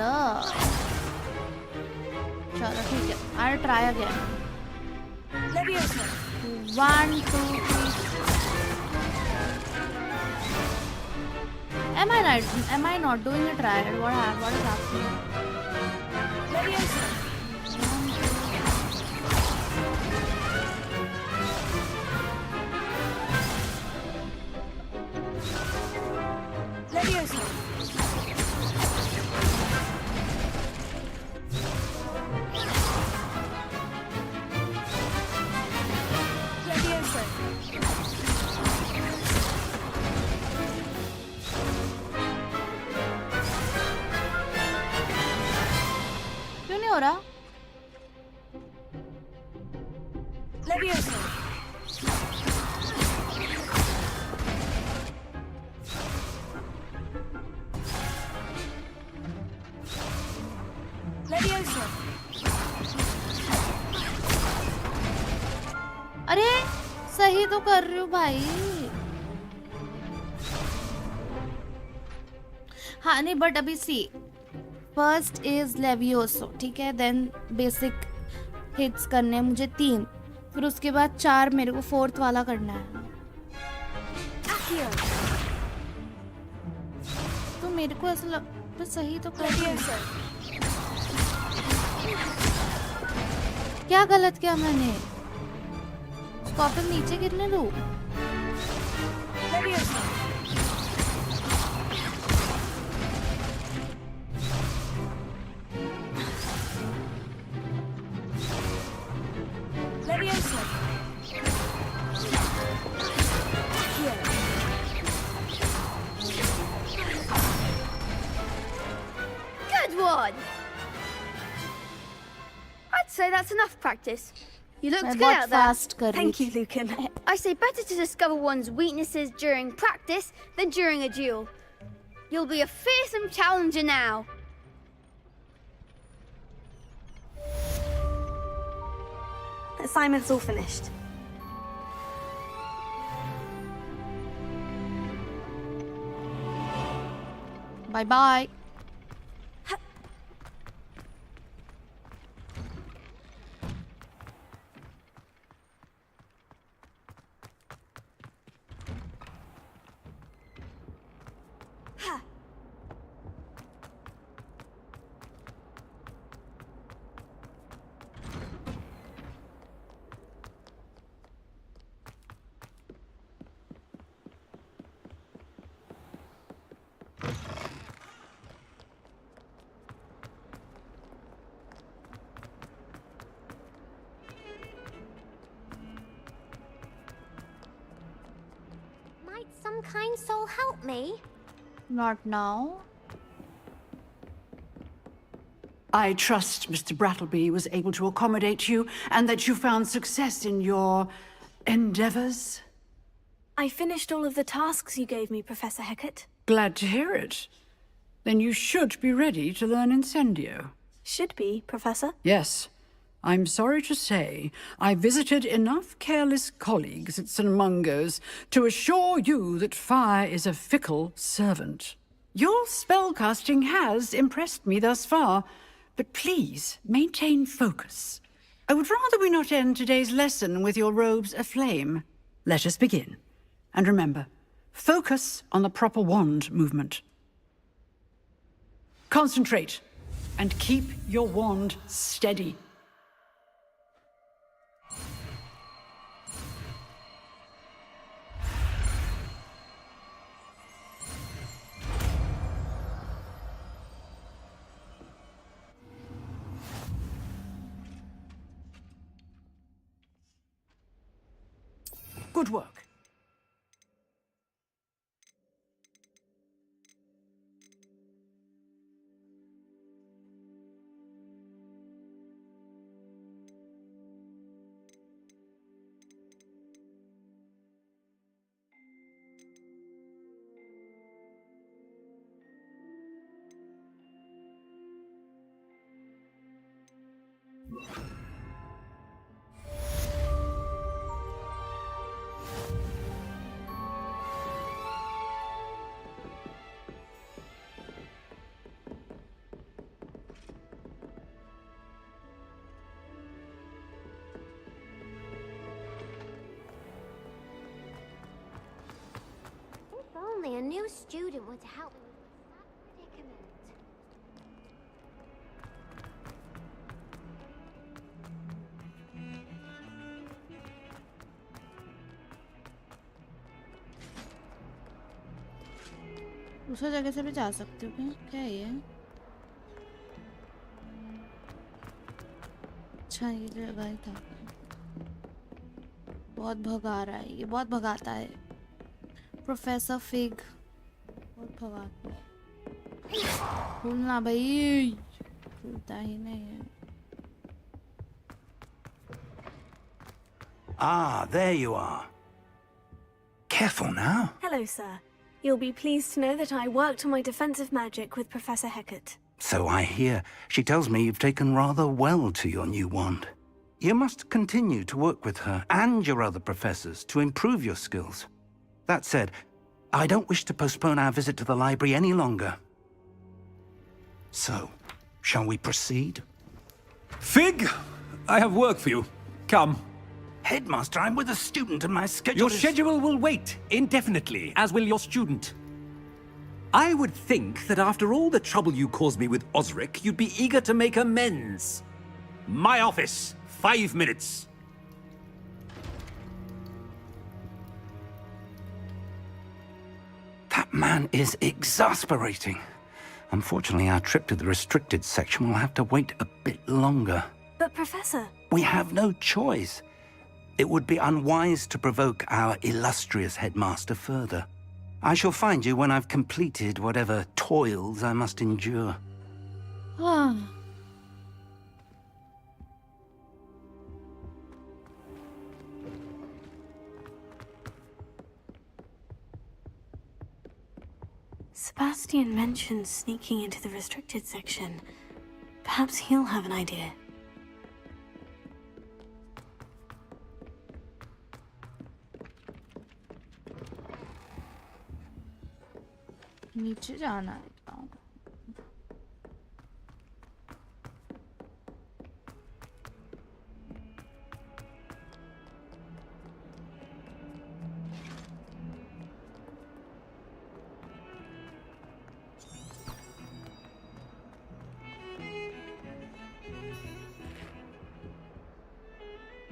चलो ठीक है I'll try again. Levioso. 1 2 3 Am I right? Am I not doing it right? What is happening? क्यों नहीं हो रहा? अरे सही तो कर रही हूँ भाई. हाँ नहीं बट अभी सी फर्स्ट इज लेवियोसो ठीक है देन बेसिक हिट्स करने हैं मुझे 3 फिर उसके बाद 4 मेरे को 4th वाला करना है. तो मेरे को ऐसा लगता सही तो कर रही हूँ. क्या गलत किया मैंने? स्कॉर्पियन नीचे गिरने दो. Good one! I'd say that's enough practice. You looked good out there. Thank you, Lucan. I say better to discover one's weaknesses during practice than during a duel. You'll be a fearsome challenger now. Assignment's all finished. Bye bye. Might some kind soul help me? Not now. I trust Mr. Brattleby was able to accommodate you and that you found success in your endeavors. I finished all of the tasks you gave me, Professor Hecat. Glad to hear it. Then you should be ready to learn Incendio. Should be, Professor. Yes. I'm sorry to say, I visited enough careless colleagues at St. Mungo's to assure you that fire is a fickle servant. Your spellcasting has impressed me thus far, but please maintain focus. I would rather we not end today's lesson with your robes aflame. Let us begin. And remember, focus on the proper wand movement. Concentrate, and keep your wand steady. Good work. only a new student were to help me with this sad predicament. दूसरी जगह से भी जा सकते हो क्या? क्या है ये? अच्छा ये जगह ही था। बहुत भगा रहा है ये, बहुत भगाता है। प्रोफेसर फिग बहुत भगाता है। खुलना भाई, खुलता ही नहीं है। Ah, there you are. Careful now. Hello, sir. You'll be pleased to know that I worked on my defensive magic with Professor Hecat. So I hear. She tells me you've taken rather well to your new wand. You must continue to work with her and your other professors to improve your skills. That said, I don't wish to postpone our visit to the library any longer. So, shall we proceed? Fig, I have work for you. Come. Headmaster, I'm with a student and my schedule Your is... schedule will wait indefinitely, as will your student. I would think that after all the trouble you caused me with Osric, you'd be eager to make amends. My office, 5 minutes. That man is exasperating. Unfortunately, our trip to the restricted section will have to wait a bit longer. But Professor... We have no choice. It would be unwise to provoke our illustrious headmaster further. I shall find you when I've completed whatever toils I must endure. Sebastian mentioned sneaking into the restricted section. Perhaps he'll have an idea. नीचे जाना है।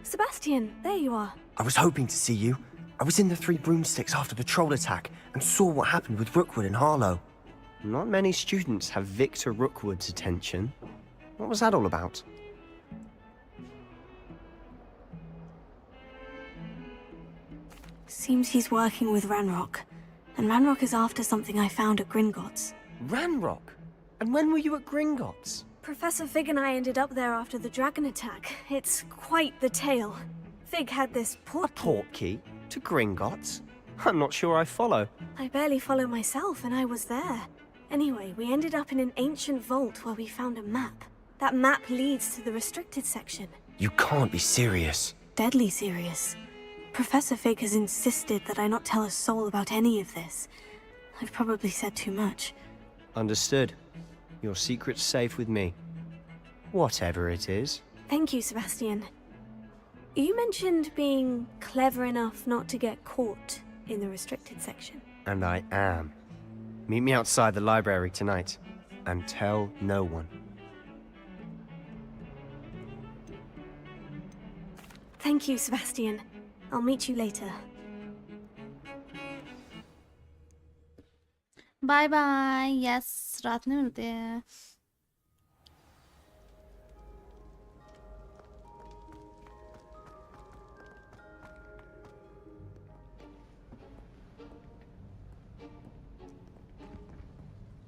Sebastian, there you are. I was hoping to see you. I was in the Three Broomsticks after the troll attack and saw what happened with Rookwood and Harlow. Not many students have Victor Rookwood's attention. What was that all about? Seems he's working with Ranrock. And Ranrock is after something I found at Gringotts. Ranrock? And when were you at Gringotts? Professor Fig and I ended up there after the dragon attack. It's quite the tale. Fig had this portkey. A portkey? To Gringotts? I'm not sure I follow. I barely follow myself, and I was there. Anyway, we ended up in an ancient vault where we found a map. That map leads to the restricted section. You can't be serious. Deadly serious. Professor Fig has insisted that I not tell a soul about any of this. I've probably said too much. Understood. Your secret's safe with me. Whatever it is. Thank you, Sebastian. You mentioned being clever enough not to get caught in the restricted section. And I am. Meet me outside the library tonight. And tell no one. Thank you, Sebastian. I'll meet you later. Bye bye. Yes, रात में मिलते हैं.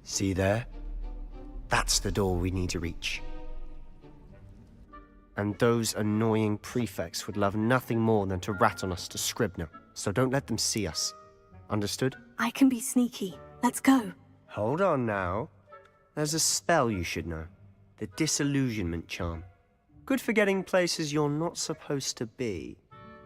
See there? That's the door we need to reach. And those annoying prefects would love nothing more than to rat on us to Scribner, so don't let them see us. Understood? I can be sneaky. Let's go. Hold on now. There's a spell you should know. The Disillusionment Charm. Good for getting places you're not supposed to be.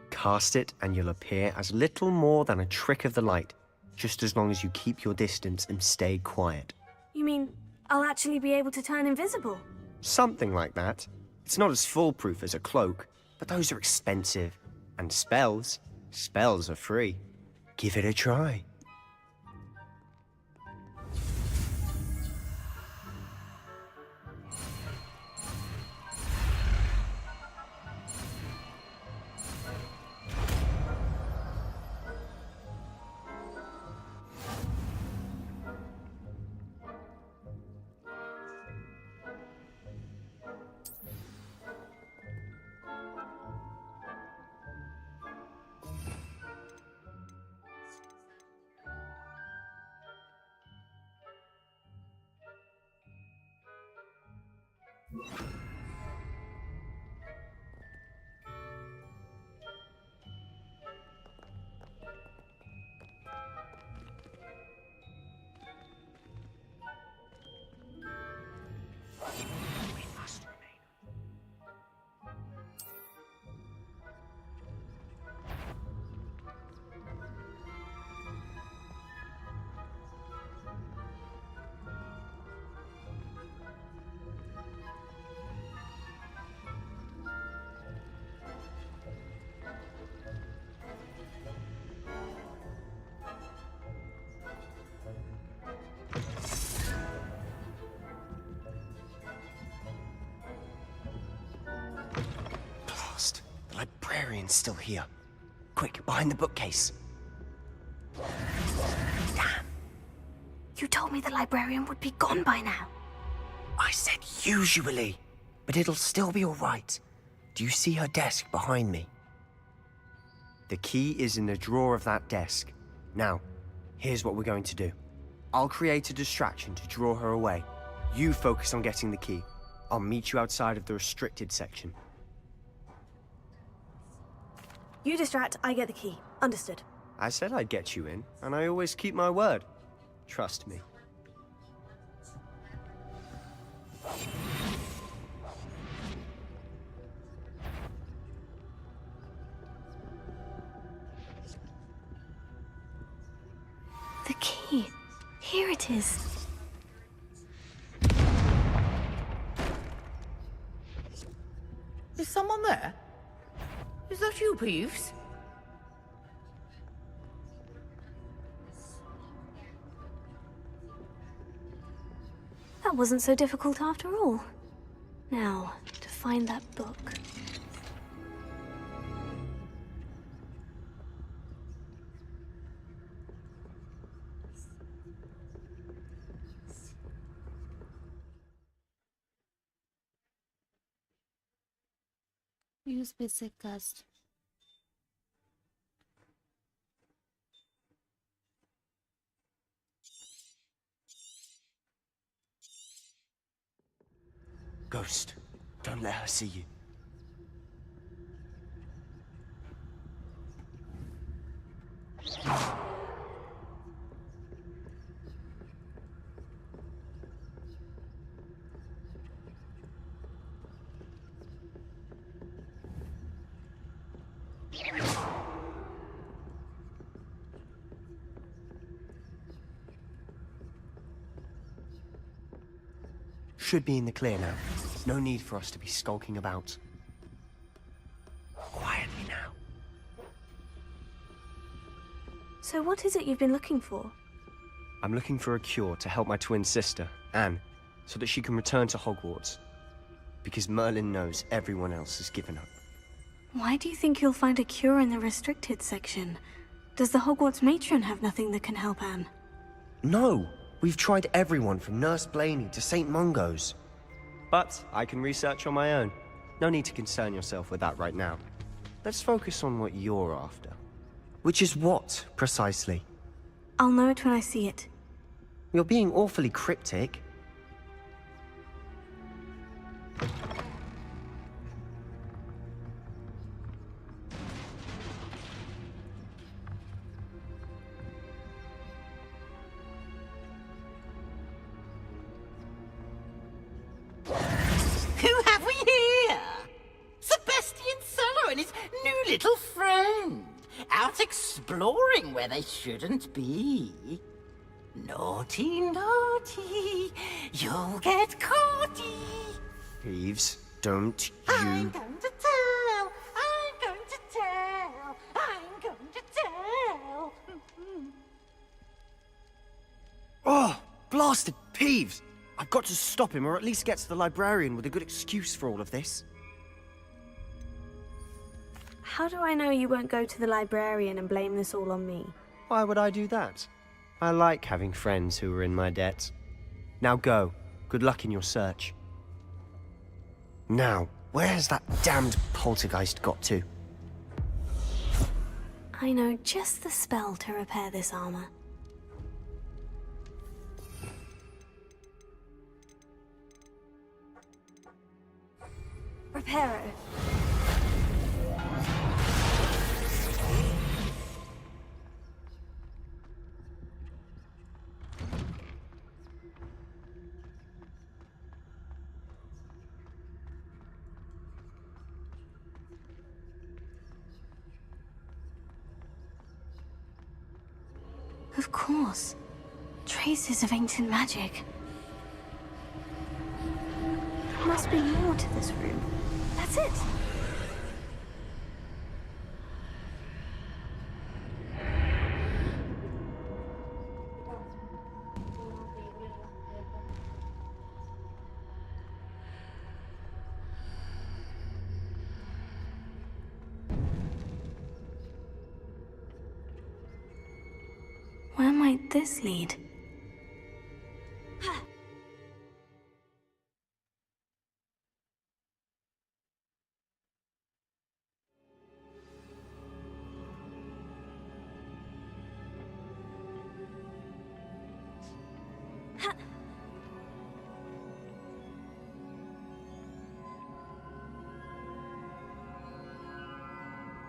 Cast it and you'll appear as little more than a trick of the light, just as long as you keep your distance and stay quiet. You mean I'll actually be able to turn invisible? Something like that. It's not as foolproof as a cloak, but those are expensive. And spells are free. Give it a try. Blast! The librarian's still here. Quick, behind the bookcase. Damn. You told me the librarian would be gone by now. I said usually, but it'll still be all right. Do you see her desk behind me? The key is in the drawer of that desk. Now, here's what we're going to do. I'll create a distraction to draw her away. You focus on getting the key. I'll meet you outside of the restricted section. You distract, I get the key. Understood. I said I'd get you in, and I always keep my word. Trust me. The key. Here it is. Is someone there? Is that you, Peeves? That wasn't so difficult after all. Now, to find that book. Use basic cast. Ghost, don't let her see you. Should be in the clear now. No need for us to be skulking about. Quietly now. So what is it you've been looking for? I'm looking for a cure to help my twin sister, Anne, so that she can return to Hogwarts. Because Merlin knows everyone else has given up. Why do you think you'll find a cure in the restricted section? Does the Hogwarts matron have nothing that can help Anne? No! We've tried everyone from Nurse Blaney to St. Mungo's. But I can research on my own. No need to concern yourself with that right now. Let's focus on what you're after. Which is what, precisely? I'll know it when I see it. You're being awfully cryptic. Who have we here? Sebastian Sallow and his new little friend. Out exploring where they shouldn't be. Naughty, naughty. You'll get caughty. Peeves, don't I'm you... going to tell. I'm going to tell. I'm going to tell. Oh, blasted Peeves! I've got to stop him, or at least get to the librarian with a good excuse for all of this. How do I know you won't go to the librarian and blame this all on me? Why would I do that? I like having friends who are in my debt. Now go. Good luck in your search. Now, where has that damned poltergeist got to? I know just the spell to repair this armor. Reparo. Of course. Traces of ancient magic. There must be more to this room. That's it. Where might this lead?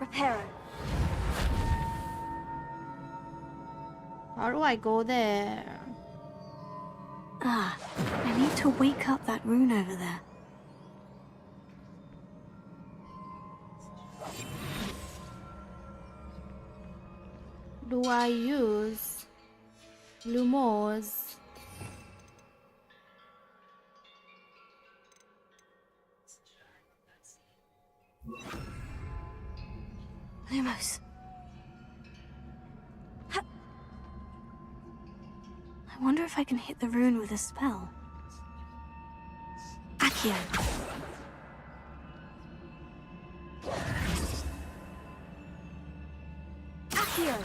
Reparo. How do I go there? Ah, I need to wake up that rune over there. Do I use Lumos? Lumos. I wonder if I can hit the rune with a spell. Accio. Accio.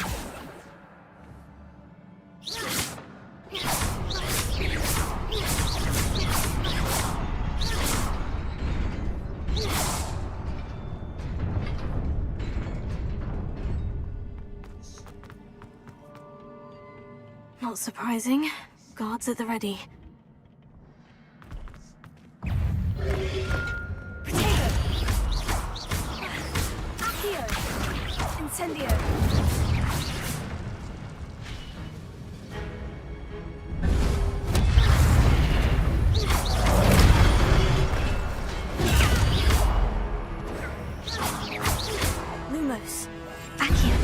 Not surprising. Guards at the ready. Potato. Accio. Incendio. Lumos. Accio.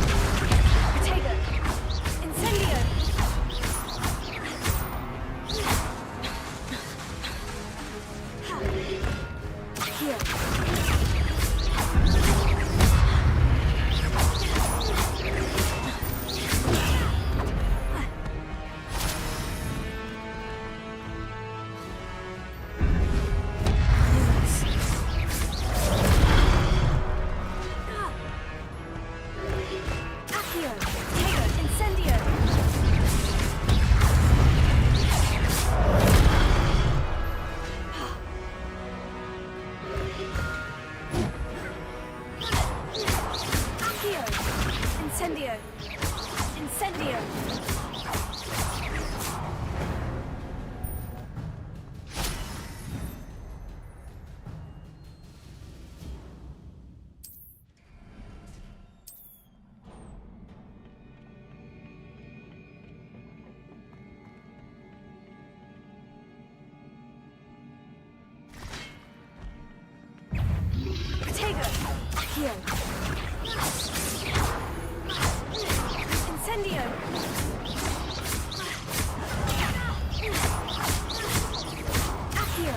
Potato. Incendio. Incendio! Incendio! Potato! Here! Incendio! Accio!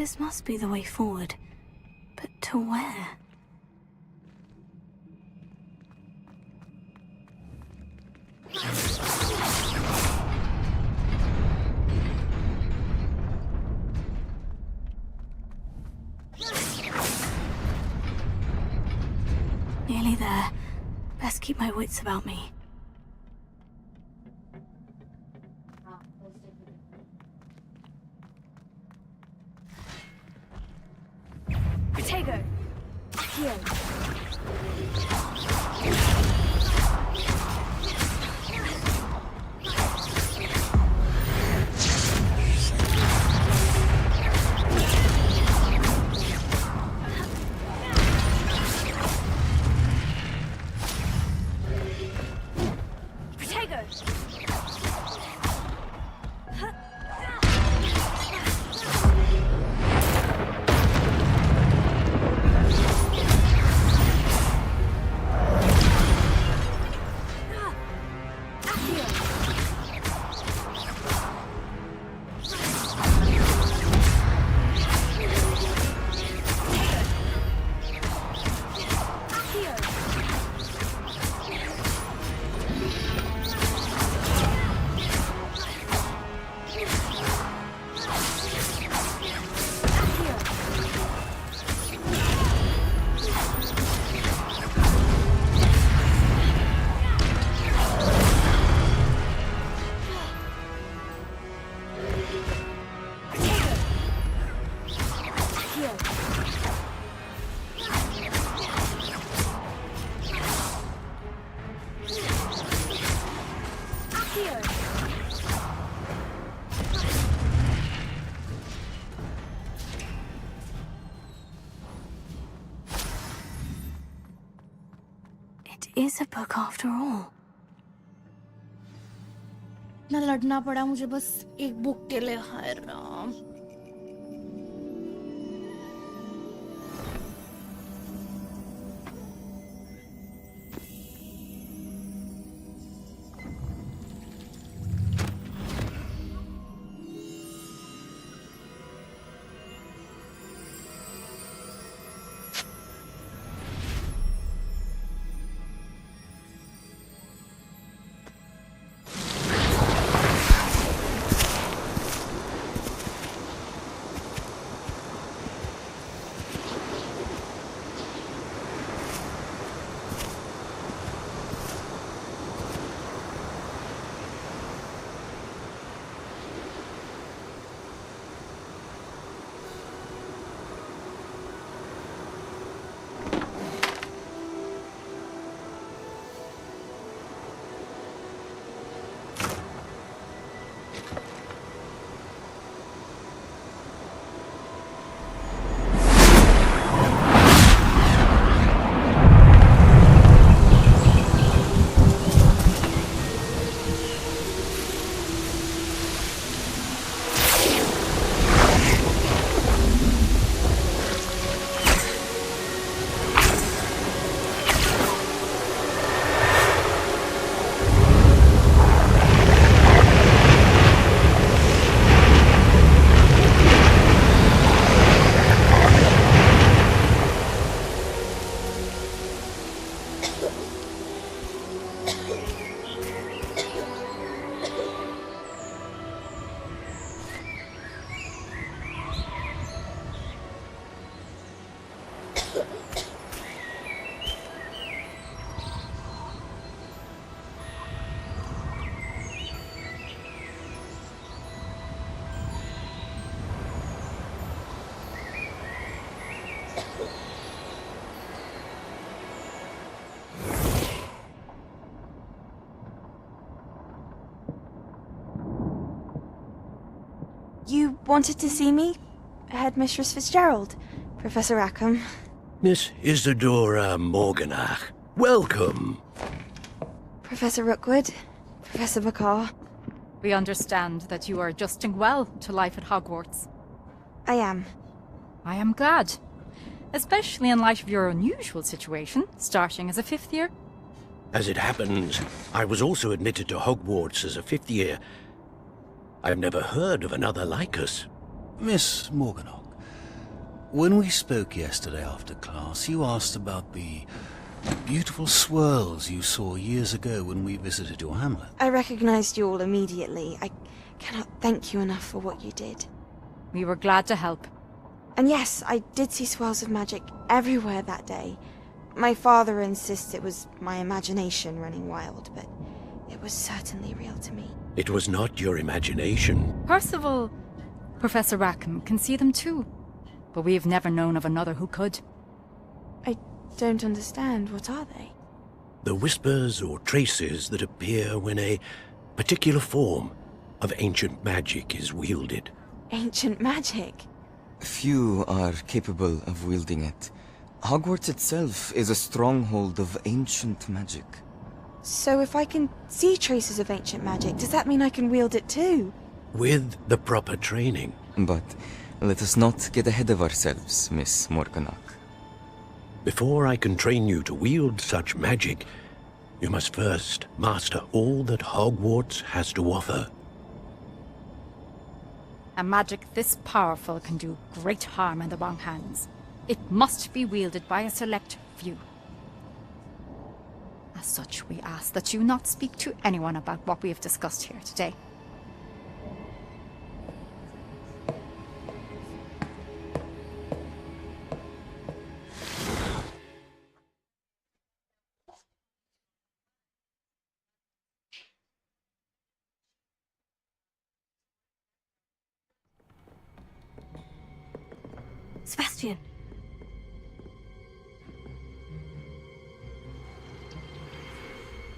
This must be the way forward. But to where? Nearly there. Best keep my wits about me. Protego. Accio. It is a book after all. ना लड़ना पड़ा मुझे बस एक book के लिए हाय Ram You wanted to see me? Headmistress Fitzgerald? Professor Rackham? Miss Isadora Morganach, welcome. Professor Rookwood? Professor Bakar? We understand that you are adjusting well to life at Hogwarts. I am. I am glad. Especially in light of your unusual situation, starting as a 5th year. As it happens, I was also admitted to Hogwarts as a 5th year. I've never heard of another like us. Miss Morganach, When we spoke yesterday after class, you asked about the beautiful swirls you saw years ago when we visited your hamlet. I recognized you all immediately. I cannot thank you enough for what you did. We were glad to help. And yes, I did see swirls of magic everywhere that day. My father insists it was my imagination running wild, but it was certainly real to me. It was not your imagination. Percival, Professor Rackham can see them too. But we've never known of another who could. I don't understand. What are they? The whispers or traces that appear when a particular form of ancient magic is wielded. Ancient magic? Few are capable of wielding it. Hogwarts itself is a stronghold of ancient magic. So if I can see traces of ancient magic, does that mean I can wield it too? With the proper training. But let us not get ahead of ourselves, Miss Morganach. Before I can train you to wield such magic, you must first master all that Hogwarts has to offer. A magic this powerful can do great harm in the wrong hands. It must be wielded by a select few. As such, we ask that you not speak to anyone about what we have discussed here today. Sebastian.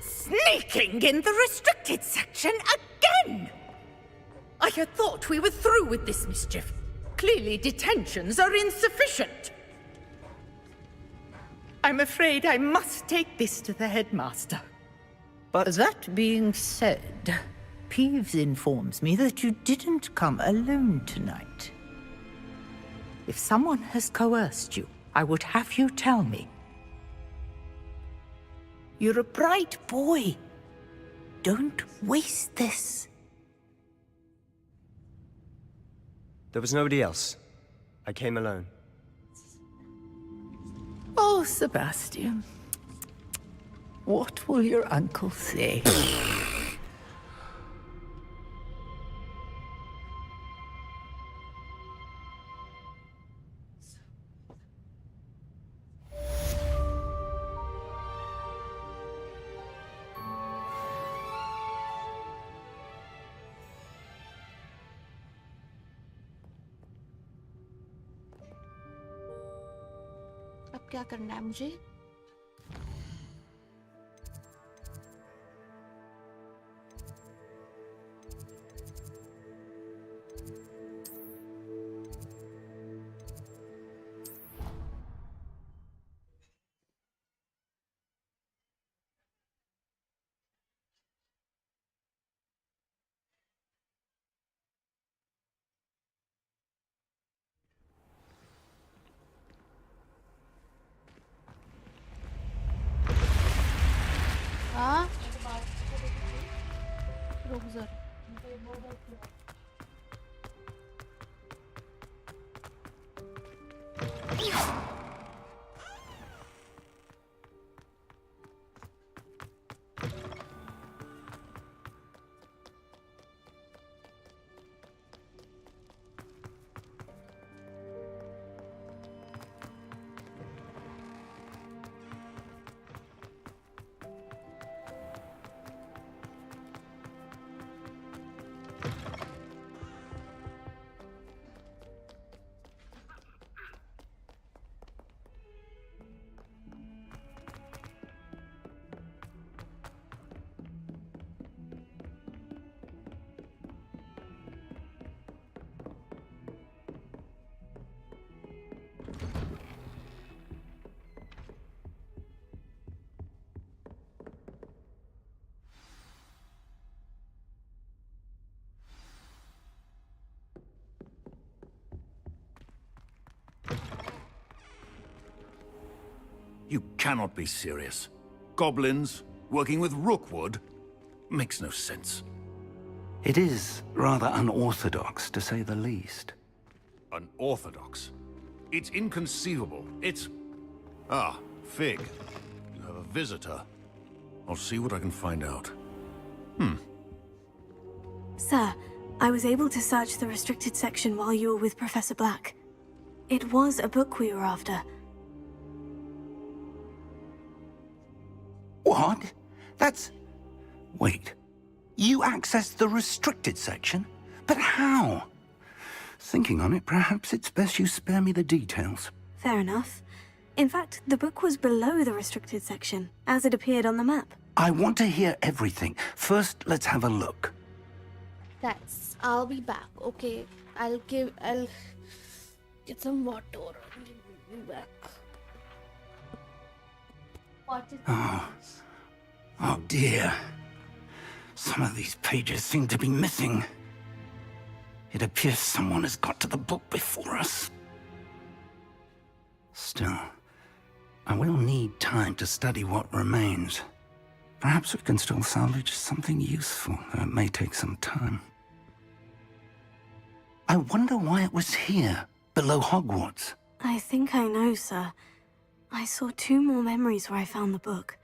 Sneaking in the restricted section again! I had thought we were through with this mischief. Clearly detentions are insufficient. I'm afraid I must take this to the headmaster. But that being said, Peeves informs me that you didn't come alone tonight. If someone has coerced you, I would have you tell me. You're a bright boy. Don't waste this. There was nobody else. I came alone. Oh, Sebastian. What will your uncle say? अब क्या करना है मुझे? हाँ? रुक जरा। You cannot be serious. Goblins working with Rookwood makes no sense. It is rather unorthodox, to say the least. Unorthodox? It's inconceivable. It's... Ah, Fig. You have a visitor. I'll see what I can find out. Sir, I was able to search the restricted section while you were with Professor Black. It was a book we were after. What? That's... Wait. You accessed the restricted section? But how? Thinking on it, perhaps it's best you spare me the details. Fair enough. In fact, the book was below the restricted section, as it appeared on the map. I want to hear everything. First, let's have a look. I'll be back. Okay, I'll get some water and be back. Oh dear. Some of these pages seem to be missing. It appears someone has got to the book before us. Still, I will need time to study what remains. Perhaps we can still salvage something useful, though it may take some time. I wonder why it was here, below Hogwarts. I think I know, sir. I saw 2 more memories where I found the book.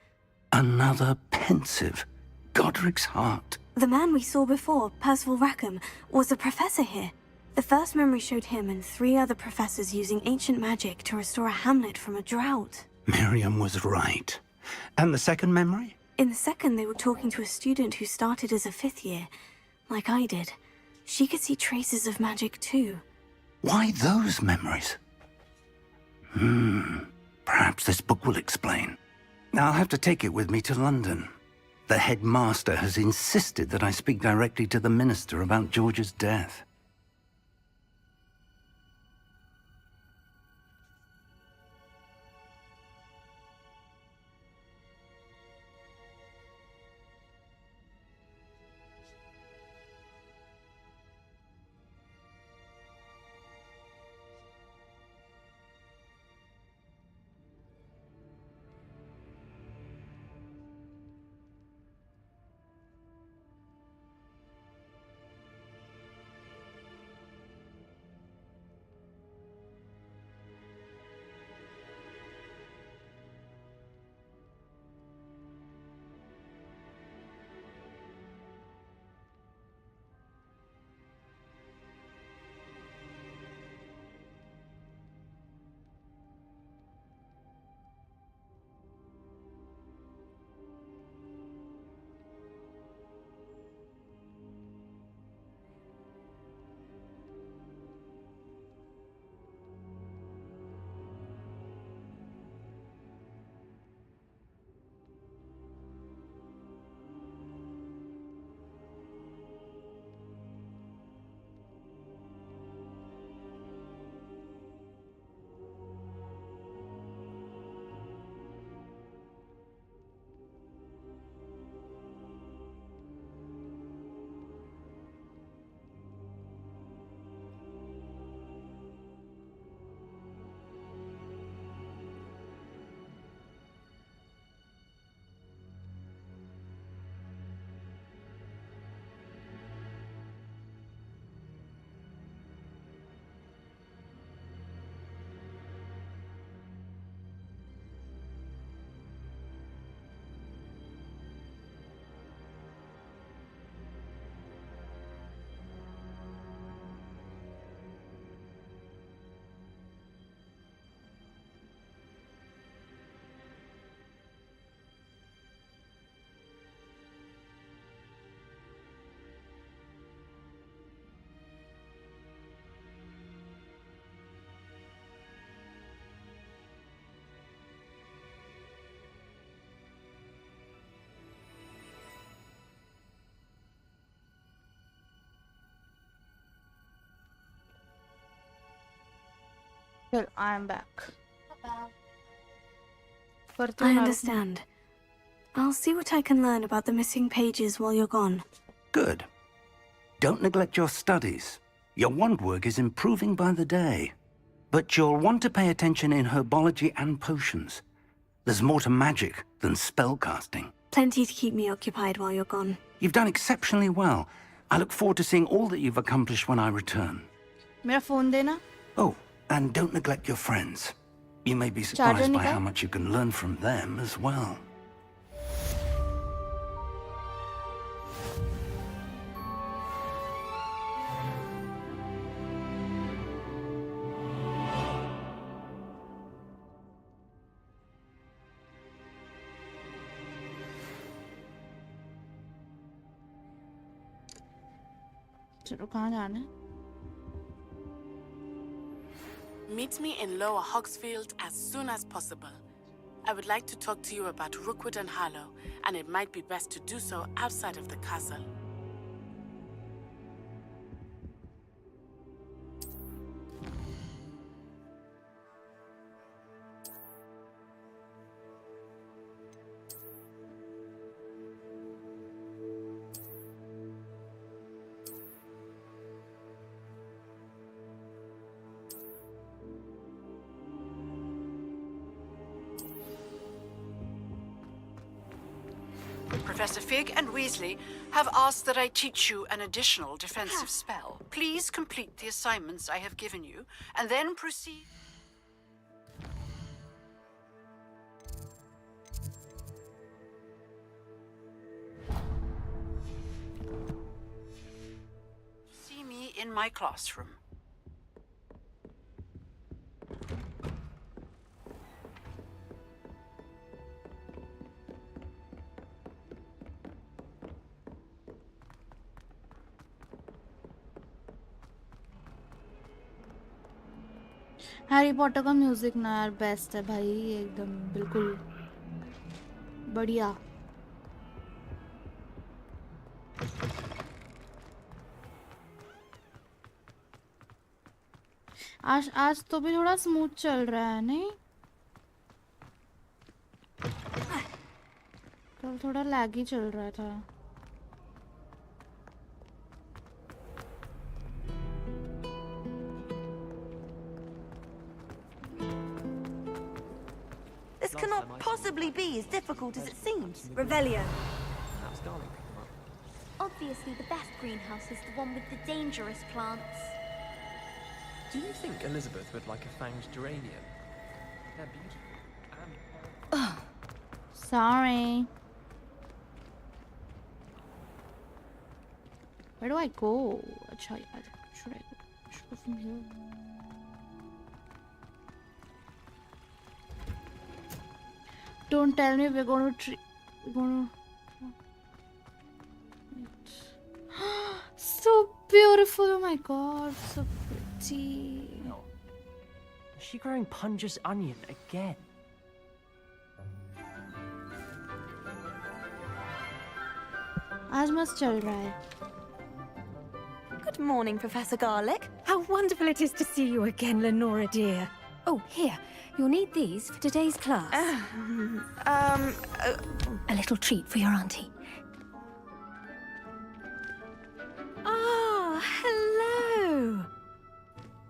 Another pensive. Godric's heart. The man we saw before, Percival Rackham, was a professor here. The first memory showed him and 3 other professors using ancient magic to restore a hamlet from a drought. Miriam was right. And the second memory? In the second, they were talking to a student who started as a 5th year, like I did. She could see traces of magic too. Why those memories? Perhaps this book will explain. I'll have to take it with me to London. The headmaster has insisted that I speak directly to the minister about George's death. Well, I'm back. I understand. I'll see what I can learn about the missing pages while you're gone. Good. Don't neglect your studies. Your wand work is improving by the day. But you'll want to pay attention in herbology and potions. There's more to magic than spellcasting. Plenty to keep me occupied while you're gone. You've done exceptionally well. I look forward to seeing all that you've accomplished when I return. मेरा phone देना? Oh, And don't neglect your friends. You may be surprised by Nika? how much you can learn from them as well. चलो कहाँ जाना है? Meet me in Lower Hogsfield as soon as possible. I would like to talk to you about Rookwood and Harlow, and it might be best to do so outside of the castle. Professor Fig and Weasley have asked that I teach you an additional defensive spell. Please complete the assignments I have given you, and then proceed... See me in my classroom. Harry Potter का music ना यार best है भाई, एकदम बिल्कुल बढ़िया। आज तो भी थोड़ा स्मूथ चल रहा है नहीं? कल थोड़ा लैगी चल रहा था। This cannot possibly be as difficult as it seems. Revelio. Obviously, the best greenhouse is the one with the dangerous plants. Do you think Elizabeth would like a fanged geranium? They're beautiful. Sorry. Where do I go? Should I go from here? Don't tell me we're going to so beautiful. Oh my god, so pretty. Is she growing Punja's onion again? आज मस्त चल रहा है. Good morning, Professor Garlick. How wonderful it is to see you again, Lenora dear. Oh, here. You'll need these for today's class. A little treat for your auntie. Ah, hello.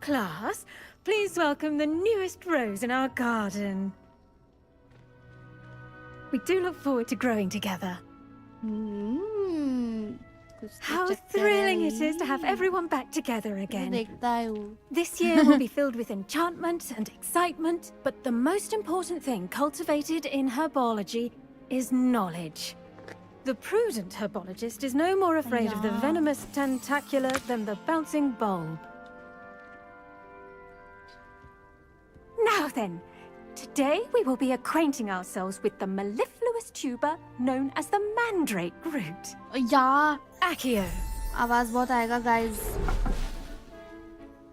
Class, please welcome the newest rose in our garden. We do look forward to growing together. How thrilling it is to have everyone back together again. This year will be filled with enchantment and excitement, but the most important thing cultivated in herbology is knowledge. The prudent herbologist is no more afraid of the venomous tentacular than the bouncing bulb. Now then, today we will be acquainting ourselves with the mellifluous tuber known as the mandrake root. Yeah. Accio. आवाज बहुत आएगा, guys.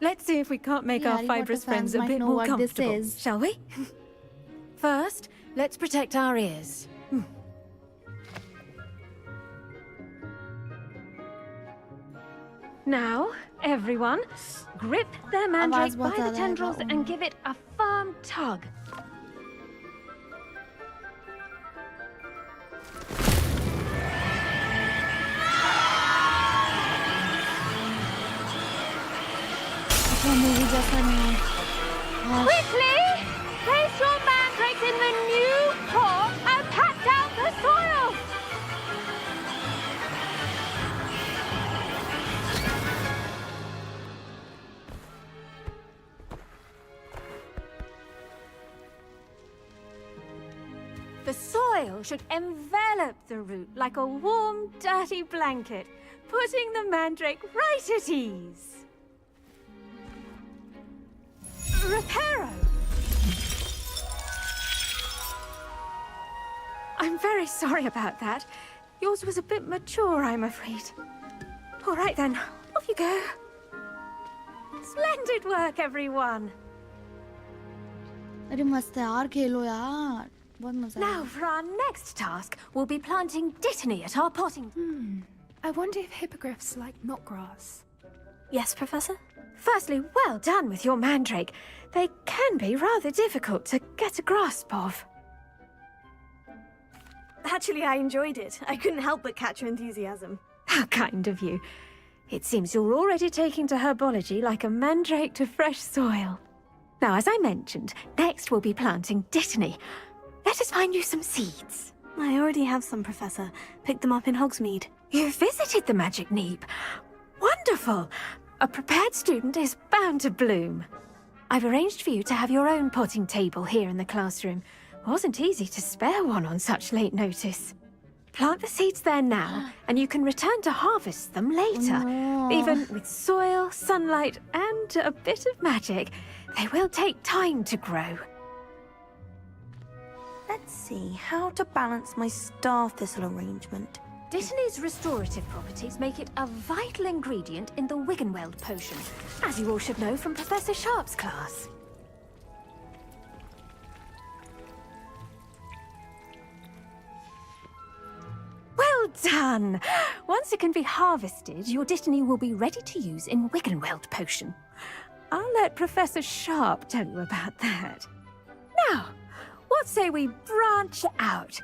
Let's see if we can't make our fibrous friends a bit more comfortable, shall we? First, let's protect our ears. Now, everyone, grip their mandrake by the tendrils and give it a firm tug. Quickly! Place your mandrakes in the new pot and pat down the soil! soil should envelop the root like a warm, dirty blanket, putting the mandrake right at ease. Reparo! I'm very sorry about that. Yours was a bit mature, I'm afraid. All right then, off you go. Splendid work, everyone! अरे मस्त है यार खेलो यार बहुत मजा Now for our next task, we'll be planting dittany at our potting. I wonder if hippogriffs like knotgrass. Yes, Professor? Firstly, well done with your mandrake. They can be rather difficult to get a grasp of. Actually, I enjoyed it. I couldn't help but catch your enthusiasm. How kind of you. It seems you're already taking to herbology like a mandrake to fresh soil. Now, as I mentioned, next we'll be planting dittany. Let us find you some seeds. I already have some, Professor. Picked them up in Hogsmeade. You visited the Magic Neep. Wonderful! A prepared student is bound to bloom. I've arranged for you to have your own potting table here in the classroom. Wasn't easy to spare one on such late notice. Plant the seeds there now, and you can return to harvest them later. Even with soil, sunlight, and a bit of magic, they will take time to grow. Let's see, how to balance my star thistle arrangement. Dittany's restorative properties make it a vital ingredient in the Wiggenweld potion, as you all should know from Professor Sharp's class. Well done! Once it can be harvested, your dittany will be ready to use in Wiggenweld potion. I'll let Professor Sharp tell you about that. Now, what say we branch out?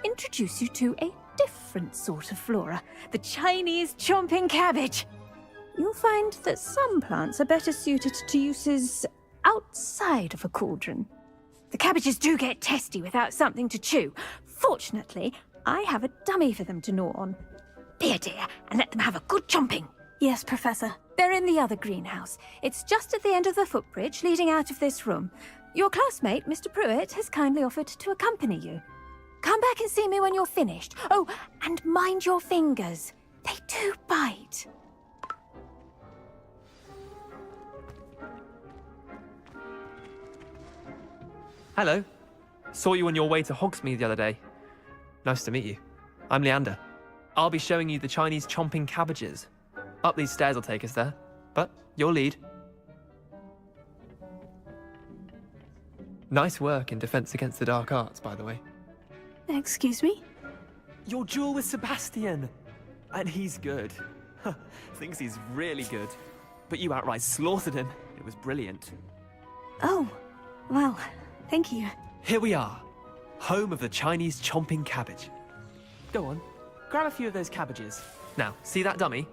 Introduce you to a different sort of flora, the Chinese chomping cabbage. You'll find that some plants are better suited to uses outside of a cauldron. The cabbages do get testy without something to chew. Fortunately, I have a dummy for them to gnaw on. Be a dear and let them have a good chomping. Yes, Professor. They're in the other greenhouse. It's just at the end of the footbridge leading out of this room. Your classmate, Mr. Pruitt, has kindly offered to accompany you. Come back and see me when you're finished. Oh, and mind your fingers. They do bite. Hello. Saw you on your way to Hogsmeade the other day. Nice to meet you. I'm Leander. I'll be showing you the Chinese chomping cabbages. Up these stairs will take us there, but you'll lead. Nice work in Defense Against the Dark Arts, by the way. Excuse me? Your duel with Sebastian! And he's good. Thinks he's really good. But you outright slaughtered him. It was brilliant. Oh, well, thank you. Here we are. Home of the Chinese chomping cabbage. Go on, grab a few of those cabbages. Now, see that dummy?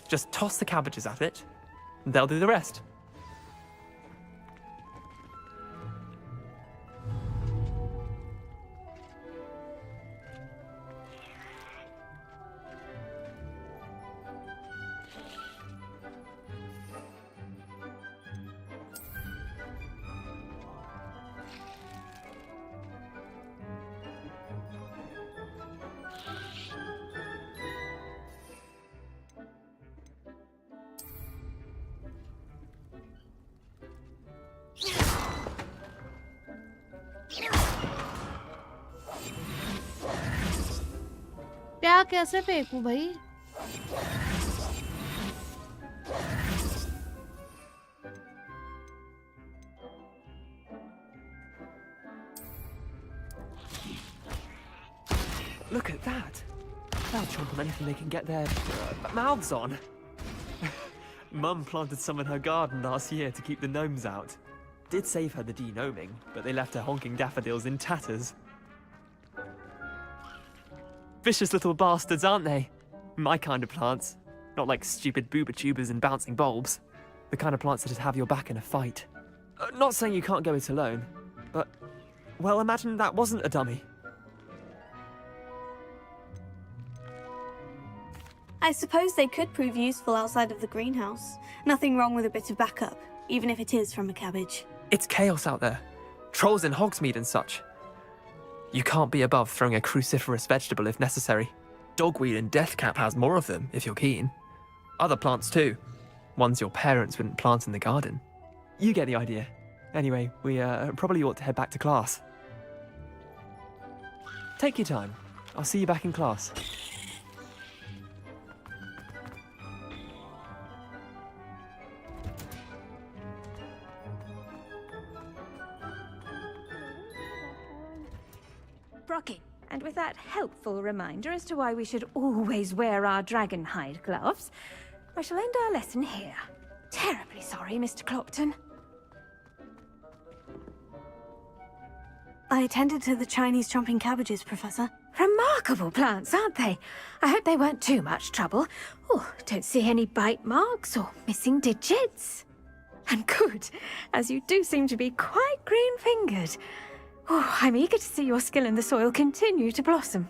Just toss the cabbages at it, and they'll do the rest. क्या कैसे फेंकूं भाई Look at that. They'll chomp on anything they can get their mouths on. Mum planted some in her garden last year to keep the gnomes out. Did save her the de-gnoming, but they left her honking daffodils in tatters. Vicious little bastards, aren't they? My kind of plants. Not like stupid booba tubers and bouncing bulbs. The kind of plants that'd have your back in a fight. Not saying you can't go it alone, but... well, imagine that wasn't a dummy. I suppose they could prove useful outside of the greenhouse. Nothing wrong with a bit of backup, even if it is from a cabbage. It's chaos out there. Trolls in Hogsmeade and such. You can't be above throwing a cruciferous vegetable if necessary. Dogweed and deathcap has more of them, if you're keen. Other plants too. Ones your parents wouldn't plant in the garden. You get the idea. Anyway, we probably ought to head back to class. Take your time. I'll see you back in class. Brocky, and with that helpful reminder as to why we should always wear our dragon hide gloves, I shall end our lesson here. Terribly sorry, Mr. Clopton. I attended to the Chinese chomping cabbages, Professor. Remarkable plants, aren't they? I hope they weren't too much trouble. Oh, don't see any bite marks or missing digits. And good, as you do seem to be quite green-fingered. Oh, I'm eager to see your skill in the soil continue to blossom.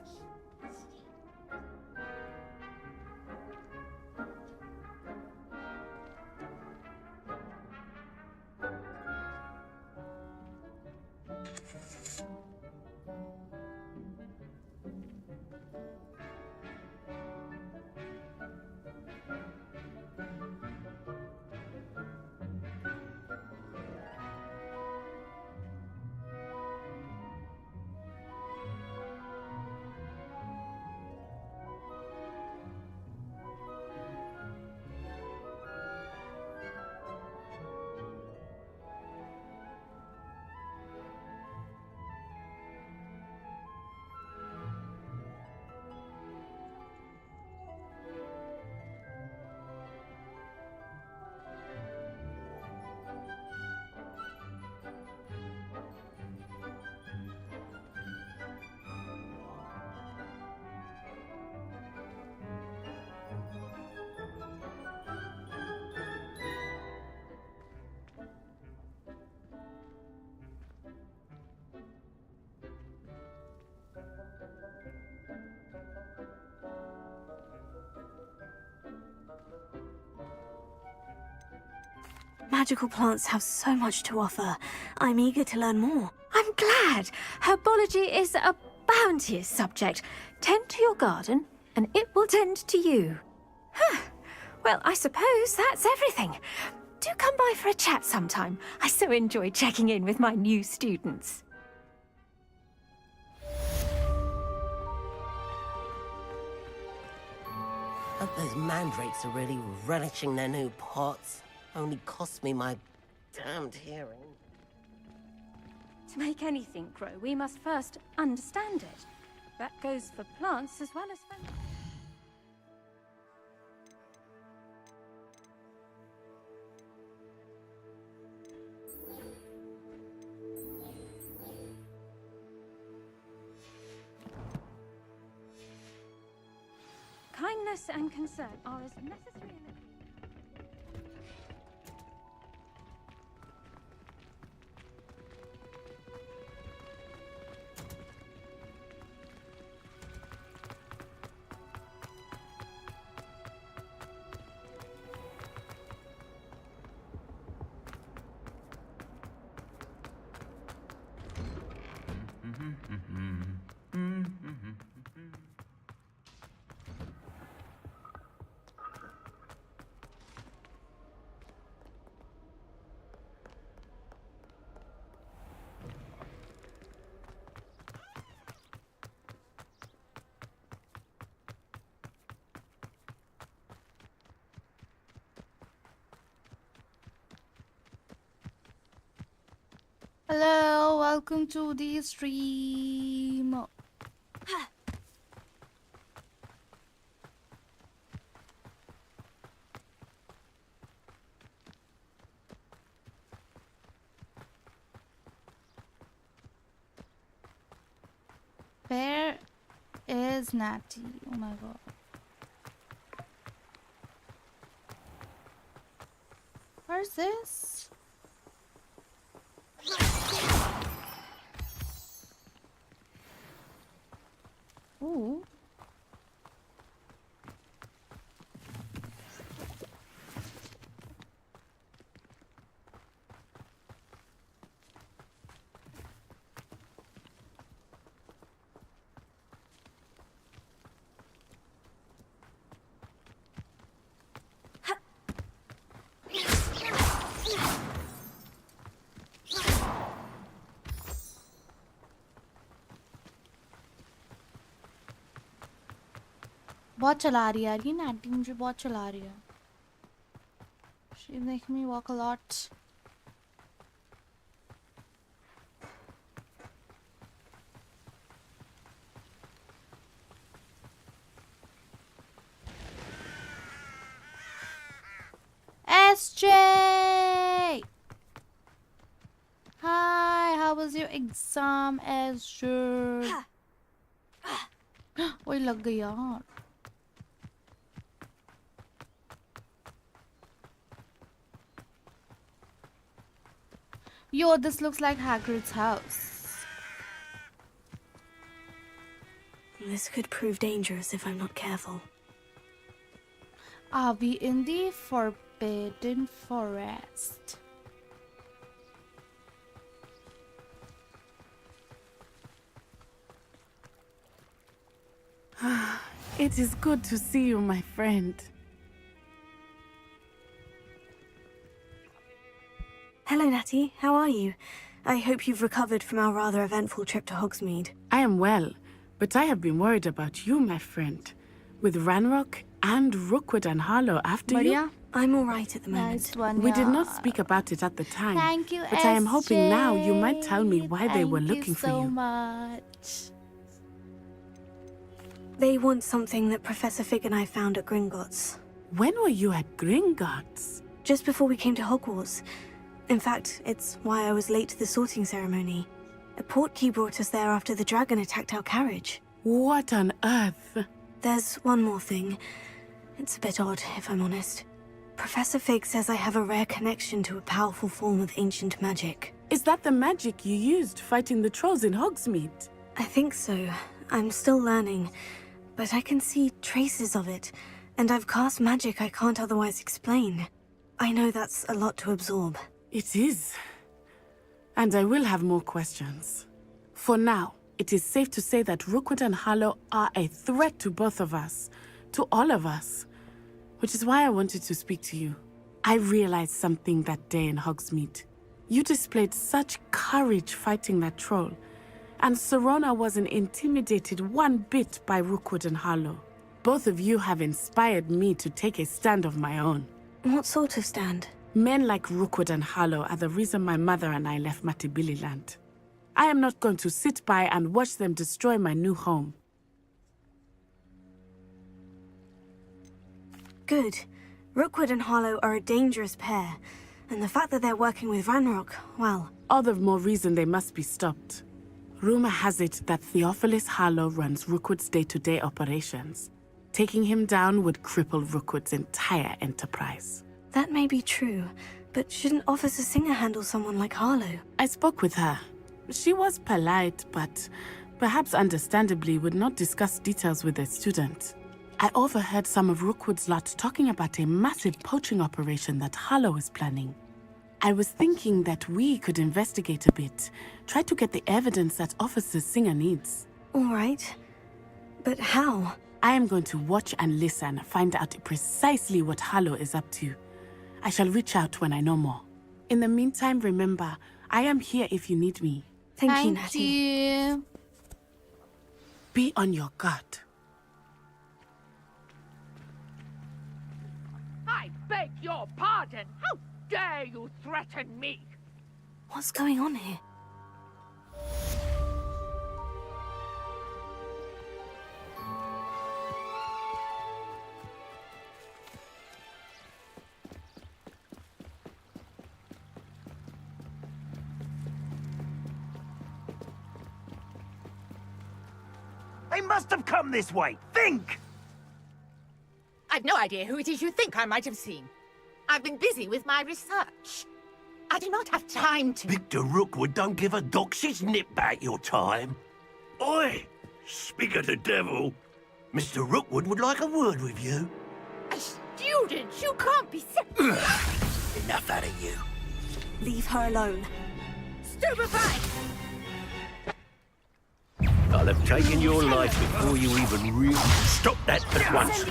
Magical plants have so much to offer. I'm eager to learn more. I'm glad. Herbology is a bounteous subject. Tend to your garden, and it will tend to you. Huh. Well, I suppose that's everything. Do come by for a chat sometime. I so enjoy checking in with my new students. Hope those mandrakes are really relishing their new pots. Only cost me my damned hearing. To make anything grow, we must first understand it. That goes for plants as well as for... Kindness and concern are as necessary in the... Hello, welcome to the stream. Where is Natty? Oh my god. Where's this? Ooh. बहुत चला रही है यार ये नाटी मुझे बहुत चला रही है. She makes me walk a lot. SJ! Hi, how was your exam, SJ? ओए लग गई यार. Yo, this looks like Hagrid's house. This could prove dangerous if I'm not careful. Are we in the Forbidden Forest? It is good to see you, my friend. Hello, Natty. How are you? I hope you've recovered from our rather eventful trip to Hogsmeade. I am well, but I have been worried about you, my friend. With Ranrock and Rookwood and Harlow after you. I'm all right at the moment. We did not speak about it at the time. Thank you, but I am hoping now you SJ. might tell me why they were looking for so you. much. They want something that Professor Fig and I found at Gringotts. When were you at Gringotts? Just before we came to Hogwarts. In fact, it's why I was late to the sorting ceremony. A portkey brought us there after the dragon attacked our carriage. What on earth? There's one more thing. It's a bit odd, if I'm honest. Professor Fig says I have a rare connection to a powerful form of ancient magic. Is that the magic you used fighting the trolls in Hogsmeade? I think so. I'm still learning, but I can see traces of it, and I've cast magic I can't otherwise explain. I know that's a lot to absorb. It is. And I will have more questions. For now, it is safe to say that Rookwood and Harlow are a threat to both of us, to all of us, which is why I wanted to speak to you. I realized something that day in Hogsmeade. You displayed such courage fighting that troll, and Serona wasn't intimidated one bit by Rookwood and Harlow. Both of you have inspired me to take a stand of my own. What sort of stand? Men like Rookwood and Harlow are the reason my mother and I left Matabeleland. I am not going to sit by and watch them destroy my new home. Good. Rookwood and Harlow are a dangerous pair, and the fact that they're working with Ranrock, well... All the more reason they must be stopped. Rumor has it that Theophilus Harlow runs Rookwood's day-to-day operations. Taking him down would cripple Rookwood's entire enterprise. That may be true, but shouldn't Officer Singer handle someone like Harlow? I spoke with her. She was polite, but perhaps understandably would not discuss details with a student. I overheard some of Rookwood's lot talking about a massive poaching operation that Harlow is planning. I was thinking that we could investigate a bit, try to get the evidence that Officer Singer needs. All right. But how? I am going to watch and listen, find out precisely what Harlow is up to. I shall reach out when I know more. In the meantime, remember, I am here if you need me. Thank you, Natty. You. Be on your guard. I beg your pardon. How dare you threaten me? What's going on here? They must have come this way. Think! I've no idea who it is you think I might have seen. I've been busy with my research. I do not have time to... Victor Rookwood don't give a dox's nip back your time. Oi! Speak of the devil. Mr. Rookwood would like a word with you. A student? You can't be... Enough out of you. Leave her alone. Stupefy! I'll have taken your life before you even really... Stop that at once.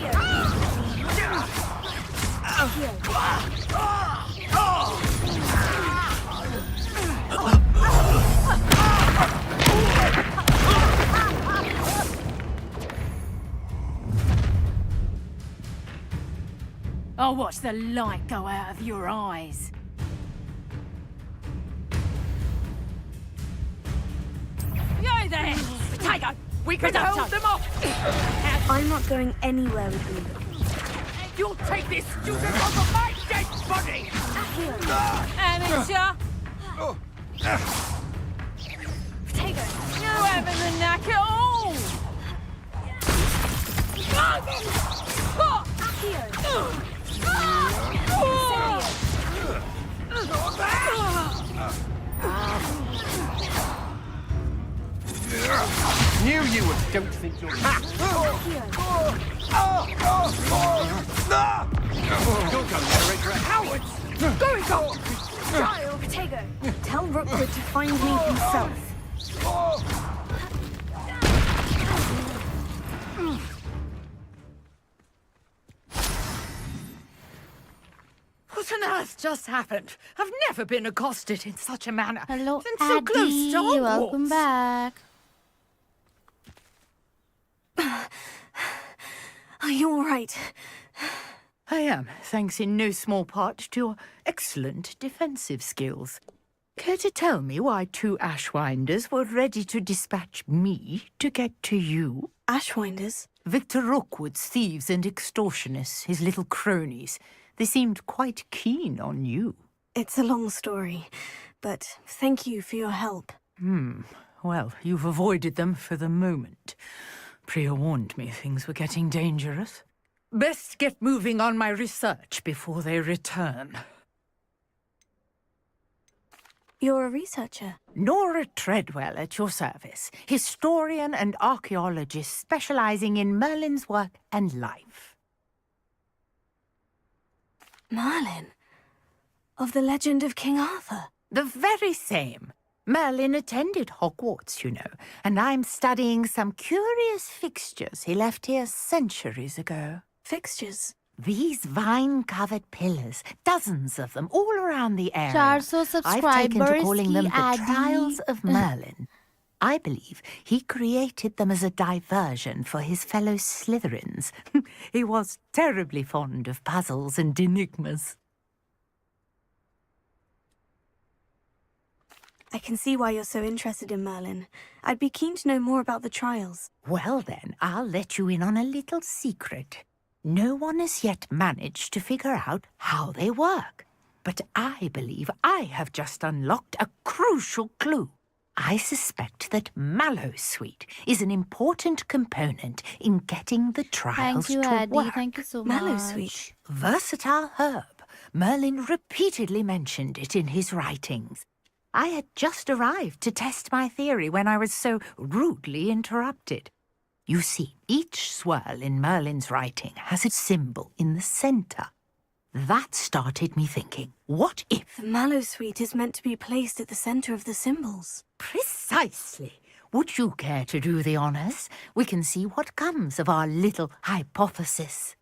I'll watch the light go out of your eyes. Yo there! Potato! We can hold them off! I'm not going anywhere with you. You'll take this student off of my dead body! Amateur! Potato! You having the knack at all! Knew you would. Don't think you're. You'll go narrator at Hogwarts. Go! Potato! Tell Rookwood to find me himself. What on earth just happened? I've never been accosted in such a manner. Hello, And so close Addy. to Hogwarts. Welcome back. Are you all right? I am, thanks in no small part to your excellent defensive skills. Care to tell me why 2 Ashwinders were ready to dispatch me to get to you? Ashwinders? Victor Rookwood's thieves and extortionists, his little cronies. They seemed quite keen on you. It's a long story, but thank you for your help. Well, you've avoided them for the moment. Priya warned me things were getting dangerous. Best get moving on my research before they return. You're a researcher? Nora Treadwell at your service, historian and archaeologist specializing in Merlin's work and life. Merlin? Of the legend of King Arthur? The very same. Merlin attended Hogwarts, you know, and I'm studying some curious fixtures he left here centuries ago. Fixtures? These vine-covered pillars, dozens of them, all around the area. 400 I've taken to calling them the subscribers की Trials of Merlin. I believe he created them as a diversion for his fellow Slytherins. He was terribly fond of puzzles and enigmas. I can see why you're so interested in Merlin. I'd be keen to know more about the trials. Well then, I'll let you in on a little secret. No one has yet managed to figure out how they work. But I believe I have just unlocked a crucial clue. I suspect that Mallowsweet is an important component in getting the trials Thank you, to Addy. work. Thank you so much. Mallowsweet? Versatile herb. Merlin repeatedly mentioned it in his writings. I had just arrived to test my theory when I was so rudely interrupted. You see, each swirl in Merlin's writing has a symbol in the centre. That started me thinking, what if... The Mallowsweet is meant to be placed at the center of the symbols. Precisely. Would you care to do the honours? We can see what comes of our little hypothesis.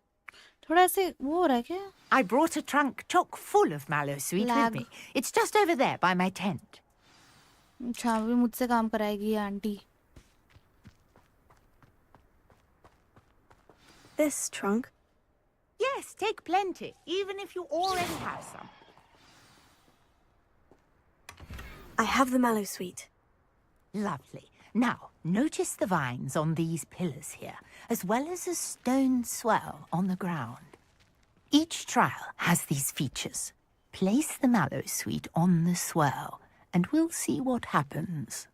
थोड़ा ऐसे वो हो रहा है क्या? I brought a trunk chock full of Mallowsweet with me. It's just over there by my tent. अच्छा, अभी मुझसे काम कराएगी ये aunty. This trunk? Yes, take plenty, even if you already have some. I have the Mallowsweet. Lovely. Now, notice the vines on these pillars here, as well as a stone swirl on the ground. Each trial has these features. Place the Mallowsweet on the swirl, and we'll see what happens.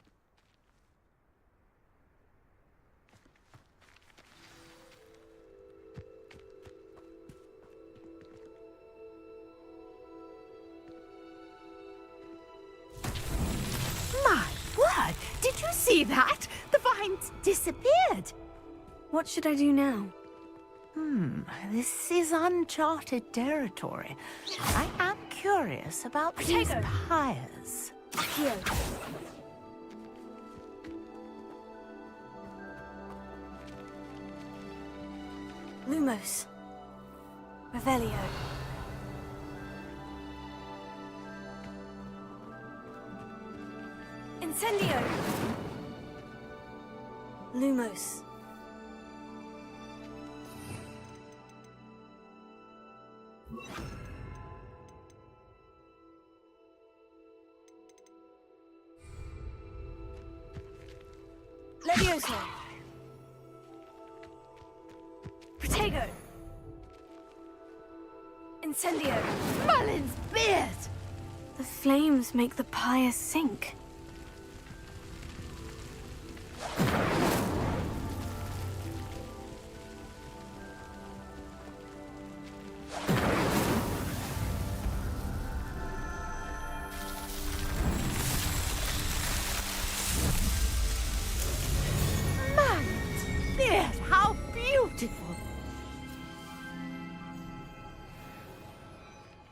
My word! Did you see that? The vines disappeared. What should I do now? This is uncharted territory. I am curious about these pyres. Here. Lumos. Revelio. Incendio. Lumos. Levioso! Protego! Incendio! Merlin's beard! The flames make the pyre sink. Merlin's beard! How beautiful!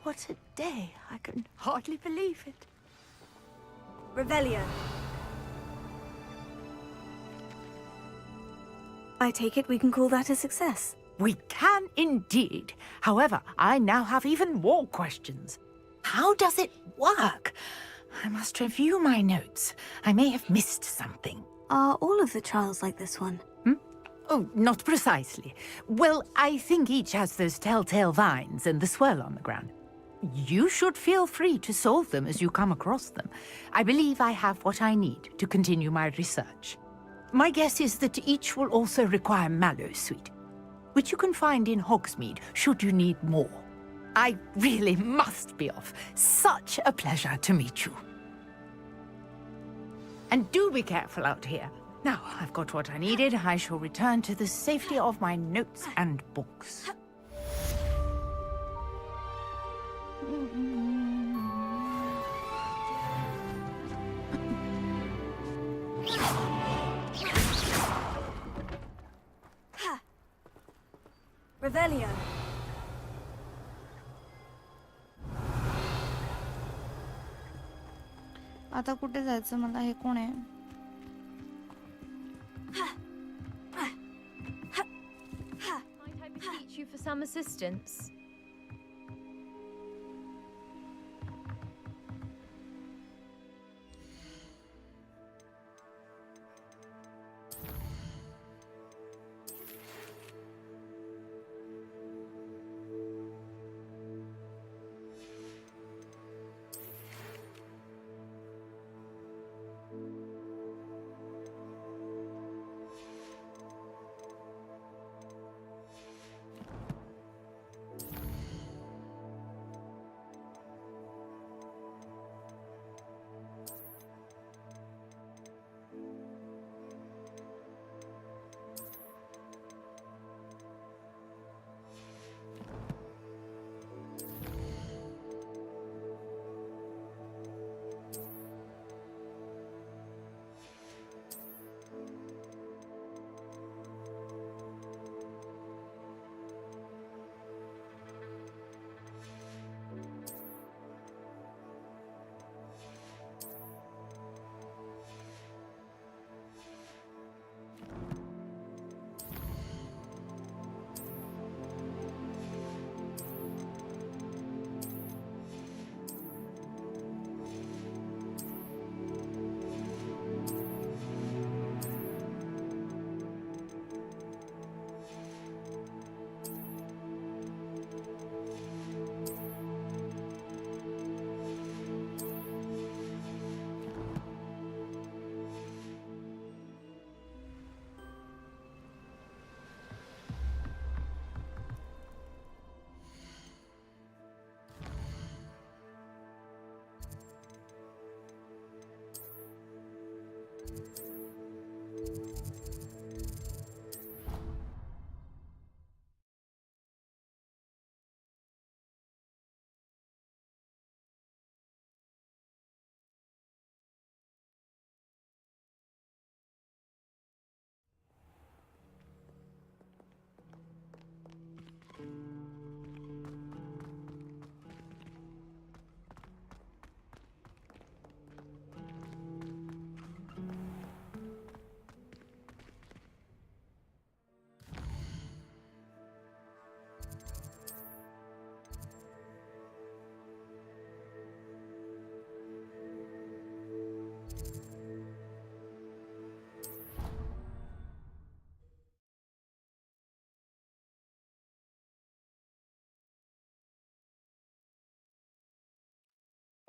What a day. I can hardly believe it. Revelio! I take it we can call that a success. We can indeed. However, I now have even more questions. How does it work? I must review my notes. I may have missed something. Are all of the trials like this one? Oh, not precisely. Well, I think each has those telltale vines and the swirl on the ground. You should feel free to solve them as you come across them. I believe I have what I need to continue my research. My guess is that each will also require mallow sweet, which you can find in Hogsmeade should you need more. I really must be off. Such a pleasure to meet you. And do be careful out here. Now, I've got what I needed. I shall return to the safety of my notes and books. Revelio! आता कुठे जायचं मला? हे कोण आहे? Might I beseech you for some assistance?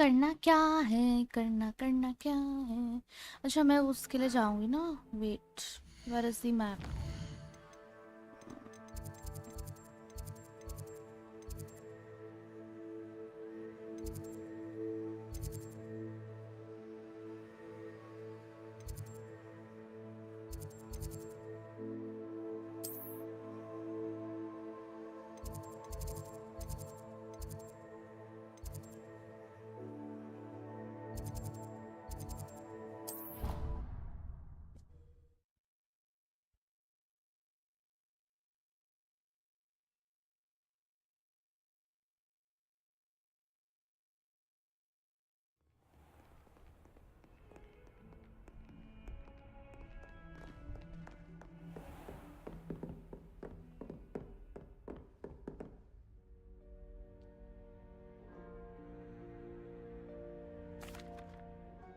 करना क्या है, करना करना क्या है। अच्छा मैं उसके लिए जाऊंगी ना। Wait, where is the map?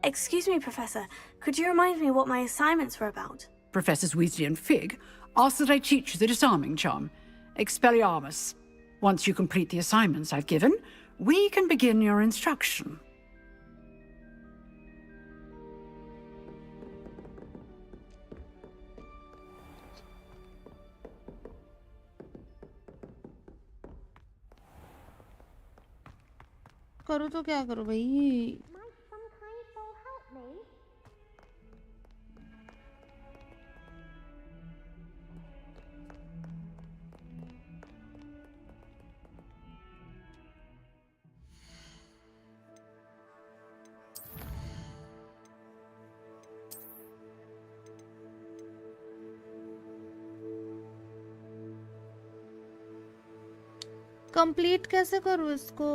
Excuse me, Professor. Could you remind me what my assignments were about? Professors Weasley and Fig ask that I teach you the disarming charm, Expelliarmus. Once you complete the assignments I've given, we can begin your instruction. करूँ तो क्या करूँ भाई? Complete कैसे करूँ इसको?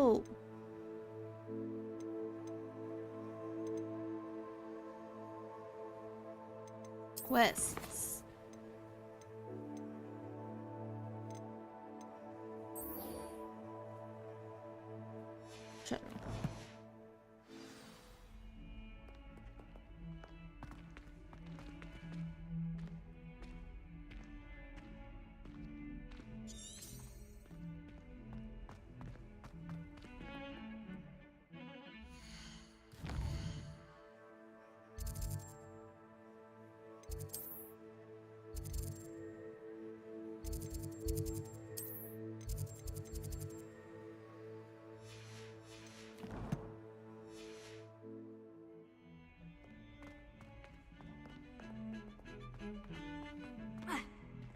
Quests. चलो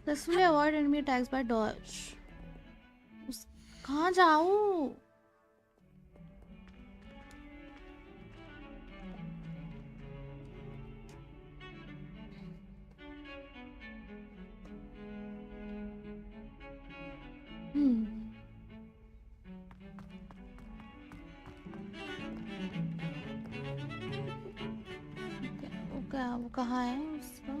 successfully avoid enemy attacks by dodge. कहाँ जाऊँ? वो कहाँ है उसका?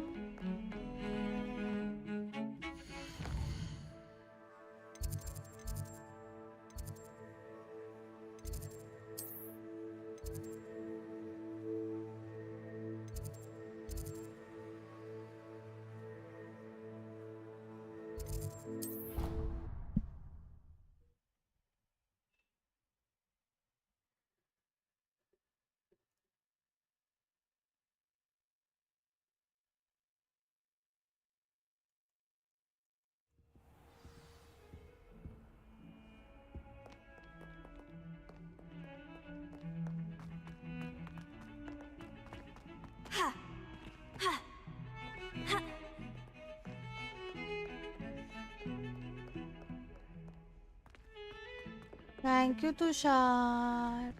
Thank you Tushar.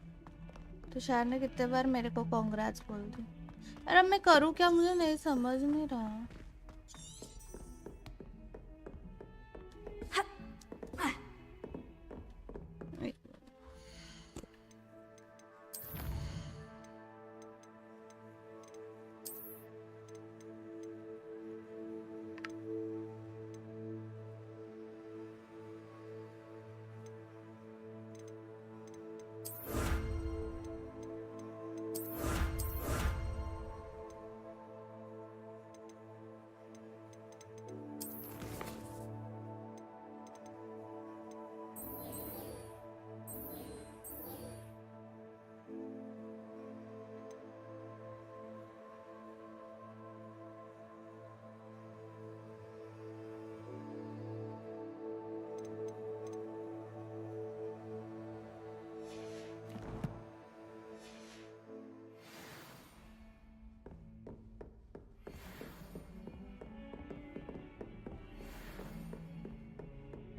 तुषार ने कितने बार मेरे को कांग्रेट्स बोल दी। अरे अब मैं करूँ क्या? मुझे नहीं समझ नहीं रहा।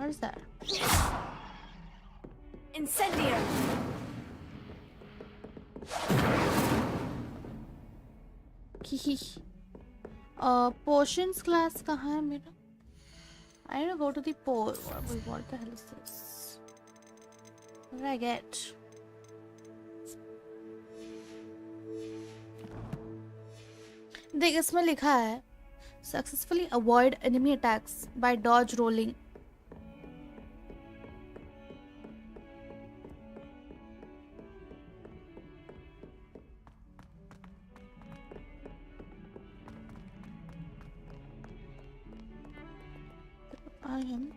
What is that? Incendio! Potions class कहाँ है मेरा? I need to go to the what the hell is this? What did I get? देख इसमें लिखा है successfully avoid enemy attacks by dodge rolling. I am.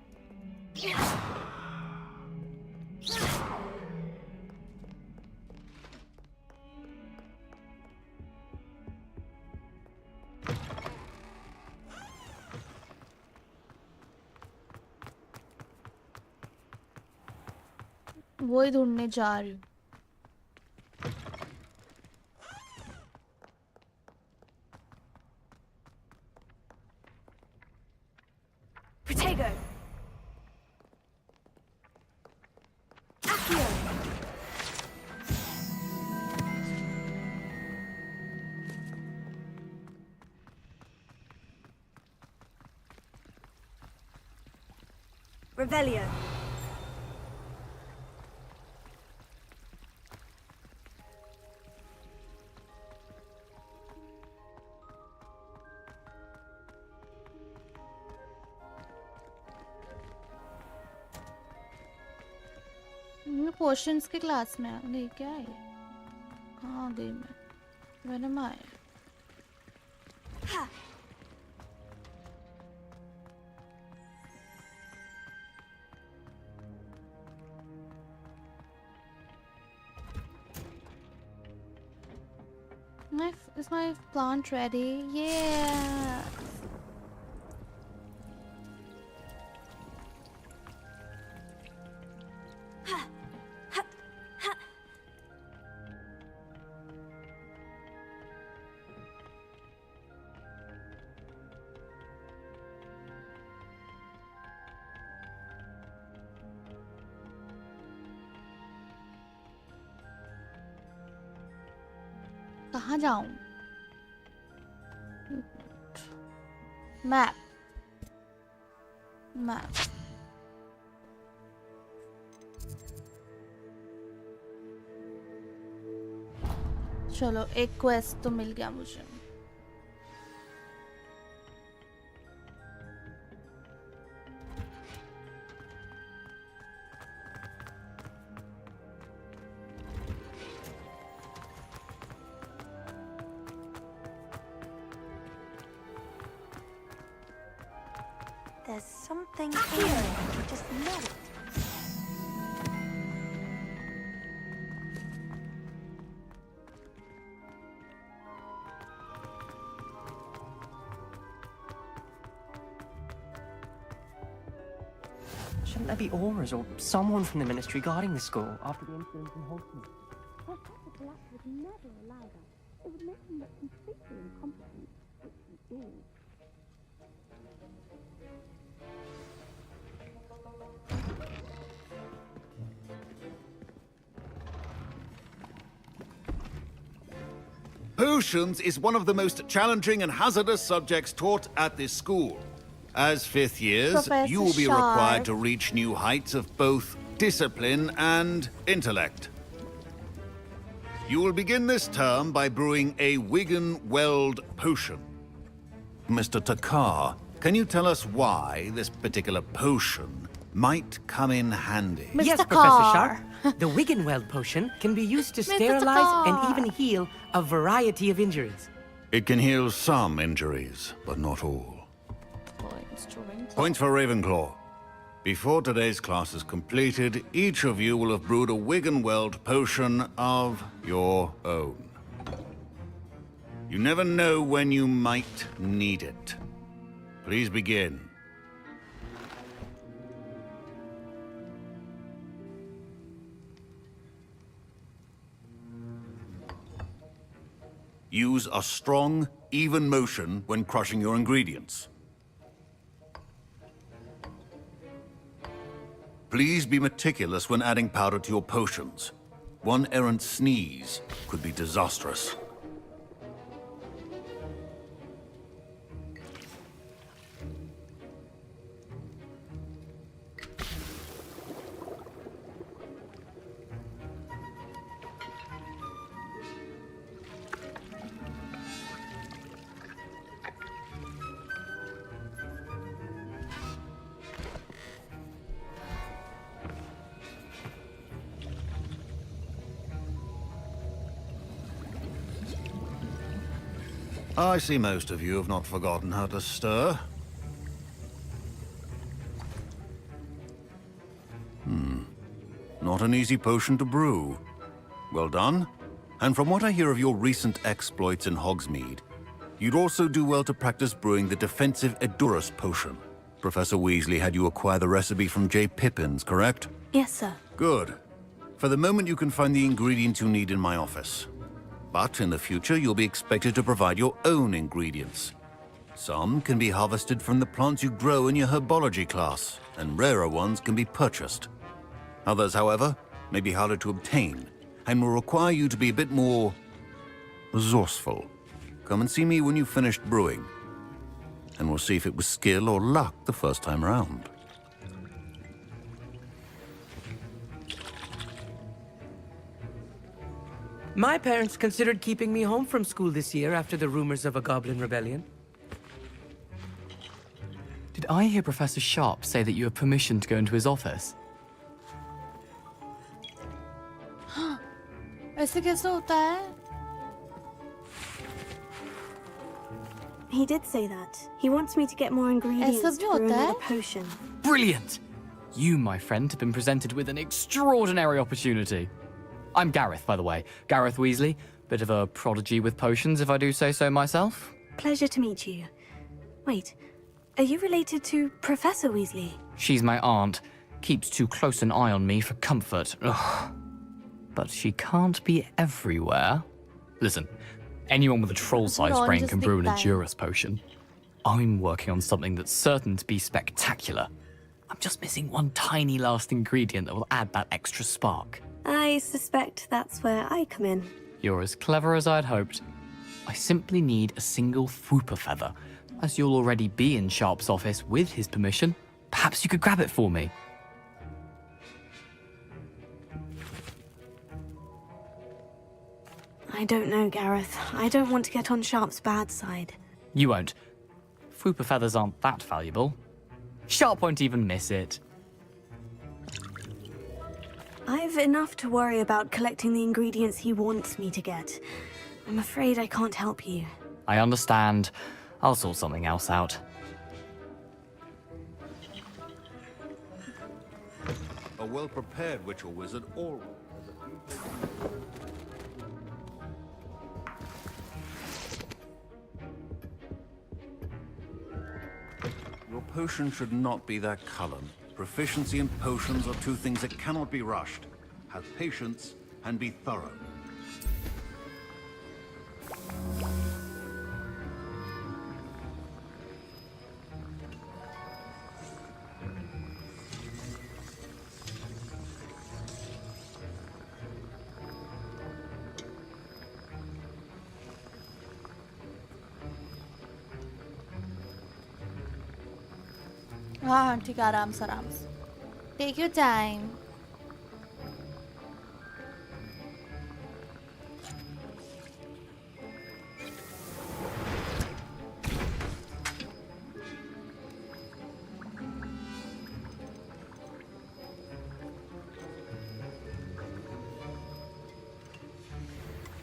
वो ही ढूंढने जा रही हूँ. Protego! Accio! Revelio! पोशंस के क्लास में आ गई क्या है? कहाँ गई मैं? When am I? Is my plant ready? Yeah. कहाँ जाऊँ? मैप चलो एक क्वेस्ट तो मिल गया मुझे. There's something here. Just know it. Shouldn't there be auras or someone from the ministry guarding the school after the incident in Hogwarts? Professor Black would never allow that. It would make him look completely incompetent, which he is. Potions is one of the most challenging and hazardous subjects taught at this school. As fifth years, Professor you will be Sharp. required to reach new heights of both discipline and intellect. You will begin this term by brewing a Wiggenweld potion. Mr. Takar, can you tell us why this particular potion might come in handy? Yes, Professor Sharp. The Wiggenweld potion can be used to sterilize and even heal a variety of injuries. It can heal some injuries, but not all. Point for Ravenclaw. Before today's class is completed, each of you will have brewed a Wiggenweld potion of your own. You never know when you might need it. Please begin. Use a strong, even motion when crushing your ingredients. Please be meticulous when adding powder to your potions. One errant sneeze could be disastrous. I see most of you have not forgotten how to stir. Not an easy potion to brew. Well done. And from what I hear of your recent exploits in Hogsmeade, you'd also do well to practice brewing the defensive Edurus potion. Professor Weasley had you acquire the recipe from J. Pippin's, correct? Yes, sir. Good. For the moment, you can find the ingredients you need in my office. But in the future, you'll be expected to provide your own ingredients. Some can be harvested from the plants you grow in your herbology class, and rarer ones can be purchased. Others, however, may be harder to obtain, and will require you to be a bit more resourceful. Come and see me when you've finished brewing, and we'll see if it was skill or luck the first time around. My parents considered keeping me home from school this year after the rumors of a goblin rebellion. Did I hear Professor Sharp say that you have permission to go into his office? ऐसे कैसे होता है? He did say that. He wants me to get more ingredients ऐसा भी for होता another है? potion. Brilliant! You, my friend, have been presented with an extraordinary opportunity. I'm Gareth, by the way. Gareth Weasley. Bit of a prodigy with potions, if I do say so myself. Pleasure to meet you. Wait, are you related to Professor Weasley? She's my aunt. Keeps too close an eye on me for comfort. Ugh. But she can't be everywhere. Listen, anyone with a troll-sized brain can brew an Edurus potion. I'm working on something that's certain to be spectacular. I'm just missing one tiny last ingredient that will add that extra spark. I suspect that's where I come in. You're as clever as I'd hoped. I simply need a single Fwooper feather. As you'll already be in Sharp's office with his permission, perhaps you could grab it for me. I don't know, Gareth. I don't want to get on Sharp's bad side. You won't. Fwooper feathers aren't that valuable. Sharp won't even miss it. I've enough to worry about collecting the ingredients he wants me to get. I'm afraid I can't help you. I understand. I'll sort something else out. A well-prepared witch or wizard always has a few... Your potion should not be that color. Proficiency and potions are two things that cannot be rushed. Have patience and be thorough. हाँ ठीक है आराम से Take your time.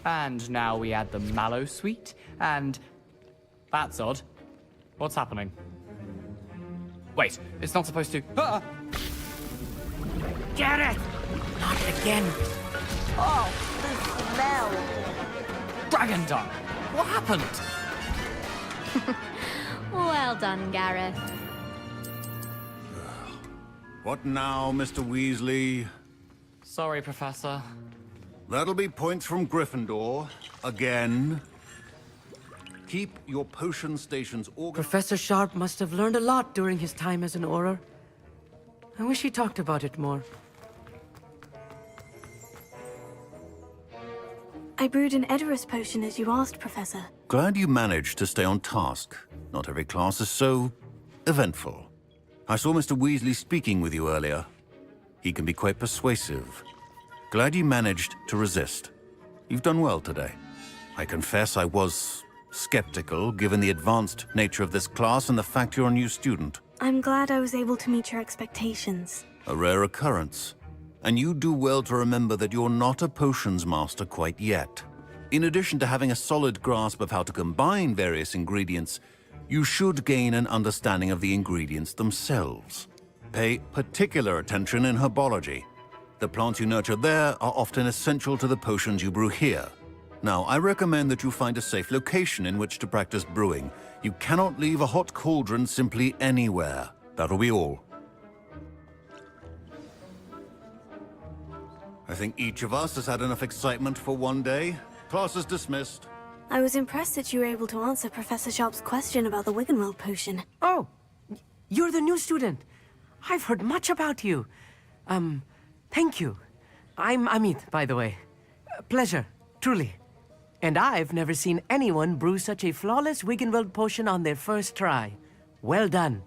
And now we add the mallow sweet, and... That's odd. What's happening? Wait, it's not supposed to... Ah! Get it! Not again. Oh, the smell! Dragon dung! What happened? Well done, Gareth. What now, Mr. Weasley? Sorry, Professor. That'll be points from Gryffindor. Again. Keep your potion stations organized. Professor Sharp must have learned a lot during his time as an Auror. I wish he talked about it more. I brewed an Edorus potion as you asked, Professor. Glad you managed to stay on task. Not every class is so eventful. I saw Mr. Weasley speaking with you earlier. He can be quite persuasive. Glad you managed to resist. You've done well today. I confess I was skeptical, given the advanced nature of this class and the fact you're a new student. I'm glad I was able to meet your expectations. A rare occurrence. And you do well to remember that you're not a potions master quite yet. In addition to having a solid grasp of how to combine various ingredients, you should gain an understanding of the ingredients themselves. Pay particular attention in herbology. The plants you nurture there are often essential to the potions you brew here. Now, I recommend that you find a safe location in which to practice brewing. You cannot leave a hot cauldron simply anywhere. That'll be all. I think each of us has had enough excitement for one day. Class is dismissed. I was impressed that you were able to answer Professor Sharp's question about the Wiggenweld potion. Oh, you're the new student. I've heard much about you. Thank you. I'm Amit, by the way. Pleasure, truly. And I've never seen anyone brew such a flawless Wiggenweld potion on their first try. Well done.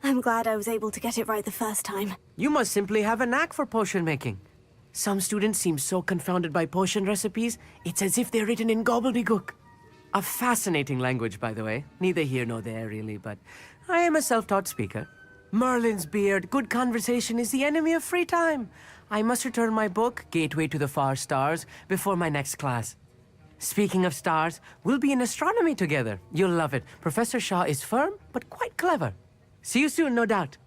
I'm glad I was able to get it right the first time. You must simply have a knack for potion making. Some students seem so confounded by potion recipes, it's as if they're written in gobbledygook. A fascinating language, by the way. Neither here nor there, really, but I am a self-taught speaker. Merlin's beard, good conversation is the enemy of free time. I must return my book, Gateway to the Far Stars, before my next class. Speaking of stars, we'll be in astronomy together. You'll love it. Professor Shaw is firm, but quite clever. See you soon, no doubt.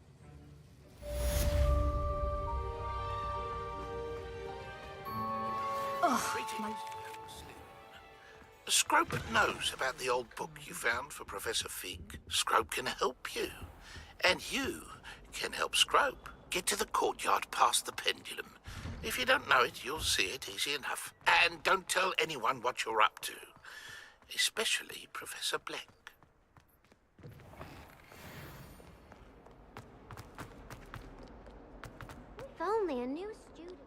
Scrope knows about the old book you found for Professor Fig. Scrope can help you. And you can help Scrope. Get to the courtyard past the pendulum. If you don't know it, you'll see it easy enough. And don't tell anyone what you're up to. Especially Professor Black. If only a new student.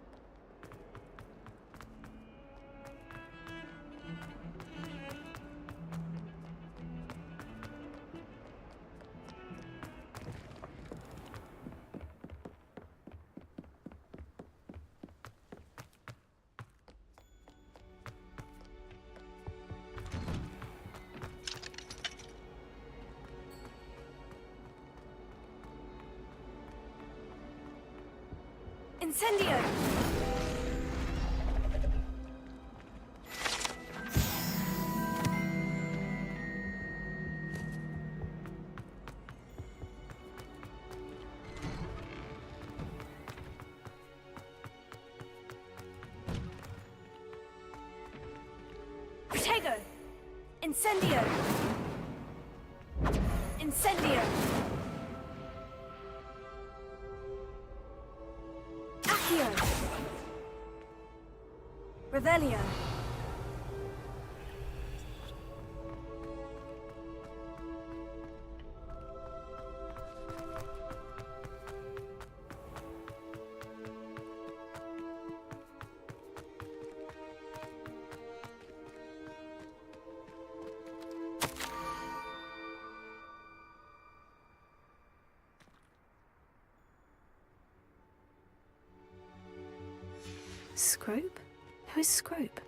Incendio! Protego! Incendio! Incendio! Accio! Revelio! Scrope? Who is Scrope?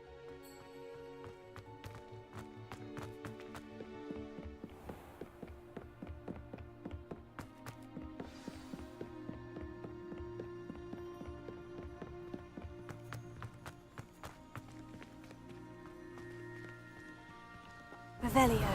Revelio.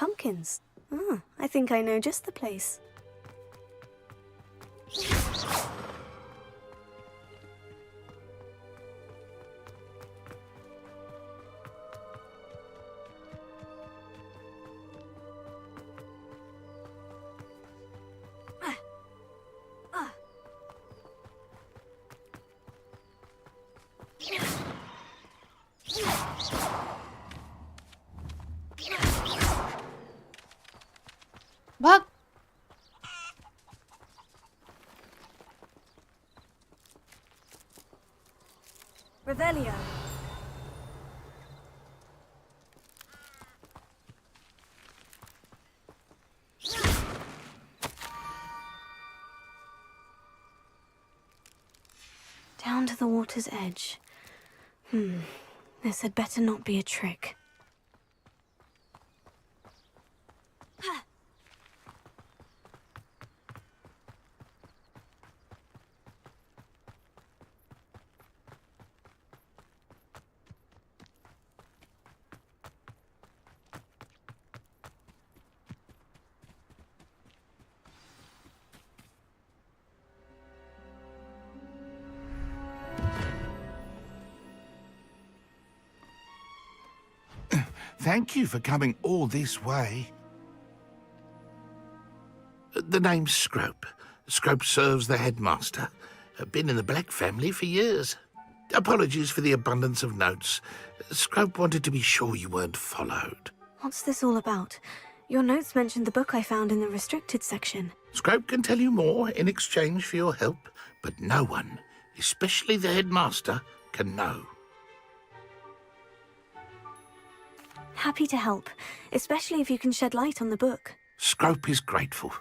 pumpkins. Ah, I think I know just the place. भाग Revelio. Down to the water's edge. This had better not be a trick. Thank you for coming all this way. The name's Scrope. Scrope serves the headmaster. Been in the Black family for years. Apologies for the abundance of notes. Scrope wanted to be sure you weren't followed. What's this all about? Your notes mentioned the book I found in the restricted section. Scrope can tell you more in exchange for your help, but no one, especially the headmaster, can know. Happy to help, especially if you can shed light on the book. Scrope is grateful.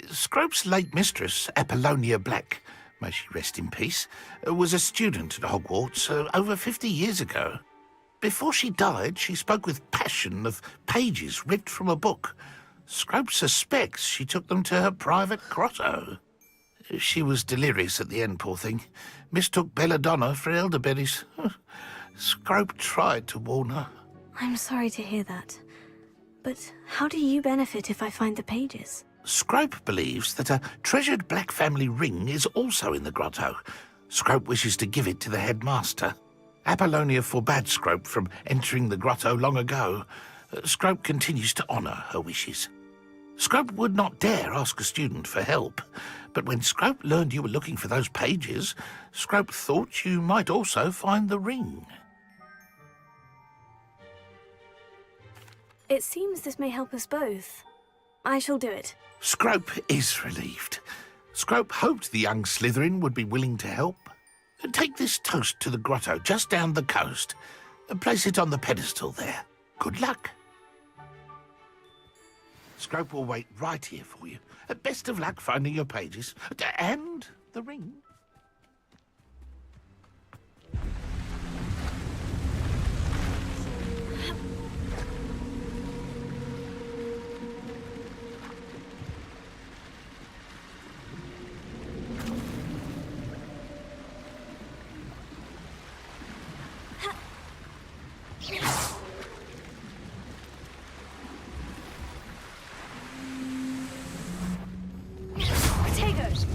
Scrope's late mistress, Apollonia Black, may she rest in peace, was a student at Hogwarts over 50 years ago. Before she died, she spoke with passion of pages ripped from a book. Scrope suspects she took them to her private grotto. She was delirious at the end, poor thing. Mistook belladonna for elderberries. Scrope tried to warn her. I'm sorry to hear that. But how do you benefit if I find the pages? Scrope believes that a treasured Black family ring is also in the grotto. Scrope wishes to give it to the headmaster. Apollonia forbade Scrope from entering the grotto long ago. Scrope continues to honour her wishes. Scrope would not dare ask a student for help, but when Scrope learned you were looking for those pages, Scrope thought you might also find the ring. It seems this may help us both. I shall do it. Scrope is relieved. Scrope hoped the young Slytherin would be willing to help. Take this toast to the grotto just down the coast and place it on the pedestal there. Good luck. Scrope will wait right here for you. Best of luck finding your pages and the ring. Potatoes!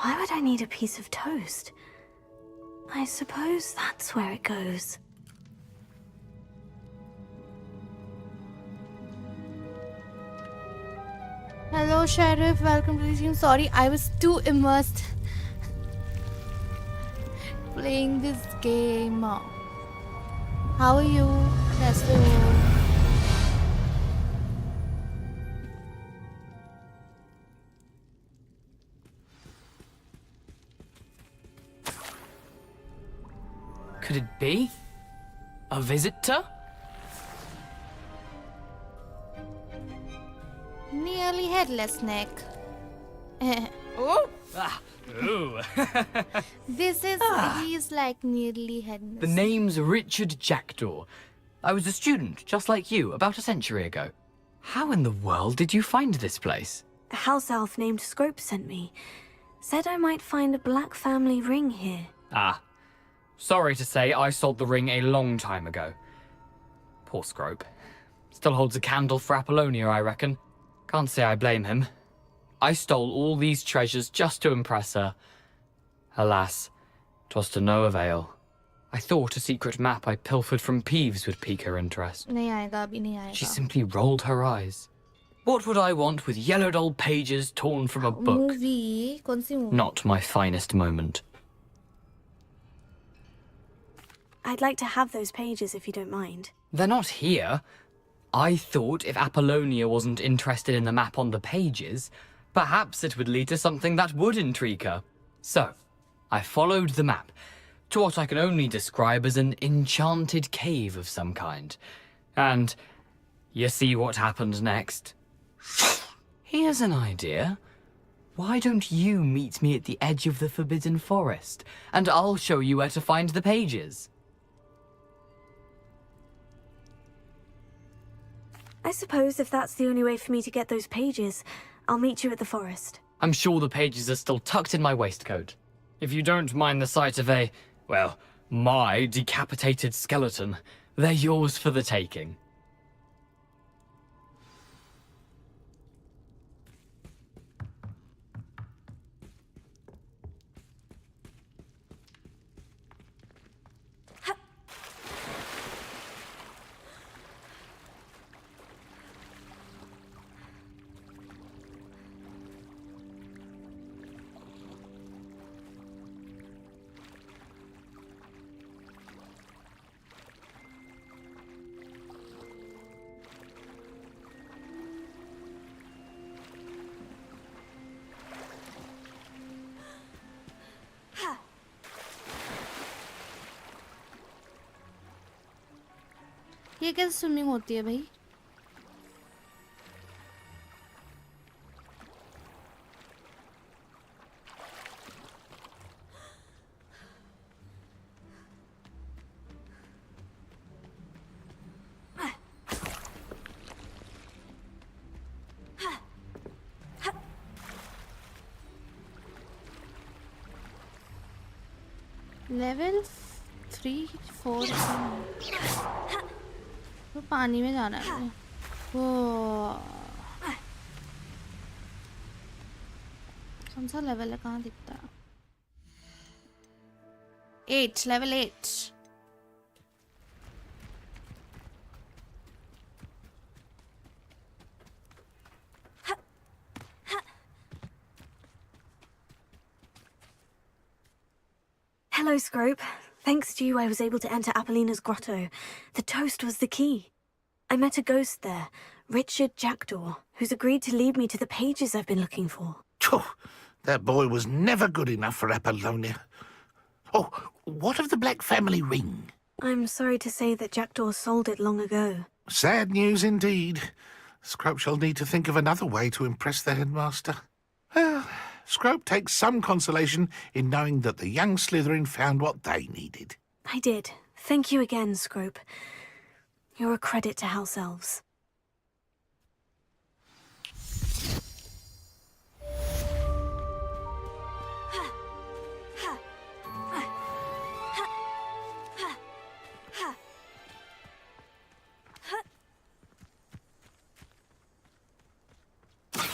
Why would I need a piece of toast? I suppose that's where it goes. Hello, Sheriff. Welcome to the stream. Sorry, I was too immersed playing this game. How are you? कैसे हो? Could it be? A visitor? Nearly headless neck. Oh! Ah. Ooh. This is he's like nearly headless. The name's Richard Jackdaw. I was a student, just like you, about a century ago. How in the world did you find this place? A house elf named Scrope sent me. Said I might find a black family ring here. Ah. Sorry to say, I sold the ring a long time ago. Poor Scrope. Still holds a candle for Apollonia, I reckon. Can't say I blame him. I stole all these treasures just to impress her. Alas, 'twas to no avail. I thought a secret map I pilfered from Peeves would pique her interest. नहीं आएगा, अभी नहीं आएगा. She simply rolled her eyes. What would I want with yellowed old pages torn from a book? Movie? कौन सी movie? Not my finest moment. I'd like to have those pages if you don't mind. They're not here. I thought if Apollonia wasn't interested in the map on the pages, perhaps it would lead to something that would intrigue her. So, I followed the map to what I can only describe as an enchanted cave of some kind. And you see what happened next? Here's an idea. Why don't you meet me at the edge of the Forbidden Forest, and I'll show you where to find the pages? I suppose if that's the only way for me to get those pages, I'll meet you at the forest. I'm sure the pages are still tucked in my waistcoat. If you don't mind the sight of a, well, my decapitated skeleton, they're yours for the taking. ये कैसे swimming होती है भाई? Level 3, 4 तो पानी में जाना है वो कौन सा लेवल है कहाँ दिखता है 8 level 8 Hello, Scrope. Thanks to you, I was able to enter Apollina's grotto. The toast was the key. I met a ghost there, Richard Jackdaw, who's agreed to lead me to the pages I've been looking for. That boy was never good enough for Apollonia. Oh, what of the Black family ring? I'm sorry to say that Jackdaw sold it long ago. Sad news indeed. Scrope shall need to think of another way to impress the headmaster. Well, Scrope takes some consolation in knowing that the young Slytherin found what they needed. I did. Thank you again, Scrope. You're a credit to House Elves.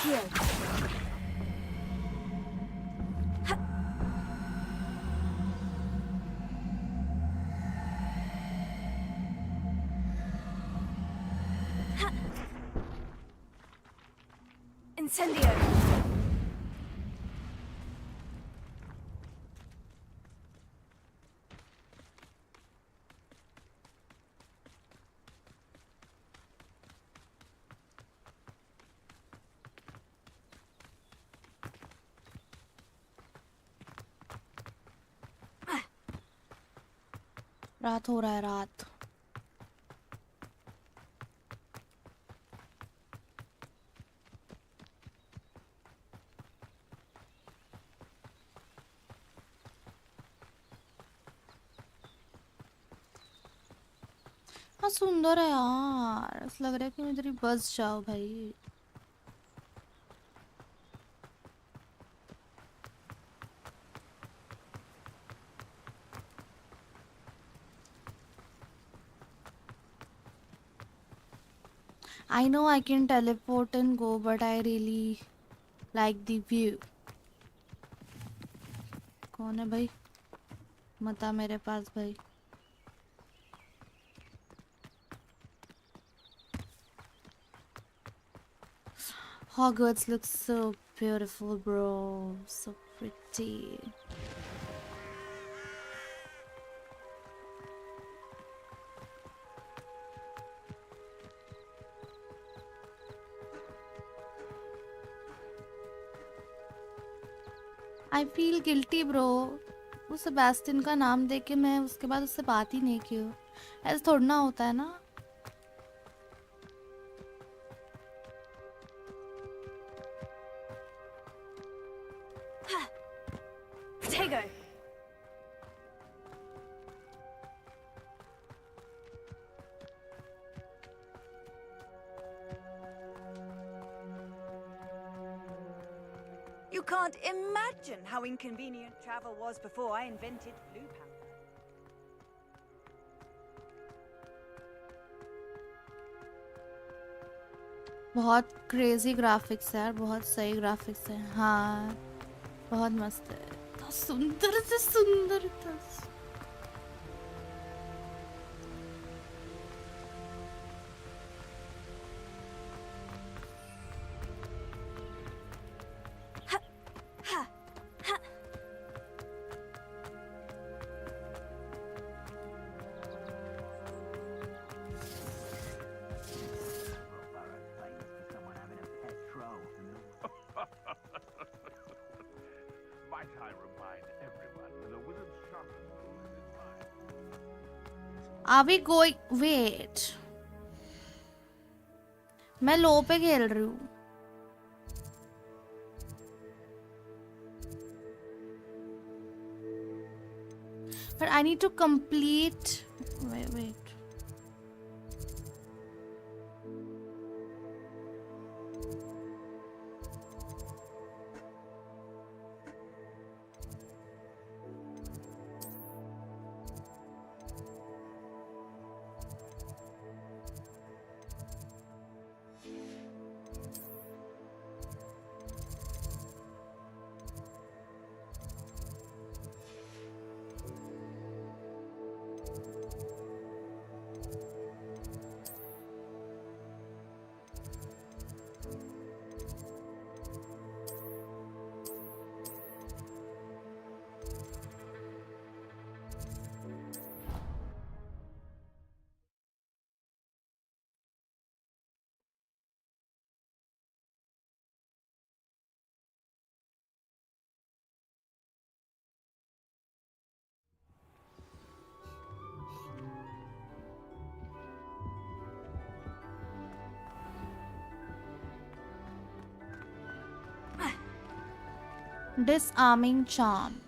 Here. Incendio! रात हो रहा है रात. हाँ सुंदर है यार. ऐसा लग रहा है कि मैं इधर ही बस जाऊँ भाई. I know I can teleport and go, but I really like the view. कौन है भाई? मत आ मेरे पास भाई. Hogwarts looks so beautiful, bro. So pretty. I feel guilty, bro. वो सेबेस्टियन का नाम देख के मैं उसके बाद उससे बात ही नहीं की. ऐसा थोड़ा ना होता है ना. Potato! You can't imagine how inconvenient travel was before I invented blue powder. बहुत क्रेजी ग्राफिक्स है यार. बहुत सही ग्राफिक्स है. हाँ बहुत मस्त है. इतना सुंदर से सुंदर था. Might I remind everyone that a wizard's sharpest tool is his mind. Are we going? Wait. मैं लो पे खेल रही हूँ. But I need to complete. Wait. Disarming charm.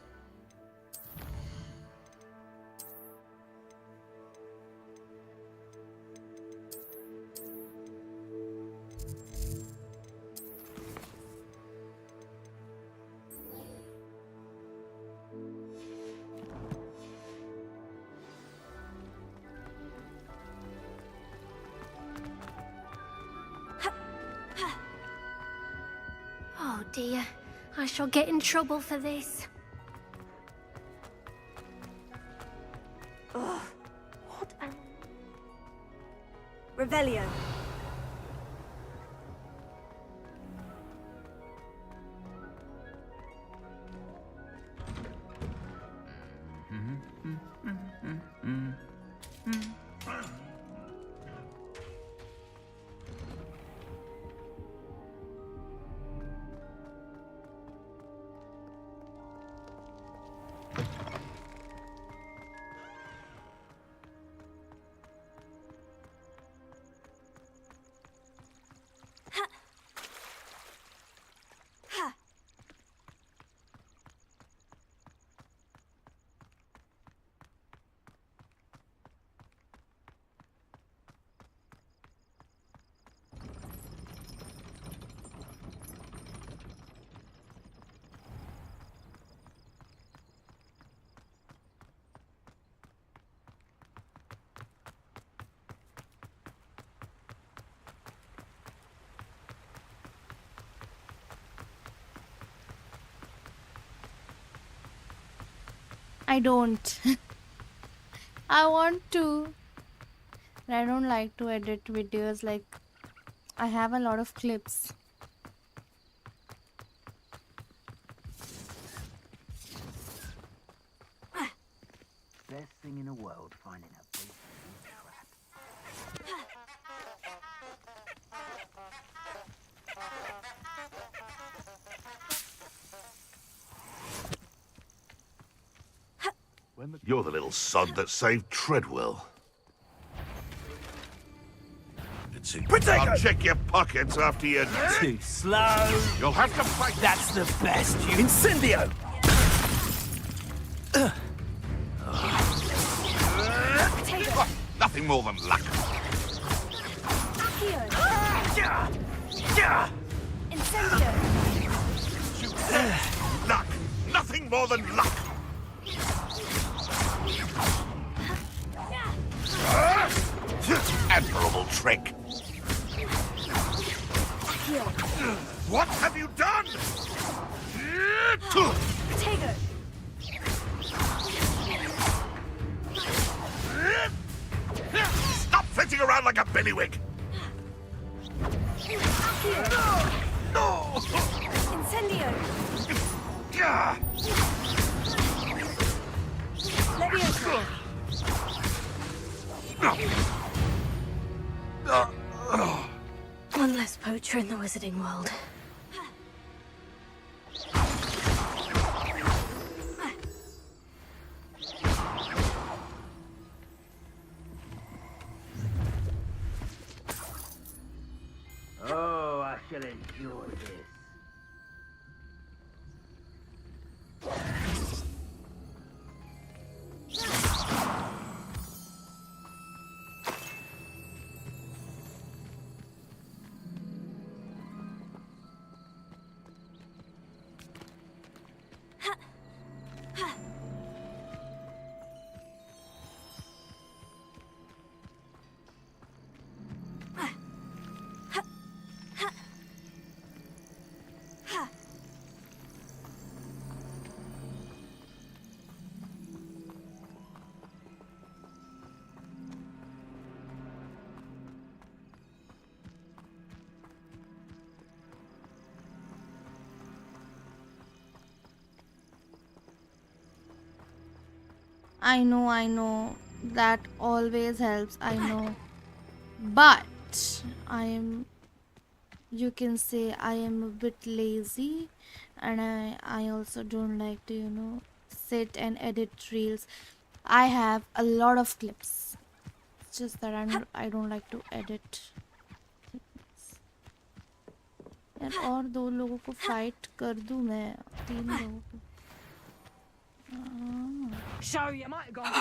Oh dear, I shall get in trouble for this. Ugh, what a... Revelio. I don't. I want to. But I don't like to edit videos. Like, I have a lot of clips. Best thing in the world, finding a big trap. You're the little sod that saved Treadwell. It's in. I'll check your pockets after you're Too slow. You'll have to fight. That's the best. You Incendio. Nothing more than luck. Incendio. Luck. Nothing more than luck. Admirable trick. What have you done? Potato. Stop flitting around like a billywig. No! Incendio. One less poacher in the wizarding world. Oh, I shall enjoy this. I know. That always helps, I know. But you can say I am a bit lazy, and I also don't like to, you know, sit and edit reels. I have a lot of clips. It's just that I don't like to edit. यार और दो लोगों को fight कर दूं मैं, 3 लोगों को. So you might have gone.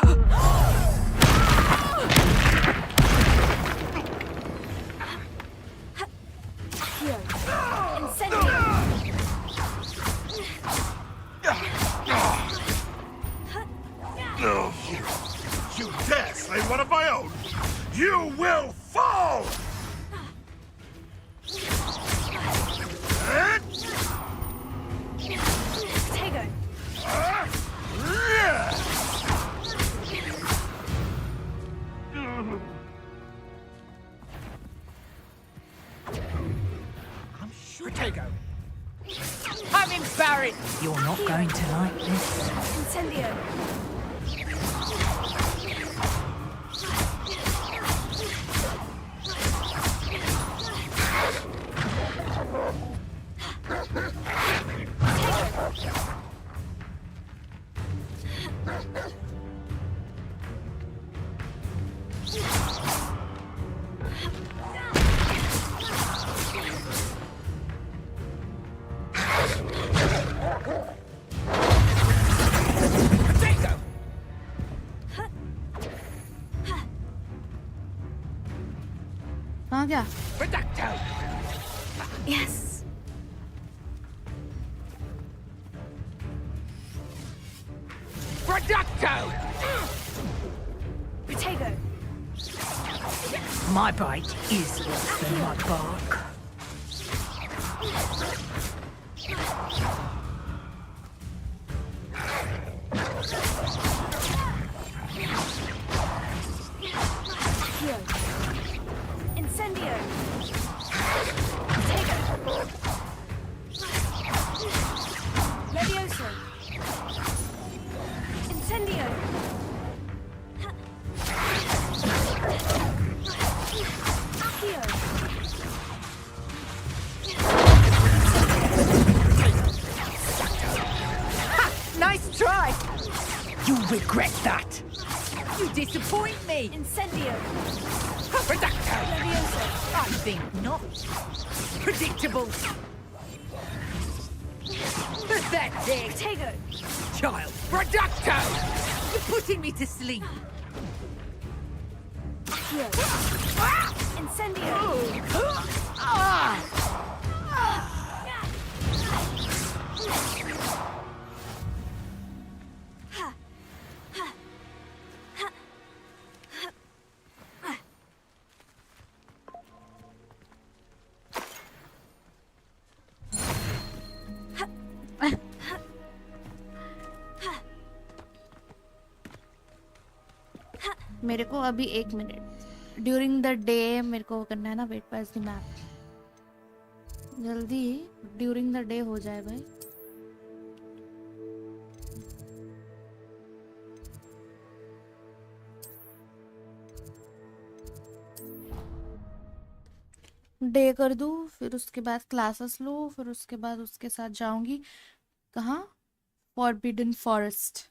No. You dare slay one of my own! You will fall! Potato. Potato. I'm embarrassed. You're not going to like this. Incendio. कहाँ गया? Yes. Producto. Potato. My bite is worse than my bark. Incendio! Accio! Nice try! You regret that. You disappoint me! Incendio! Reducto! Levioso! I think not. Predictable! Pathetic! Protego! Child! Reducto! You're putting me to sleep! Accio! Incendio! मेरे को अभी 1 minute during the day मेरे को करना है ना wait pass the map जल्दी during the day हो जाए भाई डे कर दूँ फिर उसके बाद क्लासेस लो फिर उसके बाद उसके साथ जाऊंगी कहाँ forbidden forest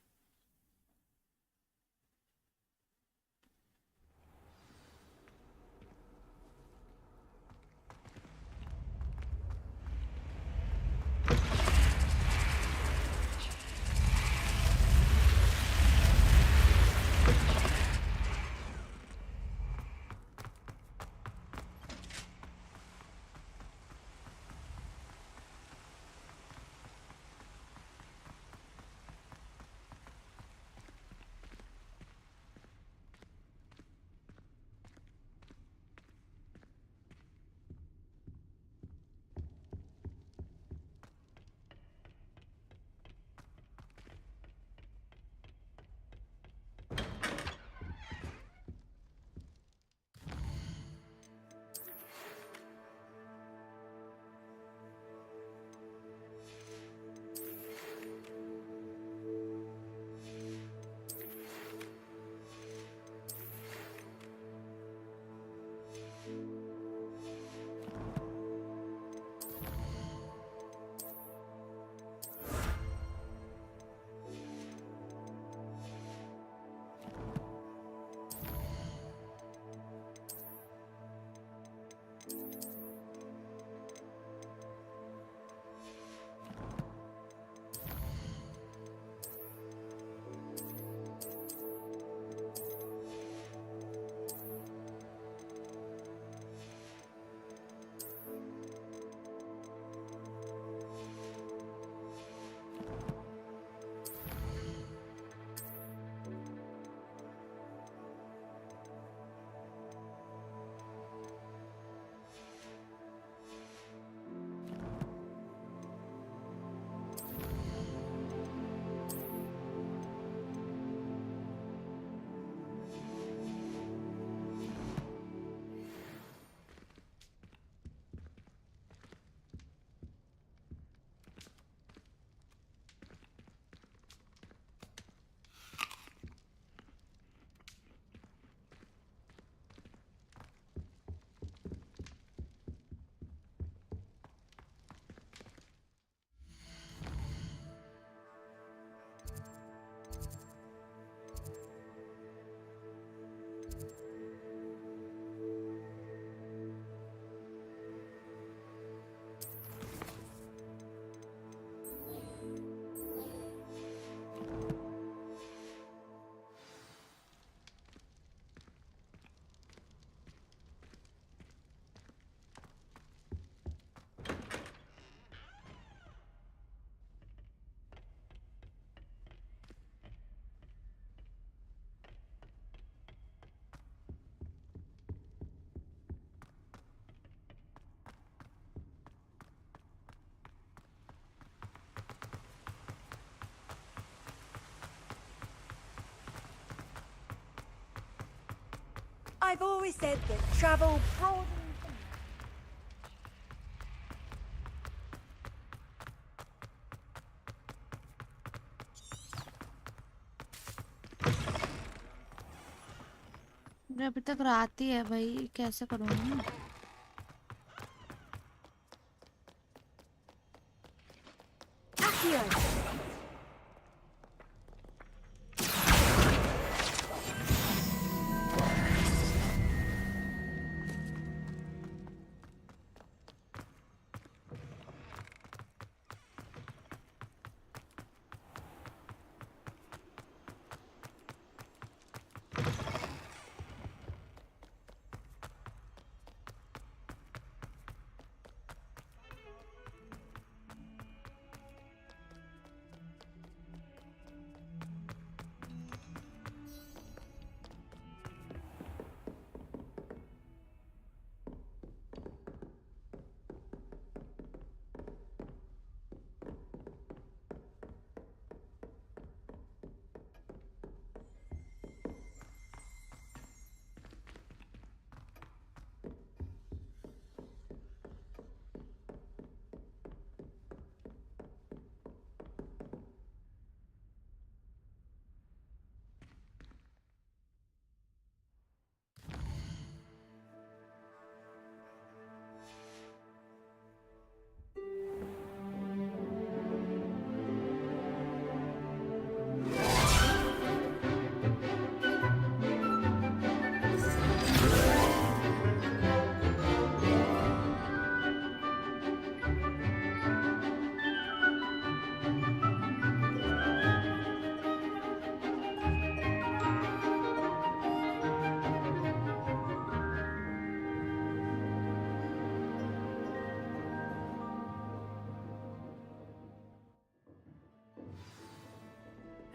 I've always said that travel broadens. अभी तक रात ही है भाई, कैसे करूँगी?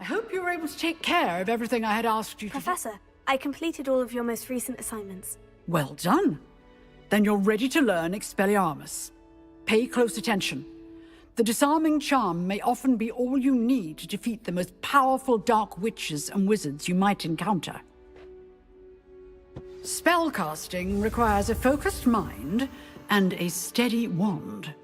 I hope you were able to take care of everything I had asked you to do. Professor, I completed all of your most recent assignments. Well done. Then you're ready to learn Expelliarmus. Pay close attention. The disarming charm may often be all you need to defeat the most powerful dark witches and wizards you might encounter. Spellcasting requires a focused mind and a steady wand.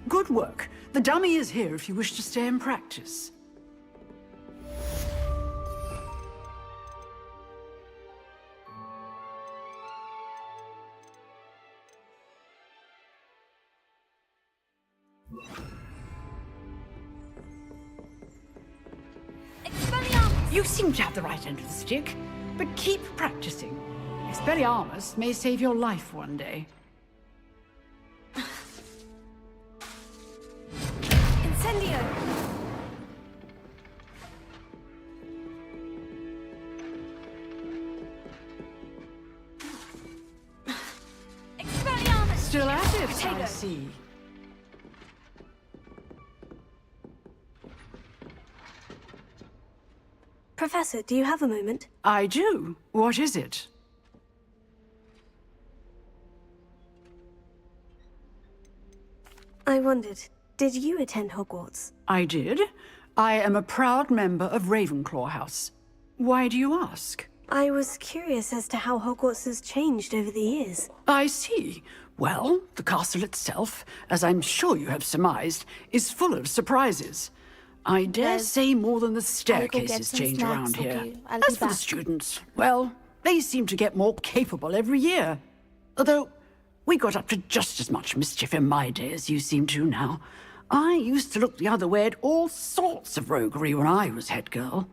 Good work. The dummy is here if you wish to stay and practice. You seem to have the right end of the stick, but keep practicing. Expelliarmus may save your life one day. Incendio! Expelliarmus! Still at it, I see. Professor, do you have a moment? I do. What is it? I wondered, did you attend Hogwarts? I did. I am a proud member of Ravenclaw House. Why do you ask? I was curious as to how Hogwarts has changed over the years. I see. Well, the castle itself, as I'm sure you have surmised, is full of surprises. I dare say more than the staircases change around here. As for the students, well, they seem to get more capable every year. Although, we got up to just as much mischief in my day as you seem to now. I used to look the other way at all sorts of roguery when I was head girl.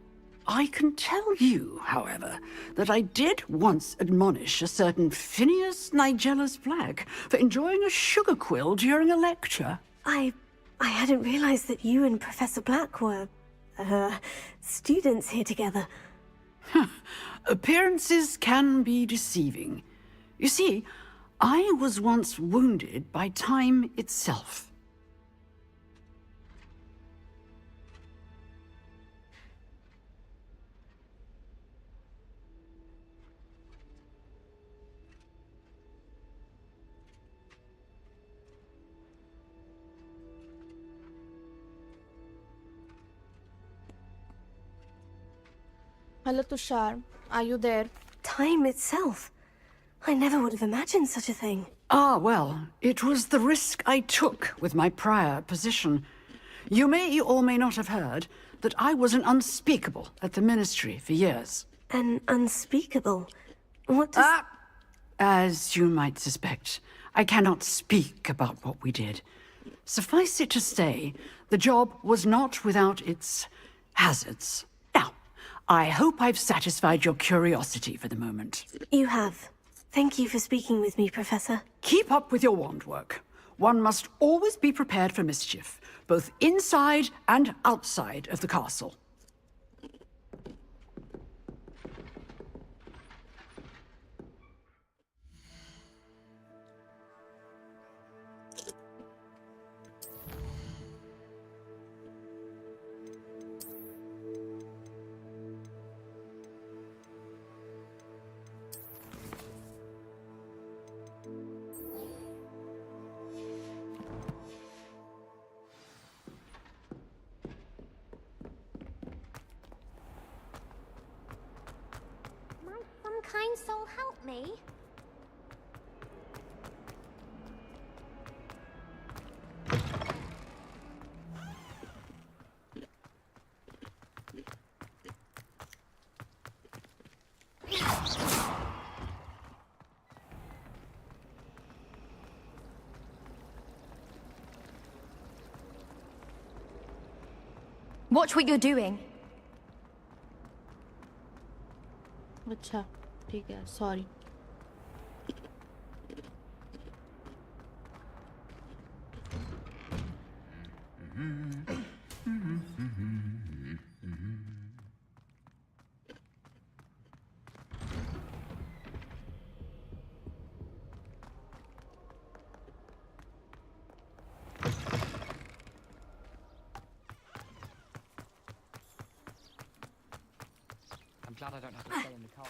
I can tell you, however, that I did once admonish a certain Phineas Nigellus Black for enjoying a sugar quill during a lecture. I hadn't realized that you and Professor Black were, students here together. Appearances can be deceiving. You see, I was once wounded by time itself. Hello, Tushar. Are you there? Time itself. I never would have imagined such a thing. Ah, well, it was the risk I took with my prior position. You may or may not have heard that I was an unspeakable at the Ministry for years. An unspeakable? What does... As you might suspect, I cannot speak about what we did. Suffice it to say, the job was not without its hazards. Now, I hope I've satisfied your curiosity for the moment. You have. Thank you for speaking with me, Professor. Keep up with your wand work. One must always be prepared for mischief, both inside and outside of the castle. Might some kind soul help me? Watch what you're doing. अच्छा ठीक है sorry I'm glad I don't have to stay in the car.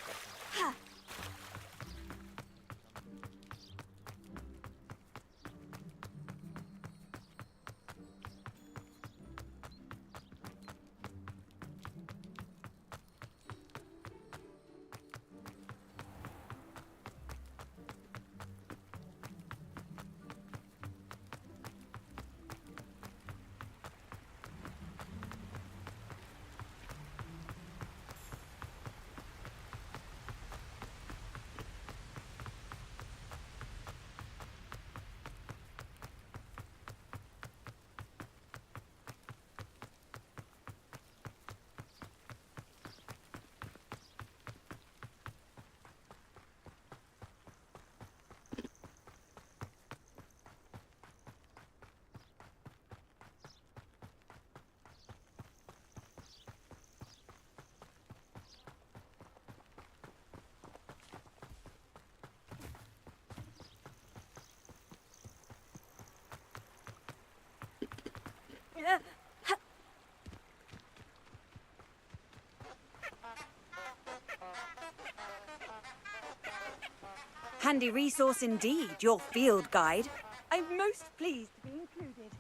Handy resource indeed, your field guide. I'm most pleased to be included.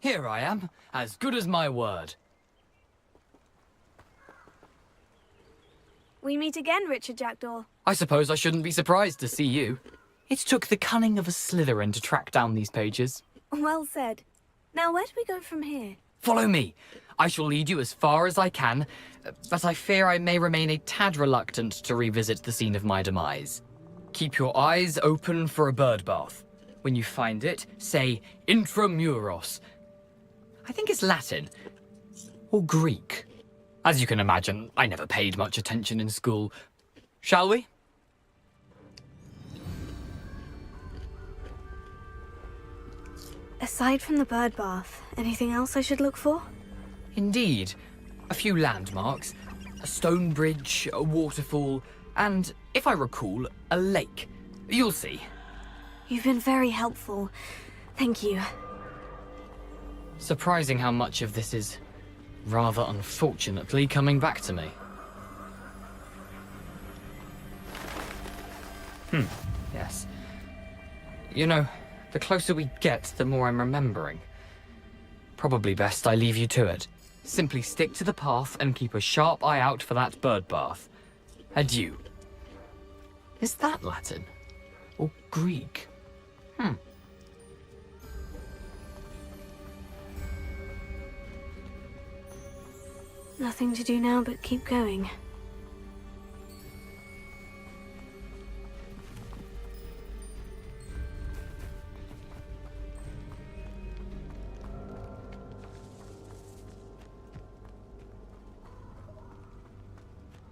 Here I am, as good as my word. We meet again, Richard Jackdaw. I suppose I shouldn't be surprised to see you. It took the cunning of a Slytherin to track down these pages. Well said. Now, where do we go from here? Follow me. I shall lead you as far as I can, but I fear I may remain a tad reluctant to revisit the scene of my demise. Keep your eyes open for a bird bath. When you find it, say intramuros. I think it's Latin. Or Greek. As you can imagine, I never paid much attention in school. Shall we? Aside from the bird bath, anything else I should look for? Indeed. A few landmarks. A stone bridge, a waterfall, and, if I recall, a lake. You'll see. You've been very helpful. Thank you. Surprising how much of this is, rather unfortunately, coming back to me. Yes. You know, the closer we get, the more I'm remembering. Probably best I leave you to it. Simply stick to the path and keep a sharp eye out for that bird bath. Adieu. Is that Latin? Or Greek? Nothing to do now but keep going.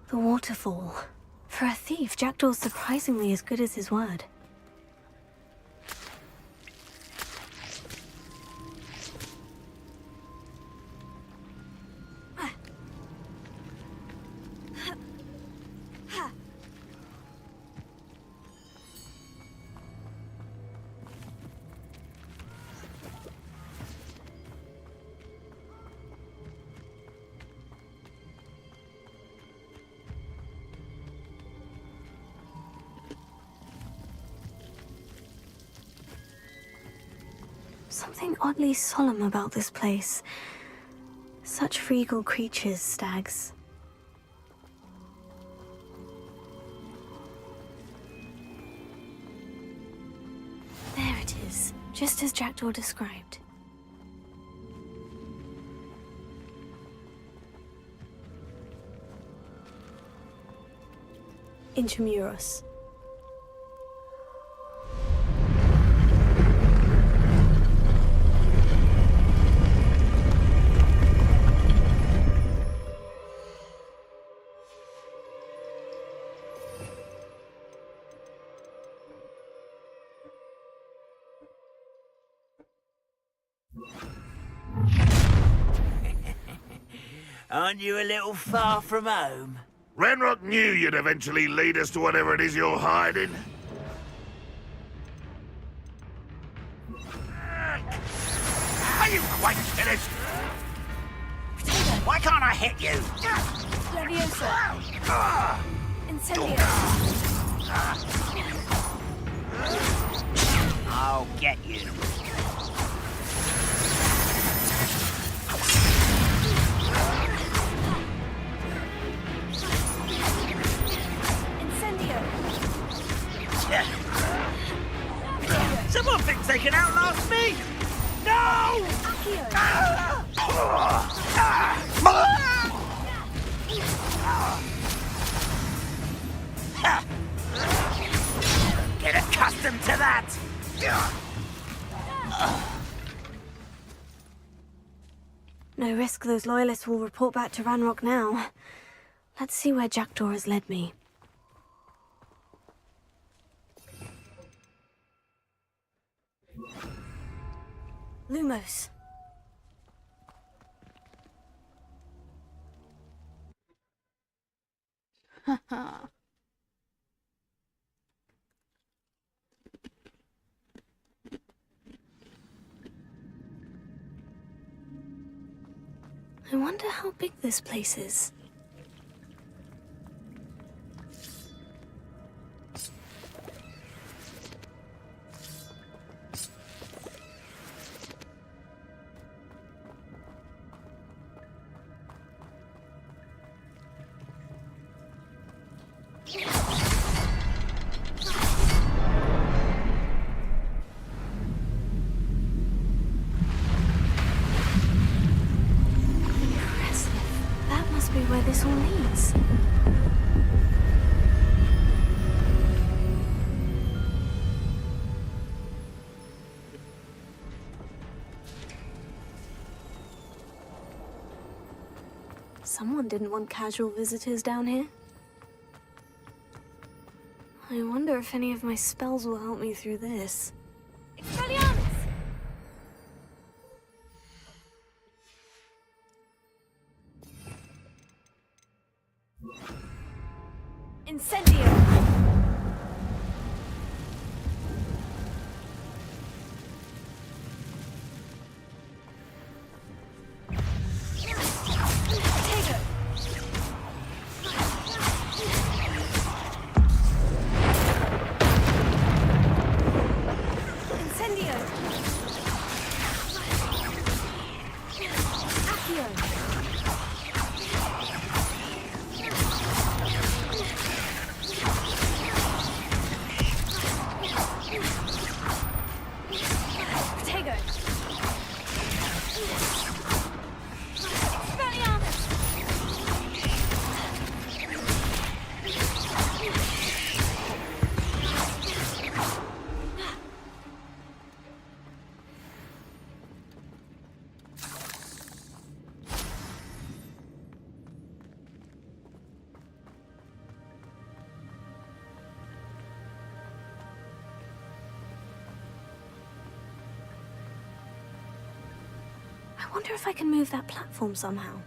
The waterfall. For a thief, Jackdaw's surprisingly as good as his word. Something oddly solemn about this place. Such regal creatures, stags. There it is, just as Jackdaw described. Intramuros. Aren't you a little far from home? Ranrock knew you'd eventually lead us to whatever it is you're hiding. Are you quite finished? Why can't I hit you? Leviosa. Incendio. I'll get you. Someone thinks they can outlast me! No! Get accustomed to that! No risk those loyalists will report back to Ranrock now. Let's see where Jackdaw has led me. Lumos. I wonder how big this place is. this all leads. Someone didn't want casual visitors down here. I wonder if any of my spells will help me through this. Expelliarmus! Incendio! I wonder if I can move that platform somehow.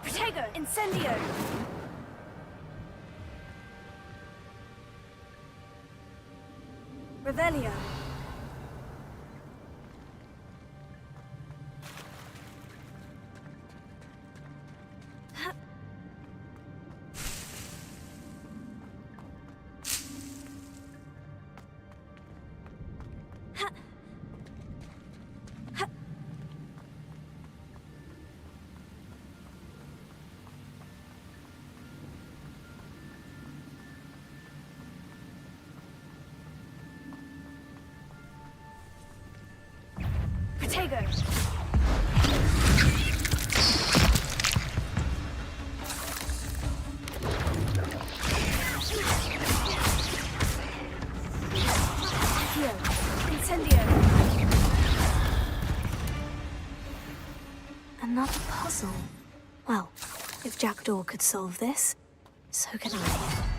Protego! Incendio! Revelio! Protego! Incendio! Another puzzle. Well, if Jackdaw could solve this, so can I.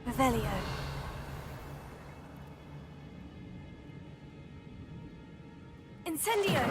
Revelio. Incendio!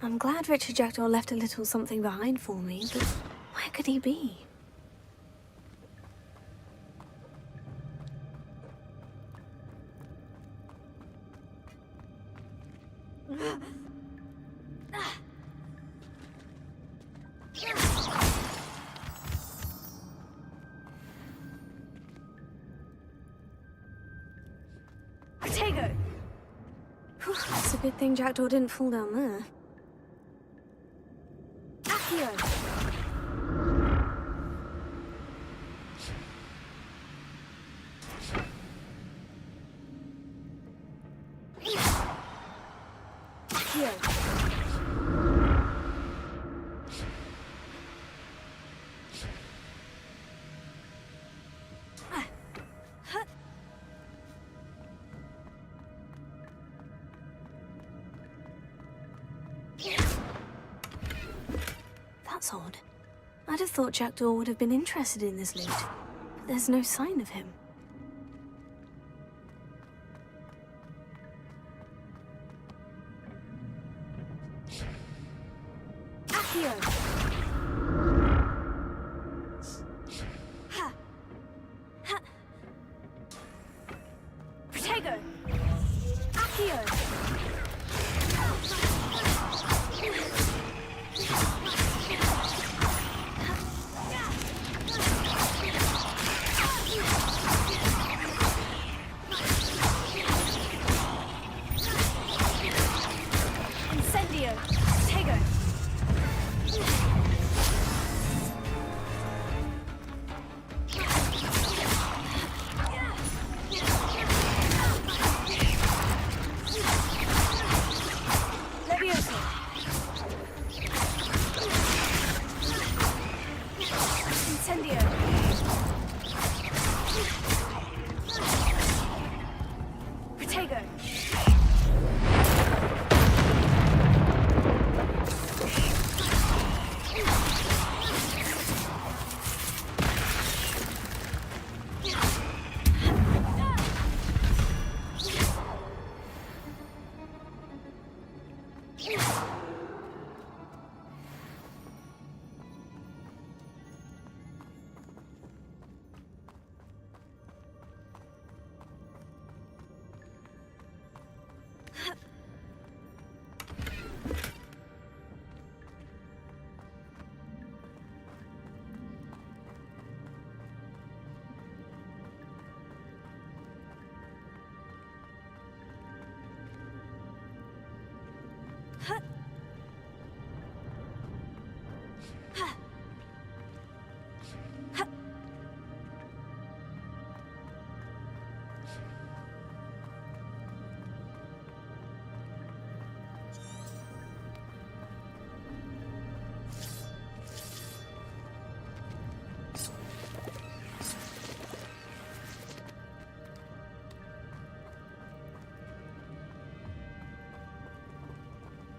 I'm glad Richard Jackdaw left a little something behind for me, but where could he be? good thing Jackdaw didn't fall down there. Accio! That's odd. I'd have thought Jackdaw would have been interested in this loot, but there's no sign of him. Accio! Ha! Ha! Protego! Accio!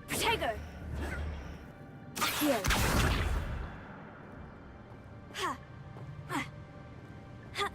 Protego! Here. Ha! Ha! Ha!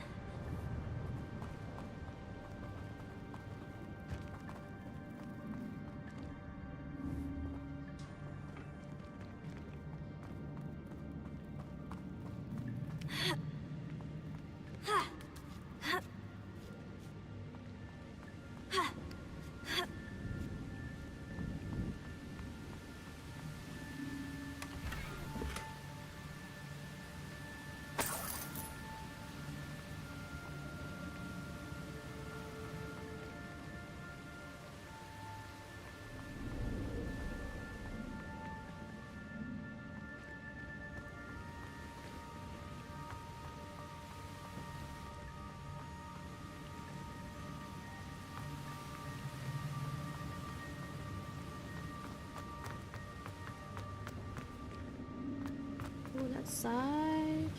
Pull that side.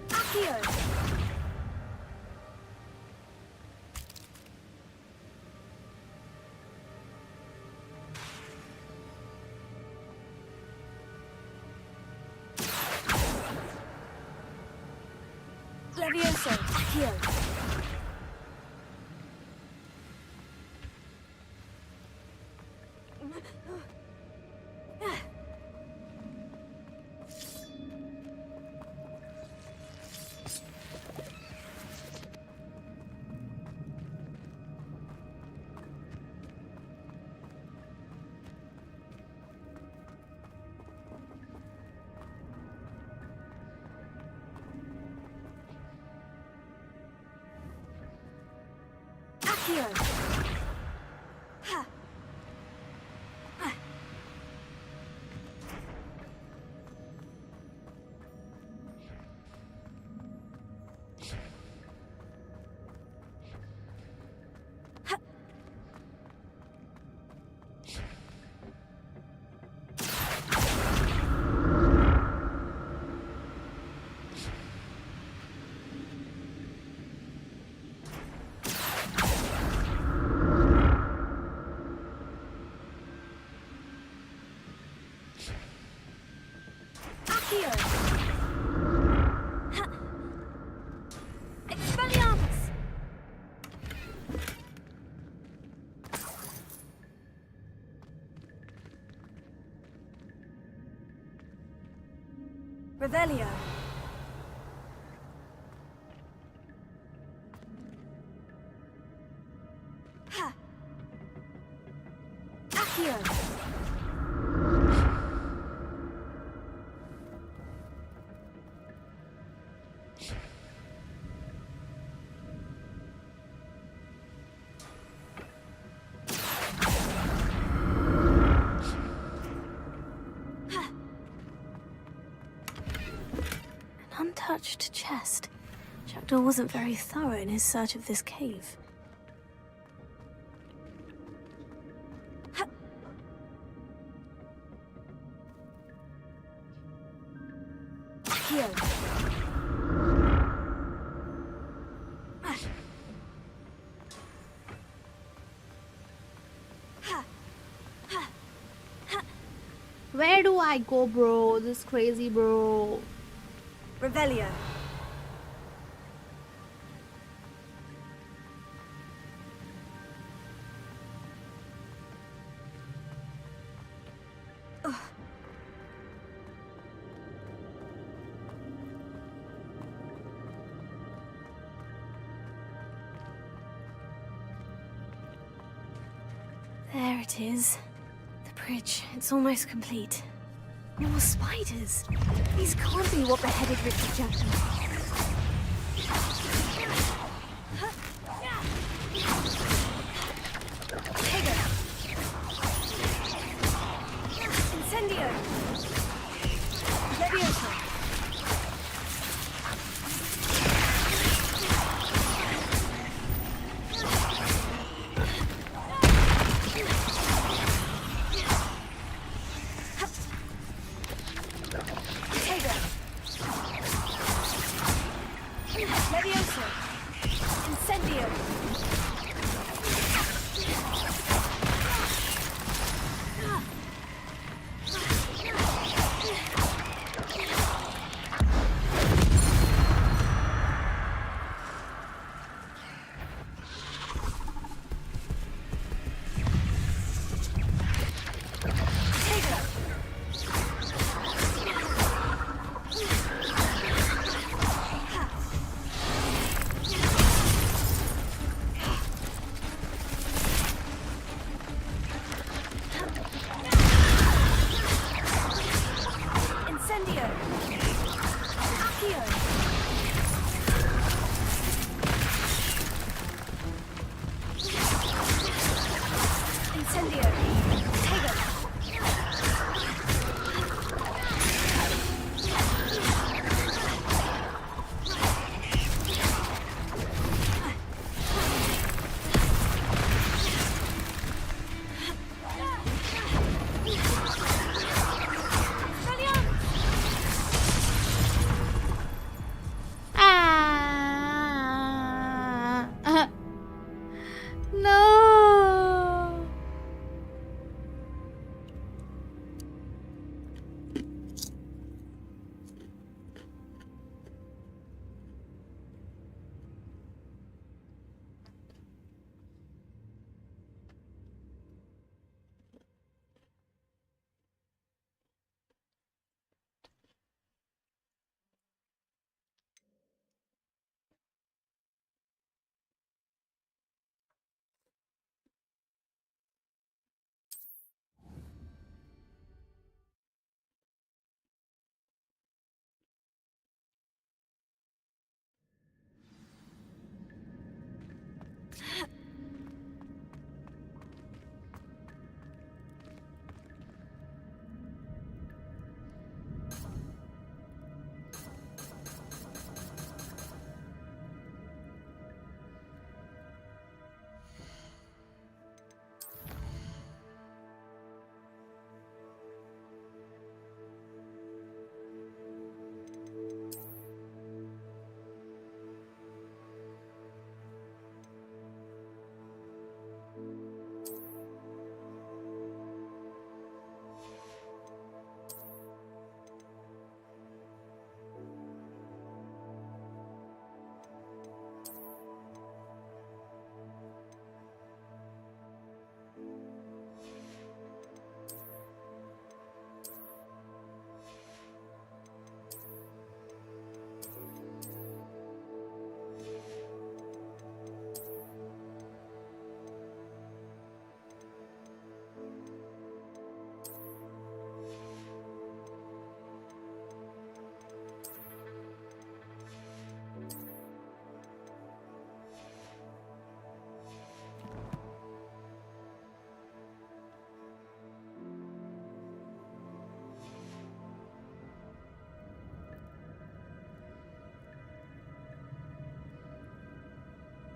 Accio! Levioso, Accio! Accio. Ha. Ha. Accio. Ha. Expelliarmus. Revelio. Ha. Accio. An untouched chest. Jackdaw wasn't very thorough in his search of this cave. Ha. Accio. Ah. Ha. Ha. Ha. Where do I go, bro? This is crazy, bro. Revelio. Ugh. There it is. The bridge. It's almost complete. More spiders. These can't be what beheaded Richard Jackson. Incendio. Leviosa. Leviosa. Incendio.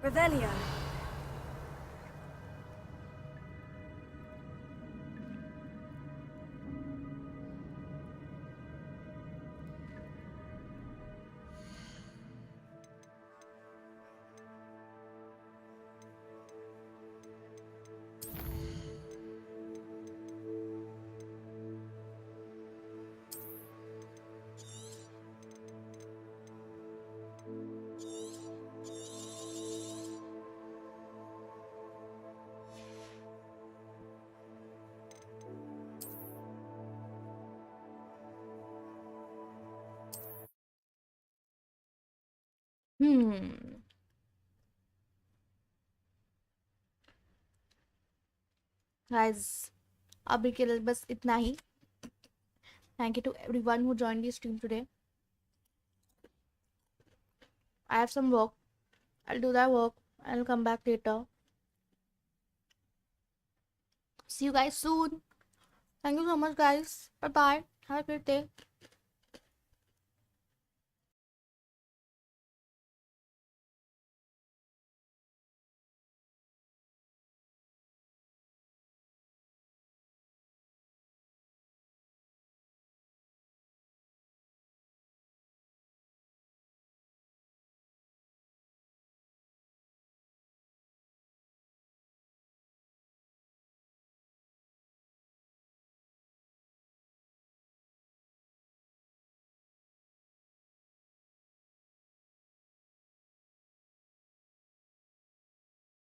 Revelio. Guys अभी के लिए बस इतना ही. Thank you to everyone who joined the stream today. I have some work. I'll do that work. I'll come back later. See you guys soon. Thank you so much, guys. Bye bye. Have a great day.